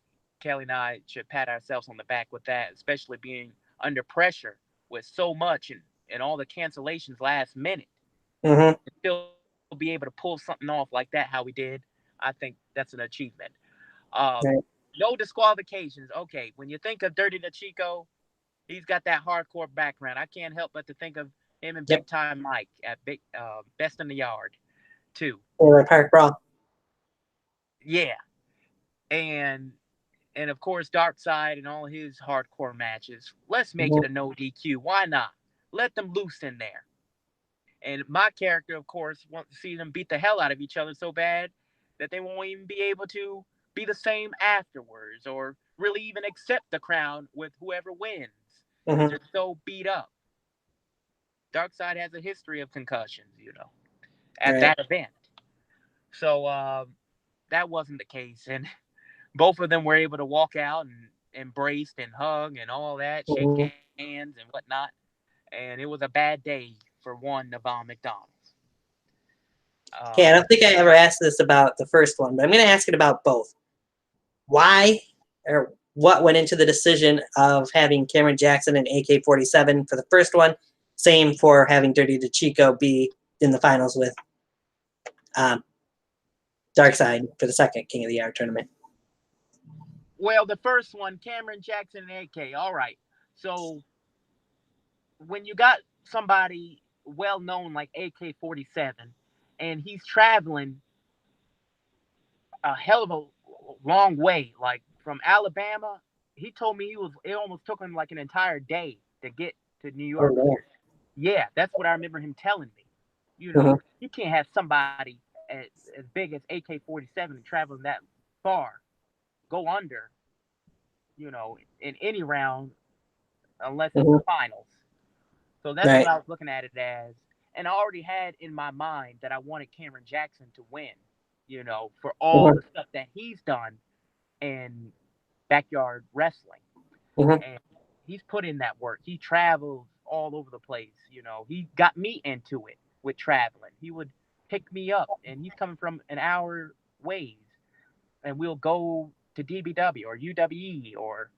Kelly and I should pat ourselves on the back with that, especially being under pressure with so much and all the cancellations last minute. Mm-hmm. To still be able to pull something off like that, how we did, I think that's an achievement. Um, Right. no disqualifications. Okay, when you think of Dirty the Chico, he's got that hardcore background. I can't help but to think of him and Yep. Big Time Mike at Best in the Yard, too. Or Park Brawl. Yeah, and and of course Darkseid and all his hardcore matches. Let's make it Mm-hmm. a no DQ. Why not? Let them loose in there. And my character, of course, wants to see them beat the hell out of each other so bad that they won't even be able to be the same afterwards or really even accept the crown with whoever wins because Mm-hmm. they're so beat up. Darkseid has a history of concussions, at Right. that event. So that wasn't the case. And both of them were able to walk out and embraced and hug and all that, shake Mm-hmm. hands and whatnot. And it was a bad day for one Nevon McDonald. Okay, I Um, don't think I ever asked this about the first one, but I'm going to ask it about both. Why or what went into the decision of having Cameron Jackson and AK-47 for the first one? Same for having Dirty the Chico be in the finals with um, Darkseid for the second King of the Yard tournament. well, the first one, Cameron Jackson and AK. All right. So when you got somebody well known like AK-47 and he's traveling a hell of a long way, like from Alabama, he told me it almost took him like an entire day to get to New Oh, York. no. Yeah, that's what I remember him telling me. Mm-hmm. You can't have somebody as big as AK-47 traveling that far go under, in any round unless it's Mm-hmm. the finals. So that's what Right. I was looking at it as. And I already had in my mind that I wanted Cameron Jackson to win, for all Mm-hmm. the stuff that he's done in backyard wrestling. Mm-hmm. And he's put in that work. He travels all over the place. He got me into it with traveling. He would pick me up, and he's coming from an hour ways, and we'll go to DBW or UWE or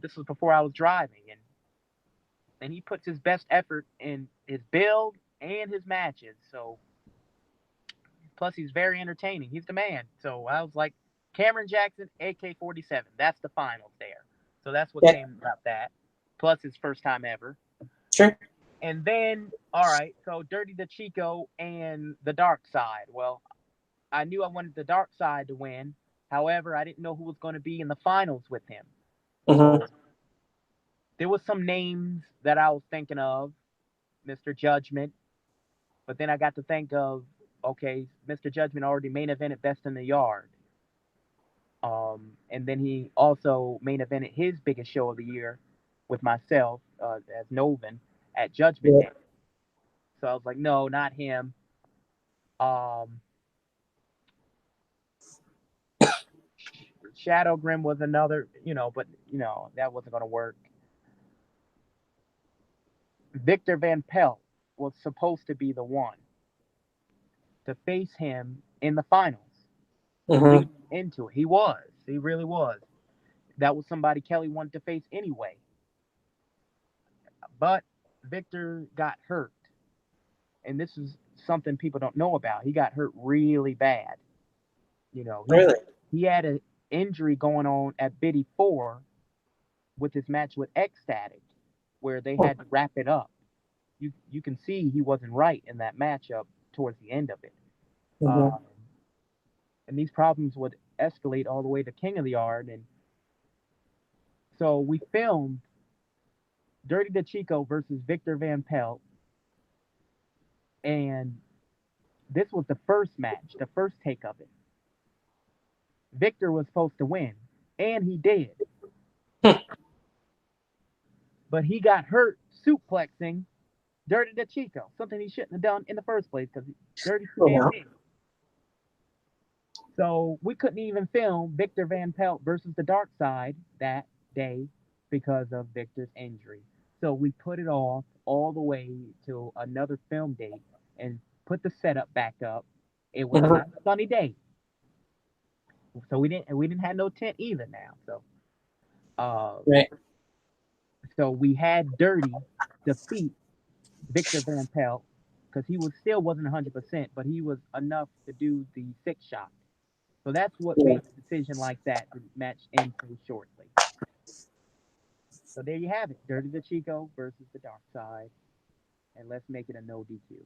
this was before I was driving, and he puts his best effort in his build and his matches. So plus he's very entertaining. He's the man. So I was like, Cameron Jackson, AK-47. That's the finals there. So that's what Yeah. came about that. Plus his first time ever. Sure. And then, all right, so Dirty the Chico and the Dark Side. Well, I knew I wanted the Dark Side to win. However, I didn't know who was going to be in the finals with him. Mm-hmm. So there was some names that I was thinking of, Mr. Judgment. But then I got to think of, okay, Mr. Judgment already main evented Best in the Yard. And then he also main evented his biggest show of the year with myself as Novan at Judgment Yeah. Day. So I was like, no, not him. Um, Shadow Grim was another, but that wasn't gonna work. Victor Van Pelt was supposed to be the one to face him in the finals. Mm-hmm. Lead into it. He was. He really was. That was somebody Kelly wanted to face anyway. But Victor got hurt. And this is something people don't know about. He got hurt really bad. You know, he Really? he had an injury going on at Biddy 4 with his match with Ecstatic, where they had to wrap it up. You can see he wasn't right in that matchup towards the end of it. Mm-hmm. Um, and these problems would escalate all the way to King of the Yard. And so we filmed Dirty the Chico versus Victor Van Pelt. And this was the first match, the first take of it. Victor was supposed to win, and he did. But he got hurt suplexing Dirty the Chico, something he shouldn't have done in the first place because Dirty's too Oh, damn wow. big. So we couldn't even film Victor Van Pelt versus the Dark Side that day because of Victor's injury. So we put it off all the way to another film date and put the setup back up. It was Mm-hmm. not a sunny day, so we didn't have no tent either now. Uh, Right. so we had Dirty defeat Victor Van Pelt because he wasn't 100%, but he was enough to do the 6 shot. So that's what Yeah. made the decision like that to match end so shortly. So there you have it, Dirty the Chico versus the Dark Side, and let's make it a no DQ.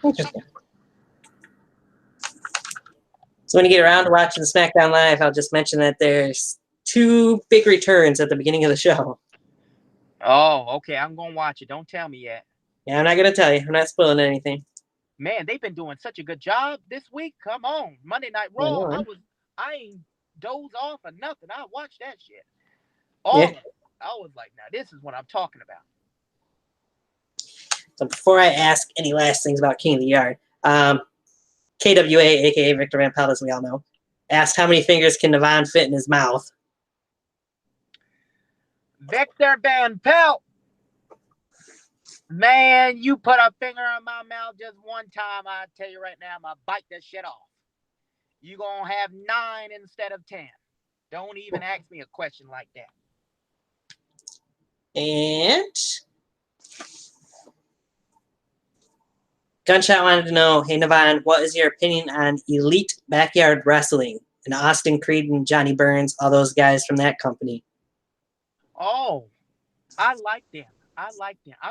Interesting. So when you get around to watching SmackDown Live, I'll just mention that there's 2 big returns at the beginning of the show. Oh, okay. I'm gonna watch it. Don't tell me yet. Yeah, I'm not gonna tell you. I'm not spoiling anything. Man, they've been doing such a good job this week. Come on, Monday Night I Raw. know. I ain't doze off or nothing. I watched that shit. Yeah. Of it. I was like, now this is what I'm talking about. So before I ask any last things about King of the Yard, KWA, aka Victor Van Pelt, as we all know, asked how many fingers can Nevon fit in his mouth. Victor Van Pelt. Man, you put a finger in my mouth just one time, I tell you right now, I'm gonna bite that shit off. You gonna have 9 instead of 10. Don't even ask me a question like that. And Gunshot wanted to know, hey Nevon, what is your opinion on Elite Backyard Wrestling and Austin Creed and Johnny Burns, all those guys from that company? Oh, I like them. I'm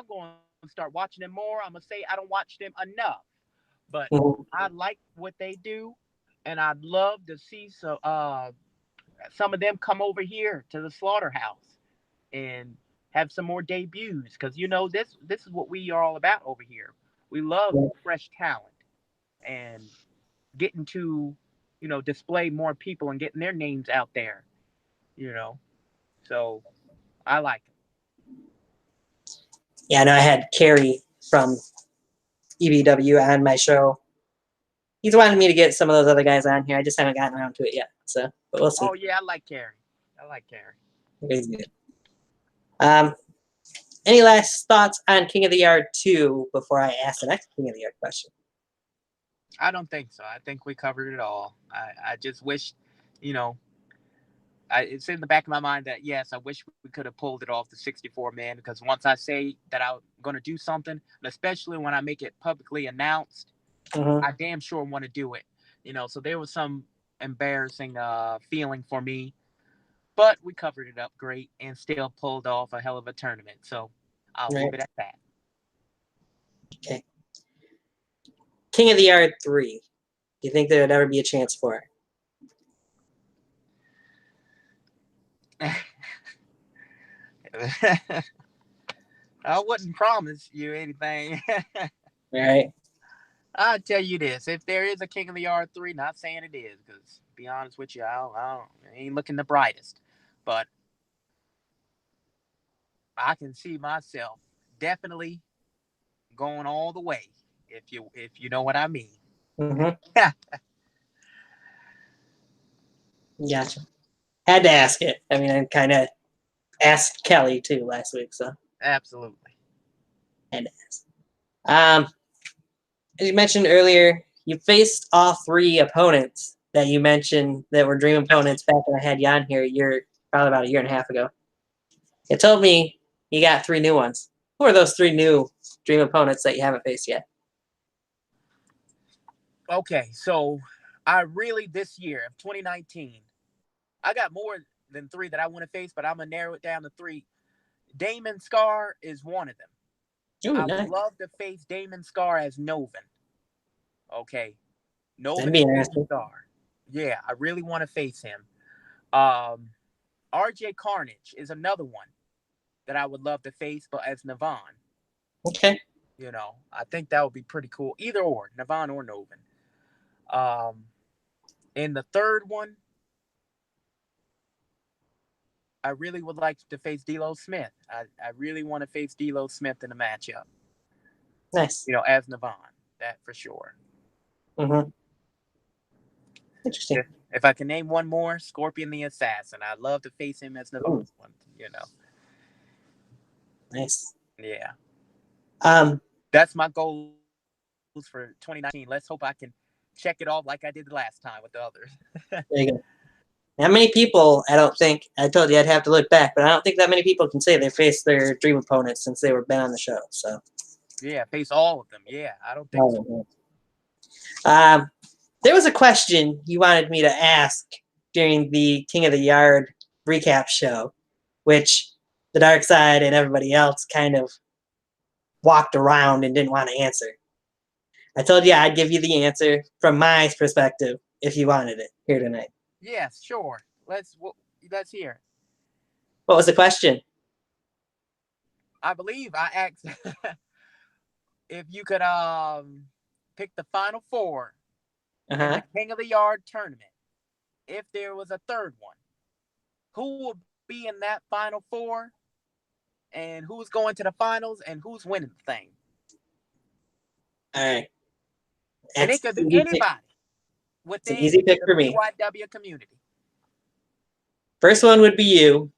going to start watching them more. I'm gonna say I don't watch them enough, but Mhm. I like what they do, and I'd love to see some of them come over here to the slaughterhouse and have some more debuts because this is what we are all about over here. We love fresh talent and getting to display more people and getting their names out there. So I like it. Yeah, I know I had Kerry from EBW on my show. He's wanted me to get some of those other guys on here. I just haven't gotten around to it yet. So, but we'll see. Oh yeah, I like Carrie. He's good. Any last thoughts on King of the Yard 2 before I ask the next King of the Yard question? I don't think so. I think we covered it all. I just wish, it's in the back of my mind that yes, I wish we could have pulled it off the 64 man because once I say that I'm going to do something, and especially when I make it publicly announced, I damn sure want to do it. So there was some embarrassing feeling for me but we covered it up great and still pulled off a hell of a tournament. So I'll Right. leave it at that. Okay. King of the Yard 3. Do you think there would ever be a chance for it? I wouldn't promise you anything. All right. I'll tell you this: if there is a King of the Yard 3, not saying it is, because to be honest with you, it ain't looking the brightest. But I can see myself definitely going all the way, if you know what I mean. Mm-hmm. Gotcha. Had to ask it. I mean, I kind of asked Kelly too last week, so Absolutely. had to ask. As you mentioned earlier, you faced all 3 opponents that you mentioned that were dream opponents back when I had you on here probably about a year and a half ago. You told me you got 3 new ones. Who are those 3 new dream opponents that you haven't faced yet? Okay, so I really this year of 2019, I got more than 3 that I want to face, but I'm gonna narrow it down to 3. Damon Scar is one of them. Ooh, I nice. would love to face Damon Scar as Novin. Okay, That'd Novin be is Damon interesting. Scar. Yeah, I really want to face him. RJ Carnage is another one that I would love to face, but as Nevon. Okay. I think that would be pretty cool. Either or, Nevon or Novin. And the third one, I really would like to face D'Lo Smith. I really want to face D'Lo Smith in a matchup. Nice. As Nevon, that for sure. Mm-hmm. Interesting. If I can name one more, Scorpion the Assassin. I'd love to face him as Nevon. Nice. Yeah. Um, That's my goals for 2019. Let's hope I can check it off like I did the last time with the others. there you go. Not many people, I don't think, I told you I'd have to look back, but I don't think that many people can say they faced their dream opponents since they were been on the show. So Yeah, face all of them. Yeah, I don't think so. There was a question you wanted me to ask during the King of the Yard recap show, which the Dark Side and everybody else kind of walked around and didn't want to answer. I told you I'd give you the answer from my perspective if you wanted it here tonight. Yes, sure. Let's hear it. What was the question? I believe I asked if you could pick the final 4 in the King of the Yard tournament. If there was a third one, who would be in that final 4, and who's going to the finals, and who's winning the thing? All right. And it could be anybody within easy pick the for me. BYW community. First one would be you.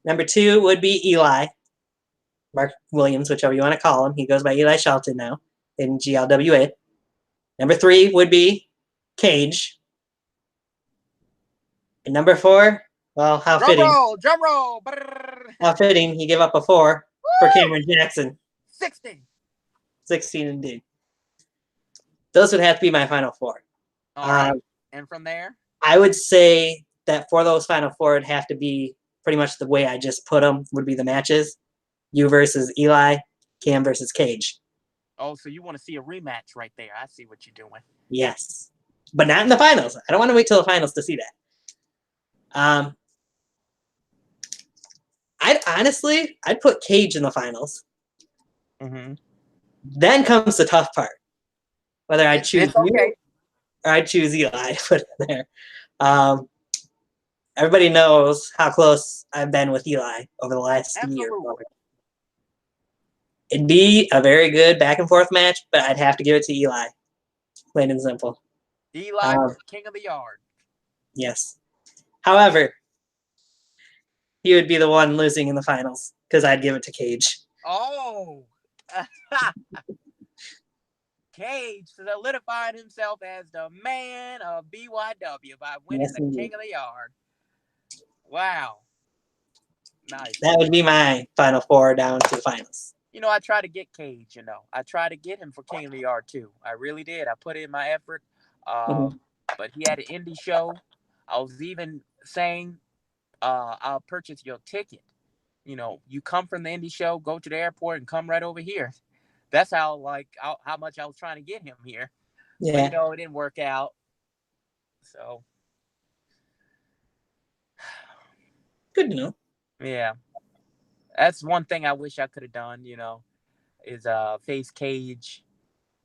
Number 2 would be Eli. Mark Williams, whichever you want to call him. He goes by Eli Shelton now in GLWA. Number 3 would be Cage. And number 4, well, how fitting. Drum roll. Brrr. How fitting he gave up a 4 for Cameron Jackson. 16. 16 indeed. Those would have to be my final 4. All right. And from there? I would say that for those final 4, it'd have to be pretty much the way I just put them would be the matches. You versus Eli, Cam versus Cage. Oh, so you want to see a rematch right there. I see what you're doing. Yes. But not in the finals. I don't want to wait till the finals to see that. I'd put Cage in the finals. Mm-hmm. Then comes the tough part. Whether I choose you or I choose Eli to put in there. Everybody knows how close I've been with Eli over the last year. It'd be a very good back and forth match, but I'd have to give it to Eli. Plain and simple. Eli was King of the Yard. Yes. However, he would be the one losing in the finals because I'd give it to Cage. Oh. Cage solidified himself as the man of BYW by winning the King of the Yard. Wow. Nice. That would be my final 4 down to the finals. I tried to get Cage, I tried to get him for King of the Yard too. I really did. I put in my effort. But he had an indie show. I was even saying, I'll purchase your ticket. You know, you come from the indie show, go to the airport, and come right over here. That's how how much I was trying to get him here. Yeah. But it didn't work out. So Good to know. yeah, that's one thing I wish I could have done. Is face Cage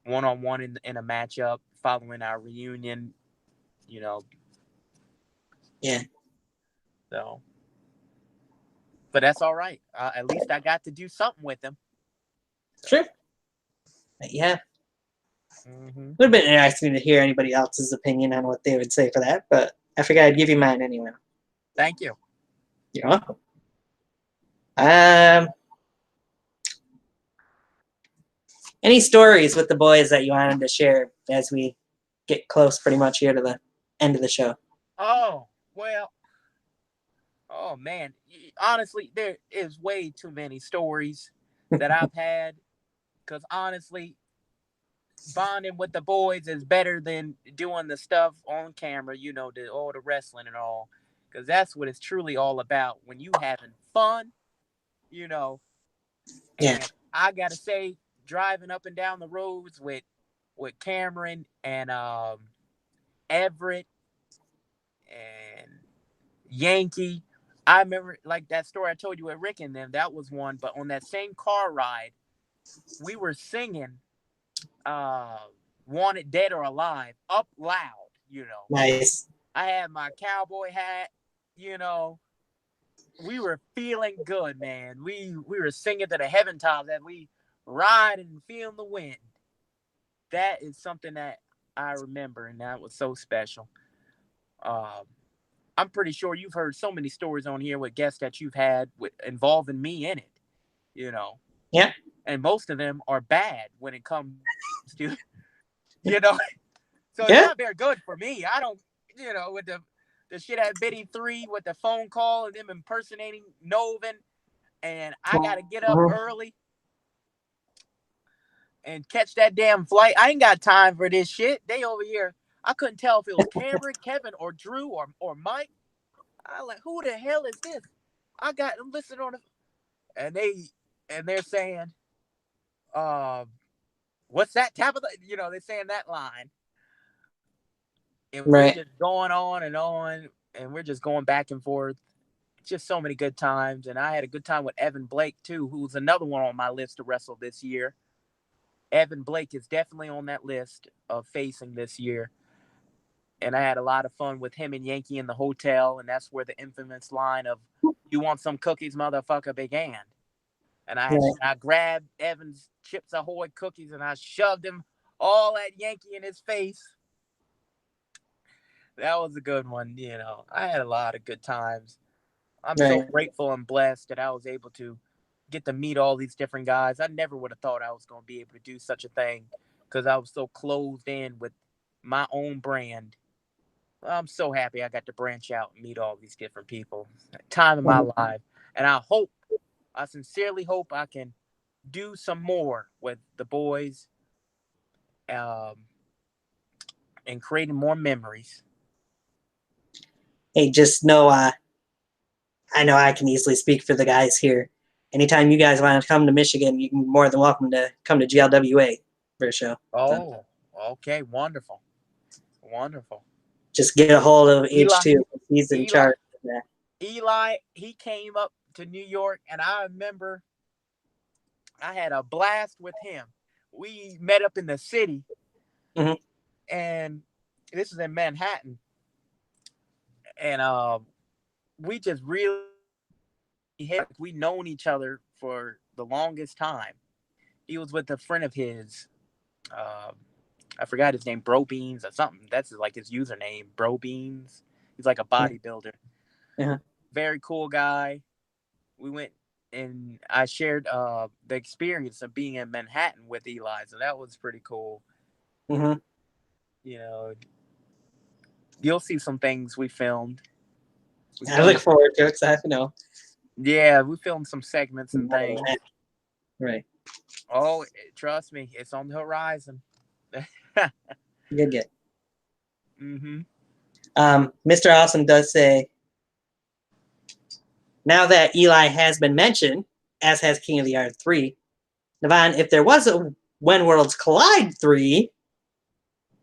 1-on-1 in a matchup following our reunion. Yeah. So, but that's all right. At least I got to do something with him. Sure. Yeah. Mm-hmm. Would have been interesting to hear anybody else's opinion on what they would say for that, but I figured I'd give you mine anyway. Thank you. You're welcome. Any stories with the boys that you wanted to share as we get close pretty much here to the end of the show? Oh, well. Oh, man. Honestly, there is way too many stories that I've had. Because honestly, bonding with the boys is better than doing the stuff on camera, all the wrestling and all. Because that's what it's truly all about. When you having fun, Yeah. And I got to say, driving up and down the roads with Cameron and Everett and Yankee. I remember like that story I told you with Rick and them. That was one. But on that same car ride, we were singing Wanted Dead or Alive up loud, Nice. I had my cowboy hat, We were feeling good, man. We were singing to the heaven tops as we ride and feeling the wind. That is something that I remember, and that was so special. I'm pretty sure you've heard so many stories on here with guests that you've had involving me in it, Yeah. And most of them are bad when it comes to, So it's not very good for me. I don't, with the shit at Biddy 3 with the phone call and them impersonating Novin, and I got to get up early and catch that damn flight. I ain't got time for this shit. They over here. I couldn't tell if it was Cameron, Kevin, or Drew, or Mike. I like, who the hell is this? I got them listening on the, and they're saying, what's that Tabitha? They're saying that line. And we're just going on, and we're just going back and forth. Just so many good times. And I had a good time with Evan Blake, too, who's another one on my list to wrestle this year. Evan Blake is definitely on that list of facing this year. And I had a lot of fun with him and Yankee in the hotel, and that's where the infamous line of "You want some cookies, motherfucker?" began. And I grabbed Evan's Chips Ahoy cookies and I shoved him all at Yankee in his face. That was a good one, I had a lot of good times. I'm so grateful and blessed that I was able to get to meet all these different guys. I never would have thought I was going to be able to do such a thing because I was so closed in with my own brand. I'm so happy I got to branch out and meet all these different people. Time in my life. And I sincerely hope I can do some more with the boys and creating more memories. Hey, just know, I know I can easily speak for the guys here. Anytime you guys want to come to Michigan, you're more than welcome to come to GLWA for a show. Oh, okay. Wonderful. Wonderful. Just get a hold of H2. He's in charge of that. Eli, he came up to New York, and I remember I had a blast with him. We met up in the city, and this is in Manhattan. And we just really we known each other for the longest time. He was with a friend of his. I forgot his name, Bro Beans or something. That's like his username, Bro Beans. He's like a bodybuilder. Very cool guy. We went and I shared the experience of being in Manhattan with Eli, so that was pretty cool. You'll see some things we filmed. I look forward to it, Yeah, we filmed some segments and things. Right. Oh, trust me, it's on the horizon. Good. Mr. Awesome does say now that Eli has been mentioned, as has King of the Yard 3, Nevon, if there was a When Worlds Collide 3,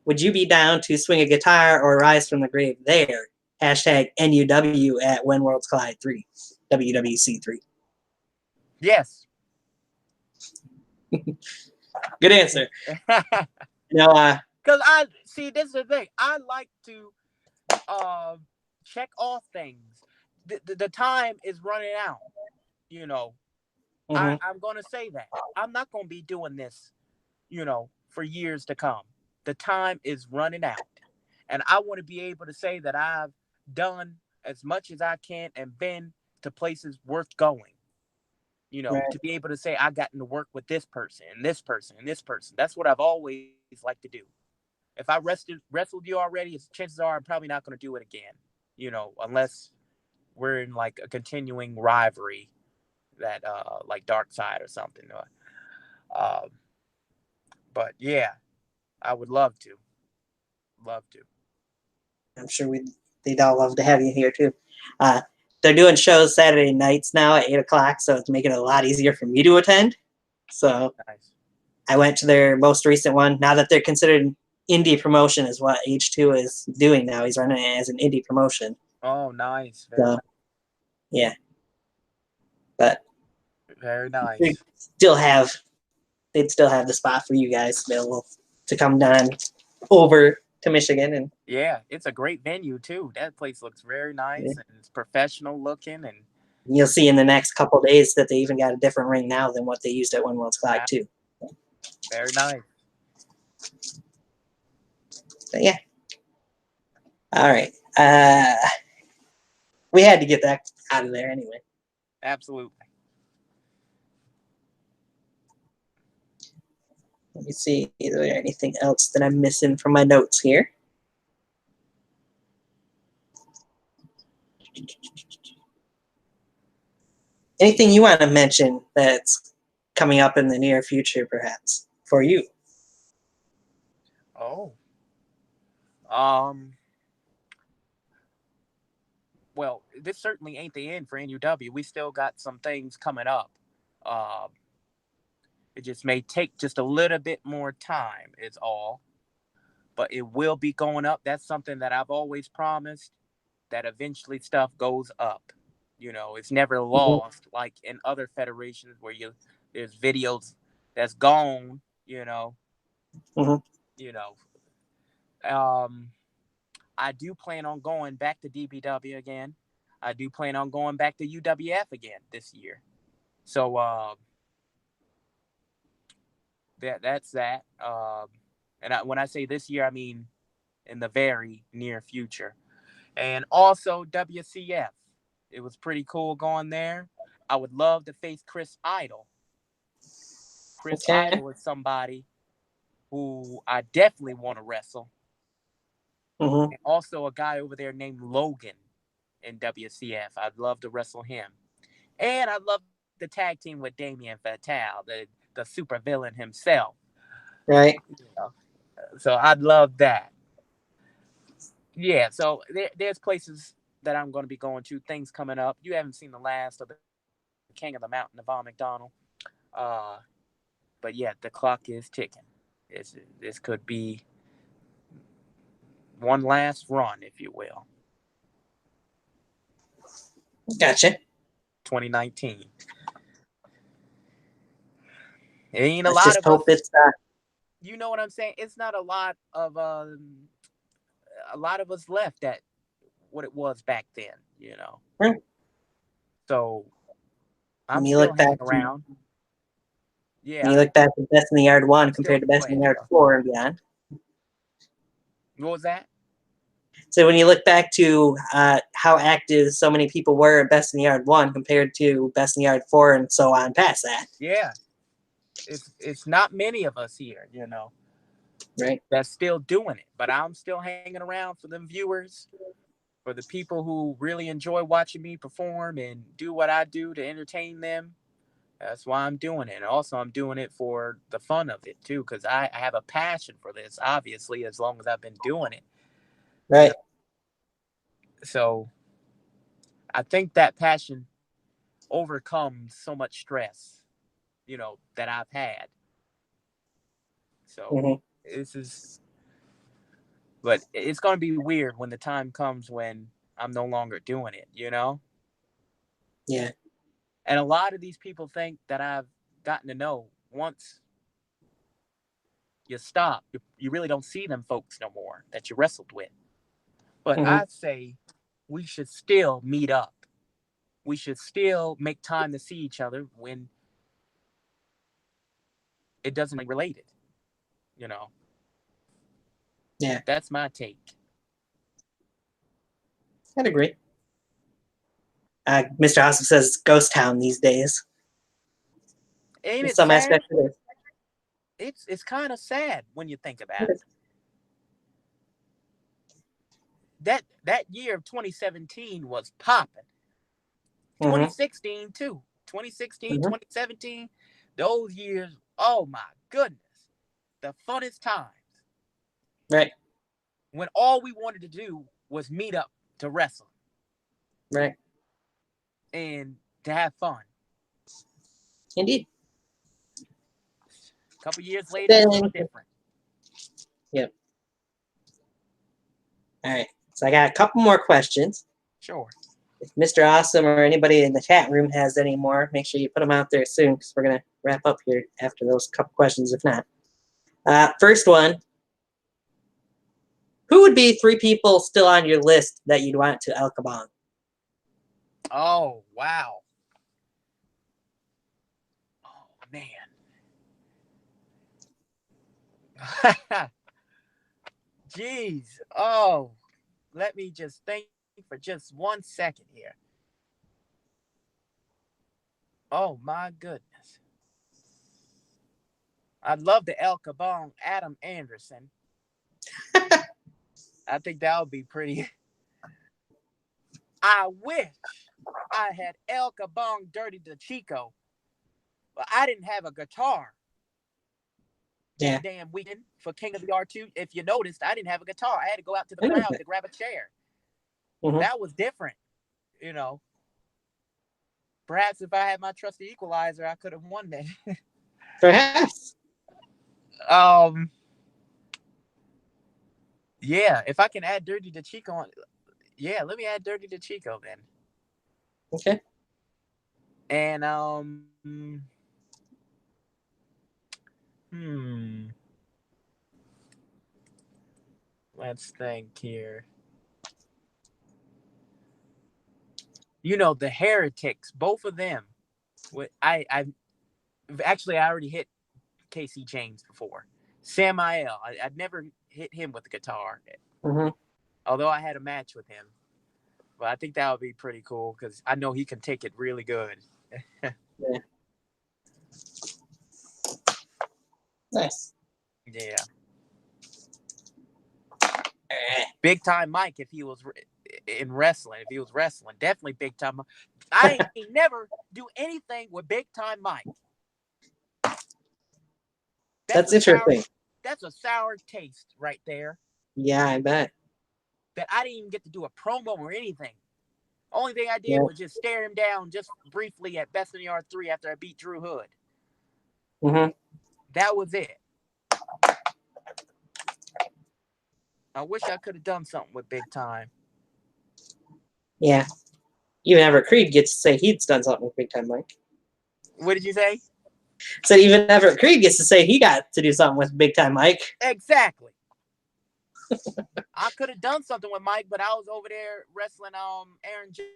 would you be down to swing a guitar or rise from the grave there? Hashtag NUW at When Worlds Collide 3, WWC 3. Yes. Good answer. Because I see, this is the thing. I like to check off things. The time is running out. You know, I'm going to say that. I'm not going to be doing this, for years to come. The time is running out. And I want to be able to say that I've done as much as I can and been to places worth going. Right. To be able to say I gotten to work with this person and this person and this person. That's what I've always liked to do. If I wrestled you already, chances are I'm probably not going to do it again. Unless we're in like a continuing rivalry that like Dark Side or something. But yeah, I would love to. I'm sure they'd all love to have you here too. They're doing shows Saturday nights now at 8 o'clock, so it's making it a lot easier for me to attend. So nice. I went to their most recent one. Now that they're considered indie promotion is what H2 is doing now. He's running it as an indie promotion. Oh, nice. So, yeah. But very nice. they'd still have the spot for you guys available to come down over to Michigan. And yeah, it's a great venue too. That place looks very nice and it's professional looking, and you'll see in the next couple of days that they even got a different ring now than what they used at When Worlds Collide too. Very nice. But yeah. All right. We had to get that out of there anyway. Absolutely. Let me see. Is there anything else that I'm missing from my notes here? Anything you want to mention that's coming up in the near future, perhaps, for you? Oh. Well, this certainly ain't the end for NUW. We still got some things coming up. It just may take just a little bit more time, is all. But it will be going up. That's something that I've always promised, that eventually stuff goes up. It's never lost like in other federations where there's videos that's gone, I do plan on going back to DBW again. I do plan on going back to UWF again this year. So that's that. And when I say this year, I mean in the very near future. And also WCF. It was pretty cool going there. I would love to face Chris Idol. Chris Idol is somebody who I definitely want to wrestle. And also a guy over there named Logan in WCF. I'd love to wrestle him. And I'd love the tag team with Damien Fatale, the super villain himself. Right. So I'd love that. Yeah, so there's places that I'm going to be going to, things coming up. You haven't seen the last of the King of the Mountain, Nevon McDonald. But yeah, the clock is ticking. This could be one last run, if you will. Gotcha. 2019. It ain't Let's just hope it's you know what I'm saying? It's not a lot of us left at what it was back then, Right. So I'm still hanging around. Yeah. When you look back at Best in the Yard 1 compared to Best in the Yard 4 and beyond. What was that? So when you look back to how active so many people were at Best in the Yard 1 compared to Best in the Yard 4 and so on past that. Yeah. It's not many of us here, Right. That's still doing it. But I'm still hanging around for them viewers, for the people who really enjoy watching me perform and do what I do to entertain them. That's why I'm doing it. And also I'm doing it for the fun of it too, because I have a passion for this, obviously, as long as I've been doing it. Right. So I think that passion overcome so much stress, that I've had. So Mhm. this is, but it's going to be weird when the time comes when I'm no longer doing it. Yeah. And a lot of these people think that I've gotten to know once you stop, you really don't see them folks no more that you wrestled with. But Mhm. I say we should still meet up. We should still make time to see each other when it doesn't relate it. You know, Yeah. that's my take. I'd agree. Mr. Awesome says it's ghost town these days. Ain't In it some sad? aspects, it It's kind of sad when you think about it. is. That year of 2017 was popping. Mhm. 2016 too. 2016, Mhm. 2017, those years, oh my goodness. The funnest times. Right. When all we wanted to do was meet up to wrestle Right. and to have fun. Indeed. A couple years later, it's a little Then, different. yep. All right. So I got a couple more questions. Sure. If Mr. Awesome or anybody in the chat room has any more, make sure you put them out there soon because we're going to wrap up here after those couple questions, if not. First one. Who would be 3 people still on your list that you'd want to El Kabong? Oh, wow. Oh, man. Jeez. Oh, let me just think for just 1 second here. Oh, my goodness. I'd love to El Kabong Adam Anderson. I think that would be pretty. I wish I had El Kabong Dirty to Chico, but I didn't have a guitar Yeah. that damn weekend for King of the R2. If you noticed, I didn't have a guitar. I had to go out to the I crowd know to grab a chair. Mhm. That was different, you know. Perhaps if I had my trusty equalizer, I could have won that. Perhaps. Yeah, if I can add Dirty to Chico on, yeah, let me add Dirty to Chico then. Okay. And hmm, let's think here. The Heretics, both of them. I actually I already hit Casey James before. Samael, I'd never hit him with the guitar, Mhm. although I had a match with him. But I think that would be pretty cool because I know he can take it really good. Yeah. Nice. Yeah. Eh. Big Time Mike, if he was in wrestling, definitely Big Time Mike. I ain't never do anything with Big Time Mike. That's interesting. That's a sour taste right there. Yeah, I bet. That I didn't even get to do a promo or anything. Only thing I did Yeah. was just stare him down just briefly at Best in the R3 after I beat Drew Hood. Mhm. That was it. I wish I could have done something with Big Time. Yeah. Even Everett Creed gets to say he's done something with Big Time Mike. What did you say? So even Everett Creed gets to say he got to do something with Big Time Mike. Exactly. I could have done something with Mike, but I was over there wrestling Aaron Jones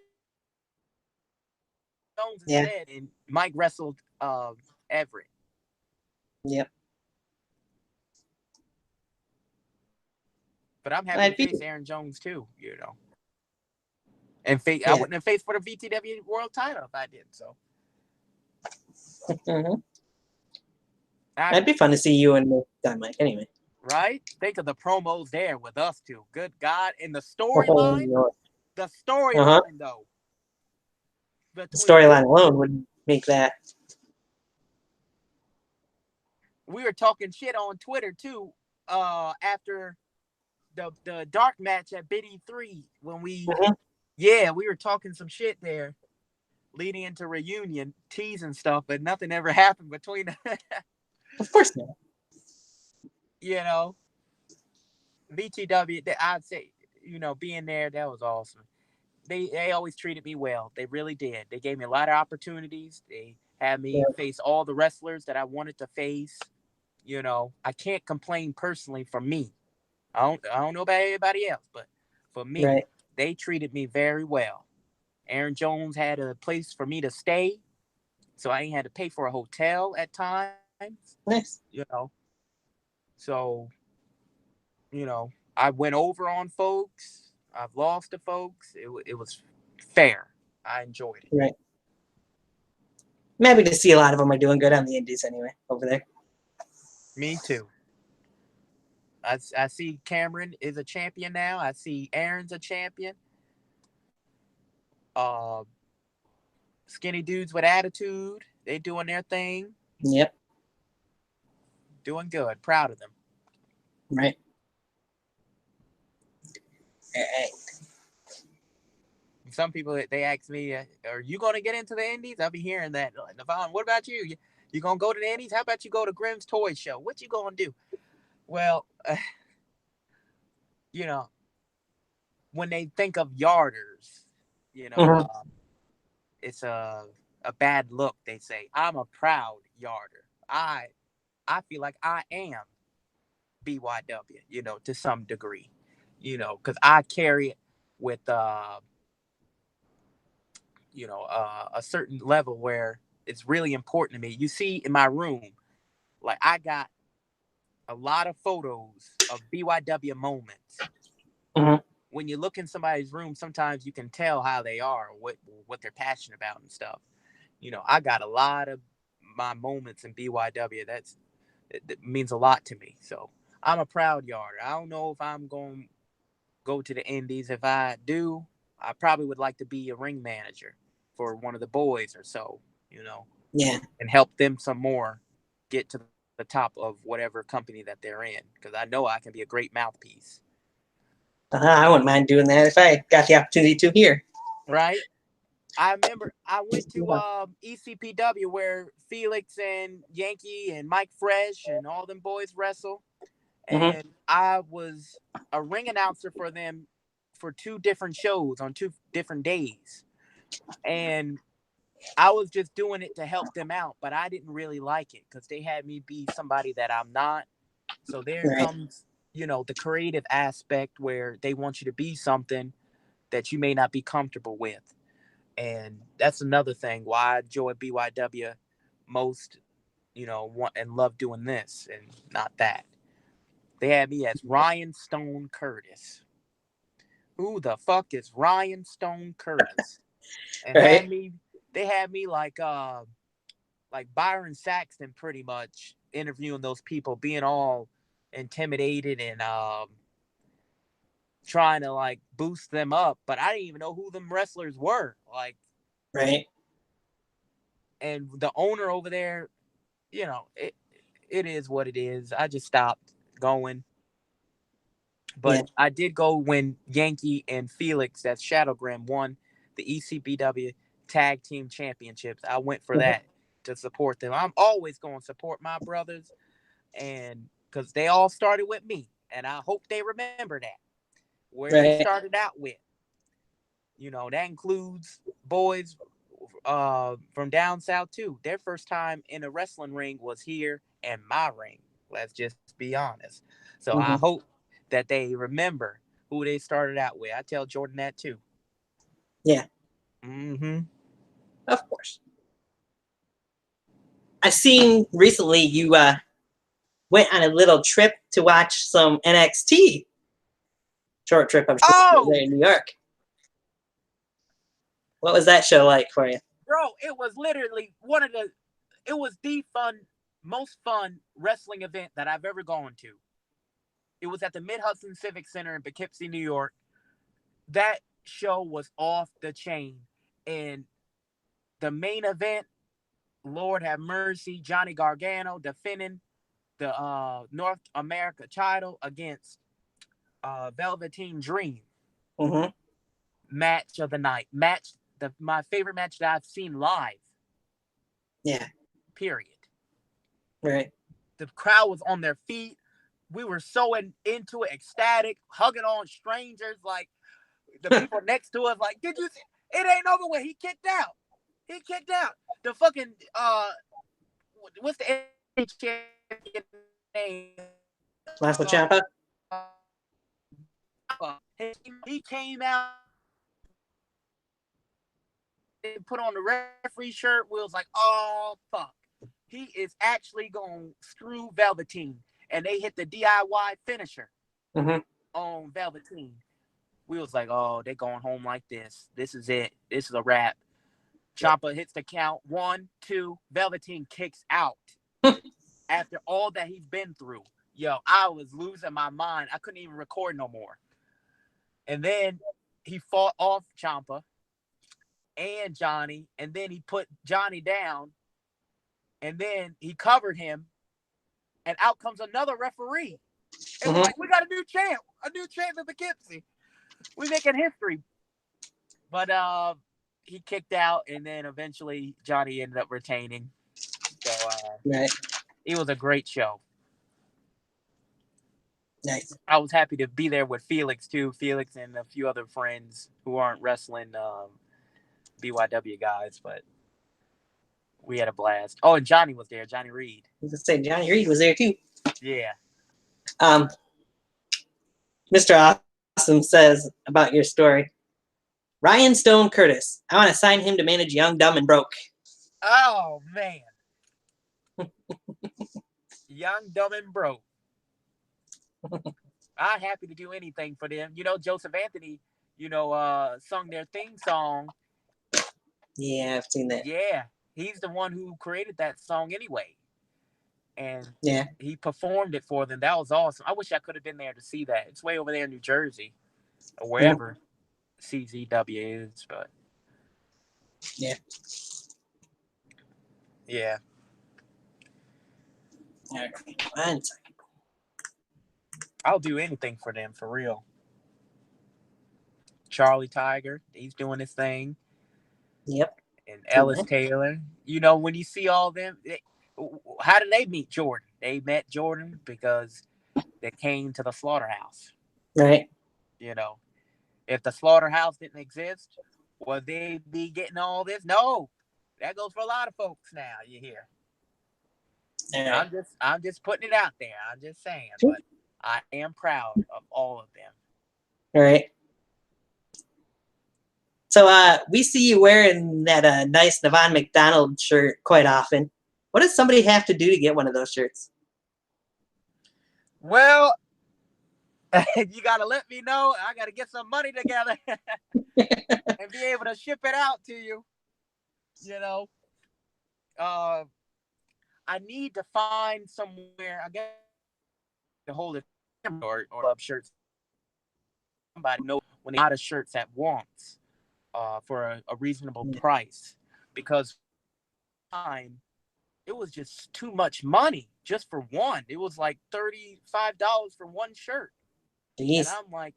instead, and Mike wrestled Everett. Yep. But I'm happy to face Aaron Jones too, And I wouldn't have faced for the VTW World Title if I did so. Mhm. That'd be fun to see you and Big Time Mike anyway. Right? Think of the promos there with us two. Good God. And the storyline. The storyline, though. The storyline alone would make that. We were talking shit on Twitter, too, after the dark match at Bid E3 when we... Mhm. Yeah, we were talking some shit there. leading into reunion, teas and stuff, but nothing ever happened between them. Of course not. You know, BTW, I'd say, being there, that was awesome. They always treated me well. They really did. They gave me a lot of opportunities. They had me Yeah. face all the wrestlers that I wanted to face. I can't complain personally for me. I don't know about everybody else, but for me, Right. they treated me very well. Aaron Jones had a place for me to stay, so I ain't had to pay for a hotel at times. Nice. So, I went over on folks. I've lost to folks. It was fair. I enjoyed it. Right. I'm happy to see a lot of them are doing good on the indies anyway over there. Me too. I see Cameron is a champion now. I see Aaron's a champion. Uh, Skinny dudes with attitude. They doing their thing. Yep. Doing good. Proud of them. Right. All right. Some people, they ask me, "Are you going to get into the indies?" I'll be hearing that. Like, Nevon, what about you? You going to go to the indies? How about you go to Grimm's Toy Show? What you going to do? Well, you know, when they think of yarders, Mhm. it's a bad look. They say I'm a proud yarder. I feel like I am BYW, to some degree, because I carry it with a certain level where it's really important to me. You see in my room, like I got a lot of photos of BYW moments. Mhm. When you look in somebody's room, sometimes you can tell how they are, what they're passionate about and stuff. I got a lot of my moments in BYW. That means a lot to me. So I'm a proud yarder. I don't know if I'm going to go to the indies. If I do, I probably would like to be a ring manager for one of the boys or so, Yeah. and help them some more get to the top of whatever company that they're in, because I know I can be a great mouthpiece. I wouldn't mind doing that if I got the opportunity to here. Right? I remember I went to Yeah. ECPW where Felix and Yankee and Mike Fresh and all them boys wrestle. Mhm. And I was a ring announcer for them for 2 different shows on 2 different days. And I was just doing it to help them out, but I didn't really like it because they had me be somebody that I'm not. So there Right. comes, the creative aspect where they want you to be something that you may not be comfortable with. And that's another thing why I enjoy BYW most, want and love doing this and not that. They had me as Ryan Stone Curtis. Who the fuck is Ryan Stone Curtis? And Right. they had me like Byron Saxton pretty much interviewing those people, being all intimidated and trying to like boost them up, but I didn't even know who them wrestlers were. Like, Right. and the owner over there, it is what it is. I just stopped going. Yeah. But I did go when Yankee and Felix, that's Shadowgram, won the ECBW Tag Team Championships. I went for Mhm. that to support them. I'm always going to support my brothers, and because they all started with me, and I hope they remember that where they Right. started out with. That includes boys from down south too. Their first time in a wrestling ring was here in my ring. Let's just be honest. So I Mhm. hope that they remember who they started out with. I tell Jordan that too. Yeah. Mm-hmm. Of course. I've seen recently you went on a little trip to watch some NXT. Short trip, I'm sure, there Oh, in New York. What was that show like for you? bro, it was literally it was the most fun wrestling event that I've ever gone to. It was at the Mid Hudson Civic Center in Poughkeepsie, New York. That show was off the chain. And the main event, Lord have mercy, Johnny Gargano defending the North America title against Velveteen Dream. Mm-hmm. Match of the night. Match my favorite match that I've seen live. Yeah. Period. Right. The crowd was on their feet. We were so into it, ecstatic, hugging on strangers. Like the people next to us, like, did you see? It ain't over with. He kicked out. He kicked out. The fucking what's the champion name? Last Ciampa. He came out and put on the referee shirt. We was like, oh fuck, he is actually gonna screw Velveteen, and they hit the DIY finisher on Velveteen. We was like, oh, they going home like this. This is it. This is a wrap. Ciampa hits the count. 1, 2. Velveteen kicks out. After all that he's been through. Yo, I was losing my mind. I couldn't even record no more. And then he fought off Ciampa and Johnny. And then he put Johnny down. And then he covered him. And out comes another referee. And we're like, we got a new champ in Poughkeepsie. We making history. But he kicked out, and then eventually Johnny ended up retaining. So right. It was a great show. Nice. I was happy to be there with Felix too. Felix and a few other friends who aren't wrestling BYW guys, but we had a blast. Oh, and Johnny was there. Johnny Reed. I was gonna say Johnny Reed was there too. Yeah. Mr. Awesome says about your story. Ryan Stone Curtis. I want to sign him to manage Young, Dumb, and Broke. Oh man. Young, Dumb, and Broke. I'm happy to do anything for them. You know, Joseph Anthony, sung their theme song. Yeah, I've seen that. Yeah, he's the one who created that song anyway. And yeah, he performed it for them. That was awesome. I wish I could have been there to see that. It's way over there in New Jersey or wherever CZW is, but yeah. Yeah. All right. 1 second. I'll do anything for them, for real. Charlie Tiger, he's doing his thing. Yep. And Ellis Taylor. You know, when you see all them, how did they meet Jordan? They met Jordan because they came to the Slaughterhouse. Right. You know, if the Slaughterhouse didn't exist, would they be getting all this? No. That goes for a lot of folks now, you hear. Right. I'm just putting it out there. I'm just saying. But I am proud of all of them. All right. So we see you wearing that nice Nevon McDonald shirt quite often. What does somebody have to do to get one of those shirts? Well, you got to let me know. I got to get some money together and be able to ship it out to you. You know, I need to find somewhere, I guess, to hold it or club shirts. Somebody know when they buy the shirts at once for a reasonable price, because it was just too much money just for one. It was like $35 for one shirt. Jeez. And I'm like,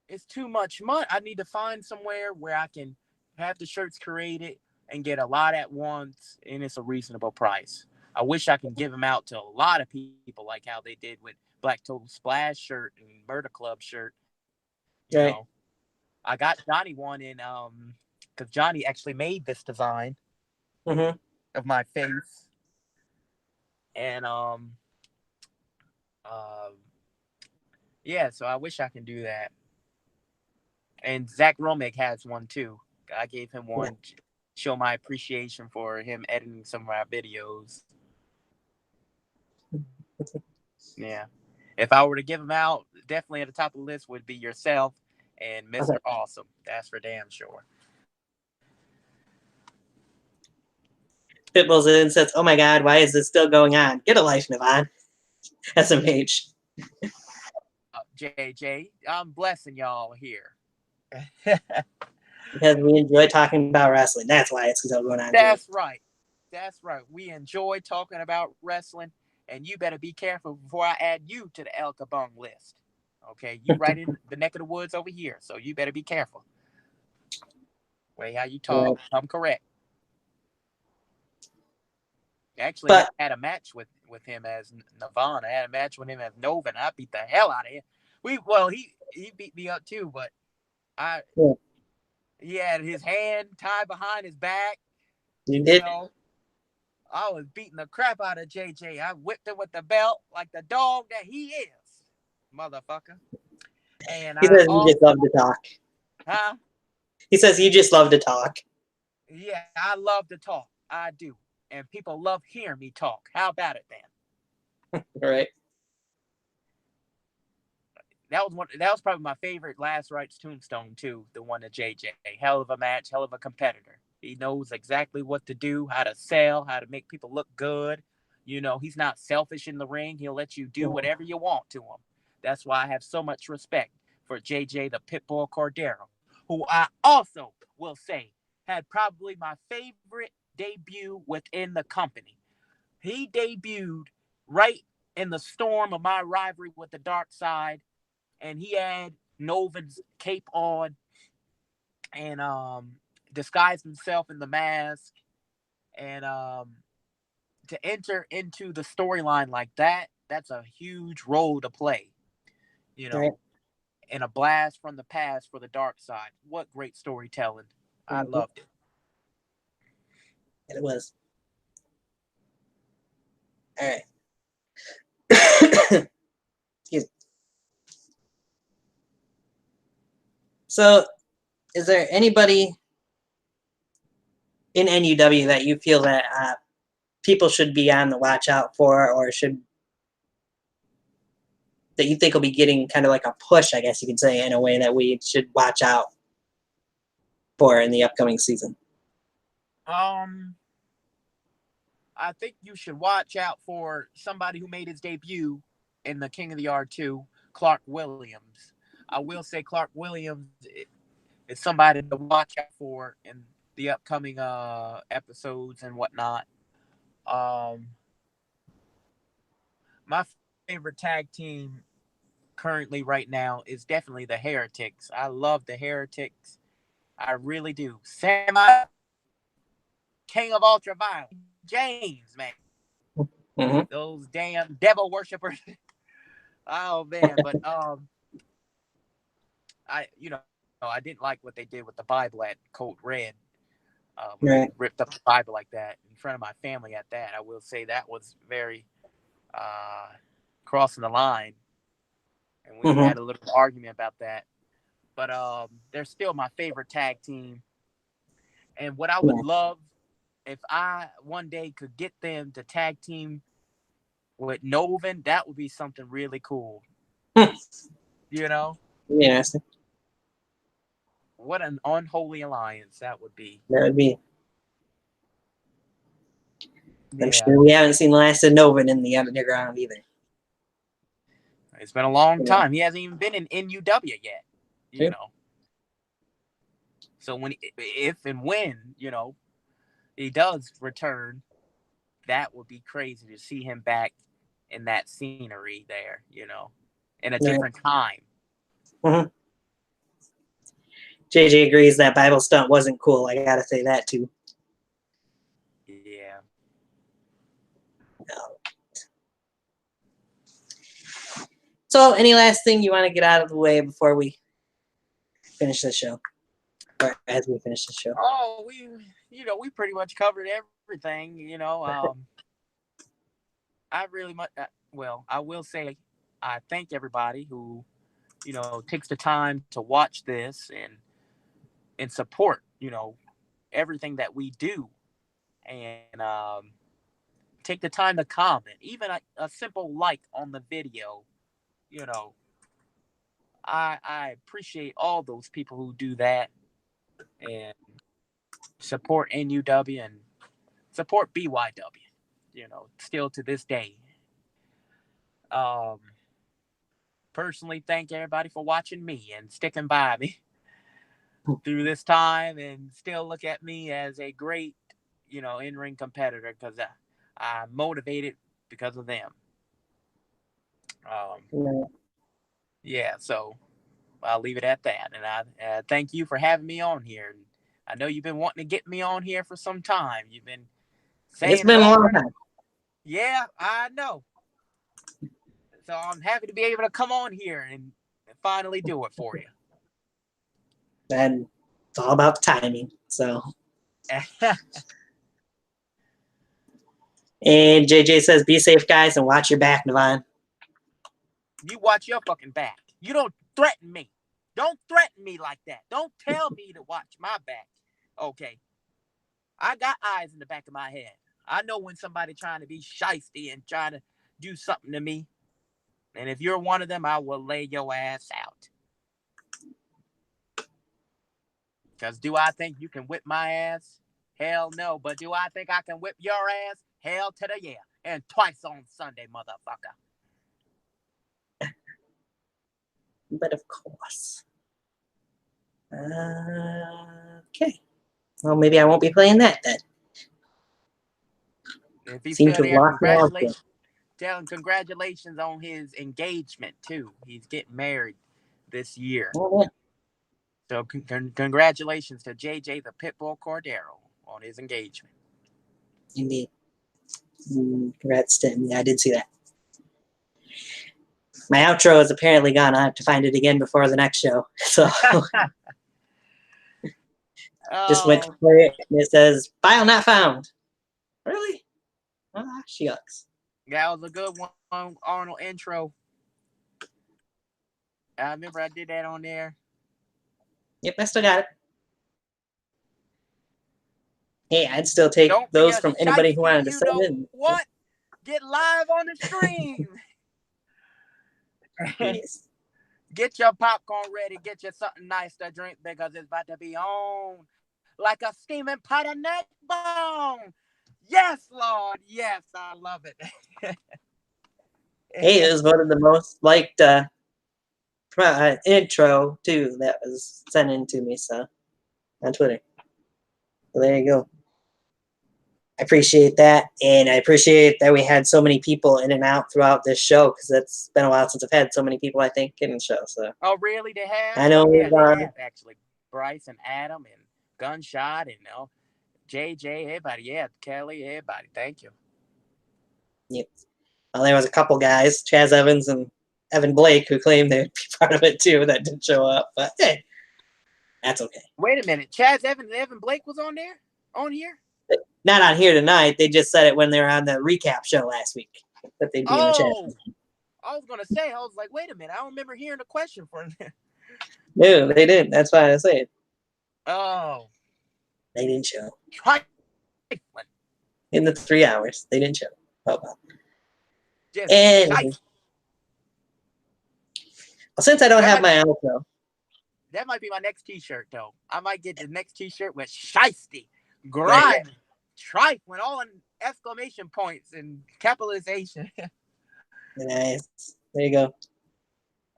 it's too much money. I need to find somewhere where I can have the shirts created and get a lot at once, and it's a reasonable price. I wish I can give them out to a lot of people, like how they did with Black Total Splash shirt and Murder Club shirt. You know, I got Johnny one in because Johnny actually made this design of my face, and yeah. So I wish I can do that. And Zach Romick has one too. I gave him one. Show my appreciation for him editing some of our videos. Yeah. If I were to give them out, definitely at the top of the list would be yourself and Mr. Awesome. That's for damn sure. Pitbull's in says, "Oh my God, why is this still going on? Get a life, Nevon." SMH. JJ, I'm blessing y'all here. Because we enjoy talking about wrestling. That's why it's still going on. That's right. That's right. We enjoy talking about wrestling, and you better be careful before I add you to the El Kabong list. Okay, you right in the neck of the woods over here, so you better be careful. Way how you talk, I'm correct. Actually, But had a match with him as Nevon. I had a match with him as Nova, and I beat the hell out of him. He beat me up too, but I yeah, he had his hand tied behind his back. you You did. know, I was beating the crap out of JJ. I whipped him with the belt like the dog that he is, motherfucker. And He I says you also, just love to talk. huh? He says you just love to talk. Yeah, I love to talk. I do, and people love hearing me talk. How about it, then? Right. That was probably my favorite Last Rites Tombstone too. The one to JJ. Hell of a match, hell of a competitor. He knows exactly what to do, how to sell, how to make people look good. You know, he's not selfish in the ring. He'll let you do whatever you want to him. That's why I have so much respect for JJ the Pitbull Cordero, who I also will say had probably my favorite debut within the company. He debuted right in the storm of my rivalry with the Dark Side, and he had Nova's cape on and disguised himself in the mask, and to enter into the storyline like that, that's a huge role to play, you Right. know, and a blast from the past for the Dark Side. What great storytelling. I loved it. It was. All right. Excuse me. So, is there anybody in NUW that you feel that people should be on the watch out for, or that you think will be getting kind of like a push, I guess you could say, in a way that we should watch out for in the upcoming season? I think you should watch out for somebody who made his debut in the King of the Yard 2, Clark Williams. I will say Clark Williams is somebody to watch out for in the upcoming episodes and whatnot. Um, my favorite tag team currently right now is definitely the Heretics. I love the Heretics. I really do. Semi King of Ultraviolet. James, man. Mm-hmm. Those damn devil worshippers. Oh man, but I didn't like what they did with the Bible at Code Red. When Right. they ripped up the Bible like that in front of my family at that. I will say that was very uh, crossing the line, and we Mm-hmm. had a little argument about that. But they're still my favorite tag team. And what I would love if I one day could get them to tag team with Novan, that would be something really cool. You know, Interesting. what an unholy alliance that would be. That would be. I'm Yeah, sure we haven't seen the last of Novin in the underground either. it's been a long Yeah. time. He hasn't even been in NUW yet. You know. So if and when, he does return, that would be crazy to see him back in that scenery there, in a different time. Mm-hmm. JJ agrees that Bible stunt wasn't cool. I gotta say that too. Yeah. So, any last thing you want to get out of the way before we finish the show, or as we finish the show? Oh, we pretty much covered everything. I really much. Well, I will say, I thank everybody who, takes the time to watch this and support, everything that we do, and take the time to comment, even a simple like on the video. You know, I appreciate all those people who do that and support NUW and support BYW. Still to this day. Um, Personally, thank everybody for watching me and sticking by me through this time and still look at me as a great, in-ring competitor because I'm motivated because of them. Yeah, so I'll leave it at that. And I thank you for having me on here. I know you've been wanting to get me on here for some time. You've been saying It's been a long time. Yeah, I know. So I'm happy to be able to come on here and finally do it for you. And it's all about the timing. So. And JJ says, be safe, guys, and watch your back, Nevon. You watch your fucking back. You don't threaten me. Don't threaten me like that. Don't tell me to watch my back. Okay. I got eyes in the back of my head. I know when somebody trying to be shysty and trying to do something to me. And if you're one of them, I will lay your ass out. Because do I think you can whip my ass? Hell no. But do I think I can whip your ass? Hell to the yeah. And twice on Sunday, motherfucker. But of course. Okay. Well, maybe I won't be playing that then. If he's Seem still to there, have lost congratulations. Tell him congratulations on his engagement, too. He's getting married this year. Oh, yeah. So congratulations to JJ the Pitbull Cordero on his engagement. Indeed. Congrats to him. Yeah, I did see that. My outro is apparently gone. I have to find it again before the next show. So just went to play it, and it says, file not found. Really? Ah, shucks. That was a good one, Arnold intro. I remember I did that on there. Yep, I still got it. Hey, I'd still take those from anybody who wanted to send in. What? Get live on the stream. Yes. Get your popcorn ready. Get you something nice to drink because it's about to be on like a steaming pot of neck bone. Yes, Lord. Yes, I love it. Hey, it was voted the most liked intro, too, that was sent in to me, so, on Twitter. So there you go. I appreciate that, and I appreciate that we had so many people in and out throughout this show, because it's been a while since I've had so many people, I think, in the show. So. Oh, really? They have? I know. Yeah, they have, actually. Bryce and Adam and Gunshot and JJ, everybody. Yeah, Kelly, everybody. Thank you. Yep. Well, there was a couple guys, Chaz Evans and Evan Blake, who claimed they'd be part of it, too, that didn't show up. But, hey, that's okay. Wait a minute. Chaz Evans and Evan Blake was on there? On here? Not on here tonight. They just said it when they were on the recap show last week. That they'd be in the chat. I was going to say, I was like, wait a minute. I don't remember hearing a question from them. No, they didn't. That's why I say it. Oh. They didn't show. In the 3 hours. They didn't show. Oh, well. And, well, since I don't have my outro. That might be my next t-shirt, though. I might get the next t-shirt with shiesty, grime, trifling, all in exclamation points and capitalization. Nice. There you go.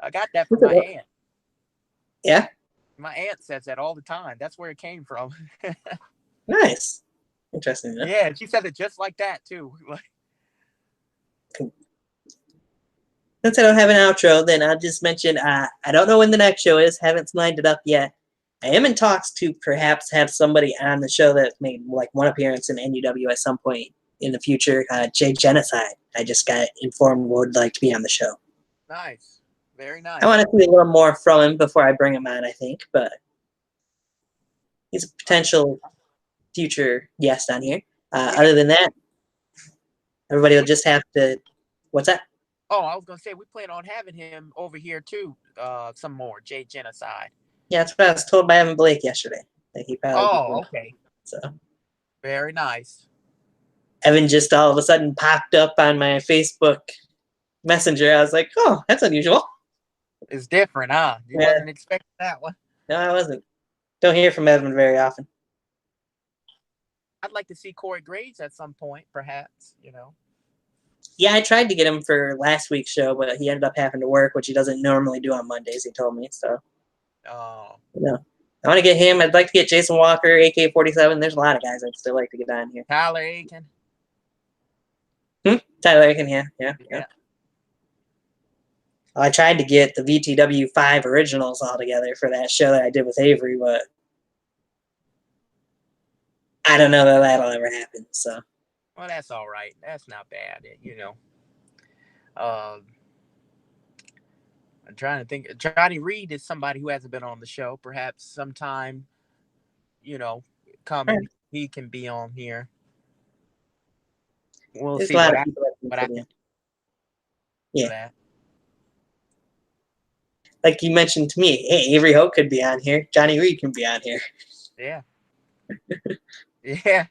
I got that from my aunt. Yeah? My aunt says that all the time. That's where it came from. Nice. Interesting. Huh? Yeah, she said it just like that, too. Cool. Since I don't have an outro, then I'll just mention, I don't know when the next show is. Haven't lined it up yet. I am in talks to perhaps have somebody on the show that made like one appearance in NUW at some point in the future. Jay Genocide. I just got informed would like to be on the show. Nice. Very nice. I want to see a little more from him before I bring him on, I think. But he's a potential future guest on here. Other than that, everybody will just have to... What's that? Oh, I was going to say, we plan on having him over here, too, some more, Jay Genocide. Yeah, that's what I was told by Evan Blake yesterday. That he probably okay. So. Very nice. Evan just all of a sudden popped up on my Facebook Messenger. I was like, oh, that's unusual. It's different, huh? You wasn't expecting that one. No, I wasn't. Don't hear from Evan very often. I'd like to see Corey Graves at some point, perhaps, Yeah, I tried to get him for last week's show, but he ended up having to work, which he doesn't normally do on Mondays, he told me. So, I want to get him. I'd like to get Jason Walker, AK-47. There's a lot of guys I'd still like to get on here. Tyler Aiken. Tyler Aiken, yeah. I tried to get the VTW 5 originals all together for that show that I did with Avery, but I don't know that that'll ever happen. So Well, that's all right. That's not bad. Um, I'm trying to think. Johnny Reed is somebody who hasn't been on the show. Perhaps sometime, coming, he can be on here. We'll there's see a lot what of I people that can fit in. Yeah. that. Like you mentioned to me, hey, Avery Hope could be on here. Johnny Reed can be on here. Yeah. Yeah.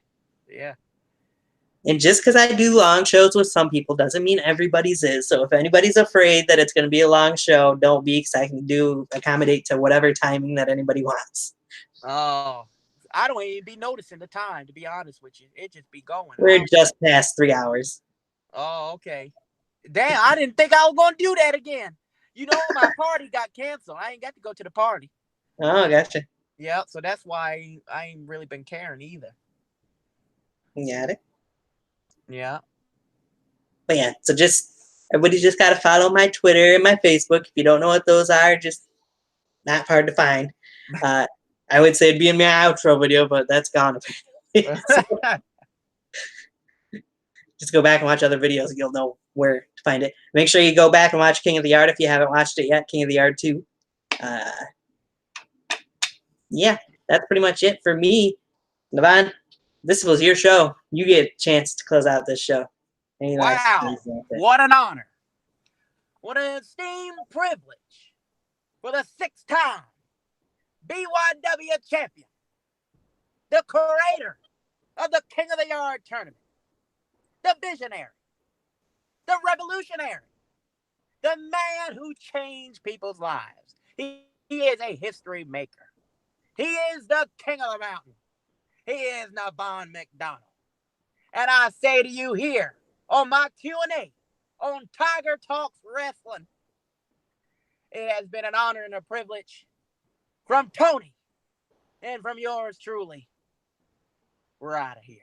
And just because I do long shows with some people doesn't mean everybody's is. So if anybody's afraid that it's going to be a long show, don't be, because I can accommodate to whatever timing that anybody wants. Oh, I don't even be noticing the time, to be honest with you. It just be going. We're just past 3 hours. Oh, okay. Damn, I didn't think I was going to do that again. My party got canceled. I ain't got to go to the party. Oh, gotcha. Yeah, so that's why I ain't really been caring either. Got it. Yeah. But yeah, so everybody just got to follow my Twitter and my Facebook. If you don't know what those are, just not hard to find. I would say it'd be in my outro video, but that's gone. So, just go back and watch other videos. You'll know where to find it. Make sure you go back and watch King of the Yard if you haven't watched it yet. King of the Yard 2. Yeah, that's pretty much it for me. Nevon, this was your show. You get a chance to close out this show. Wow. What an honor. What an esteemed privilege for the 6th time BYW champion, the creator of the King of the Yard tournament, the visionary, the revolutionary, the man who changed people's lives. He is a history maker. He is the king of the mountain. He is Nevon McDonald. And I say to you here on my Q&A on Tiger Talks Wrestling, it has been an honor and a privilege from Tony and from yours truly. We're out of here.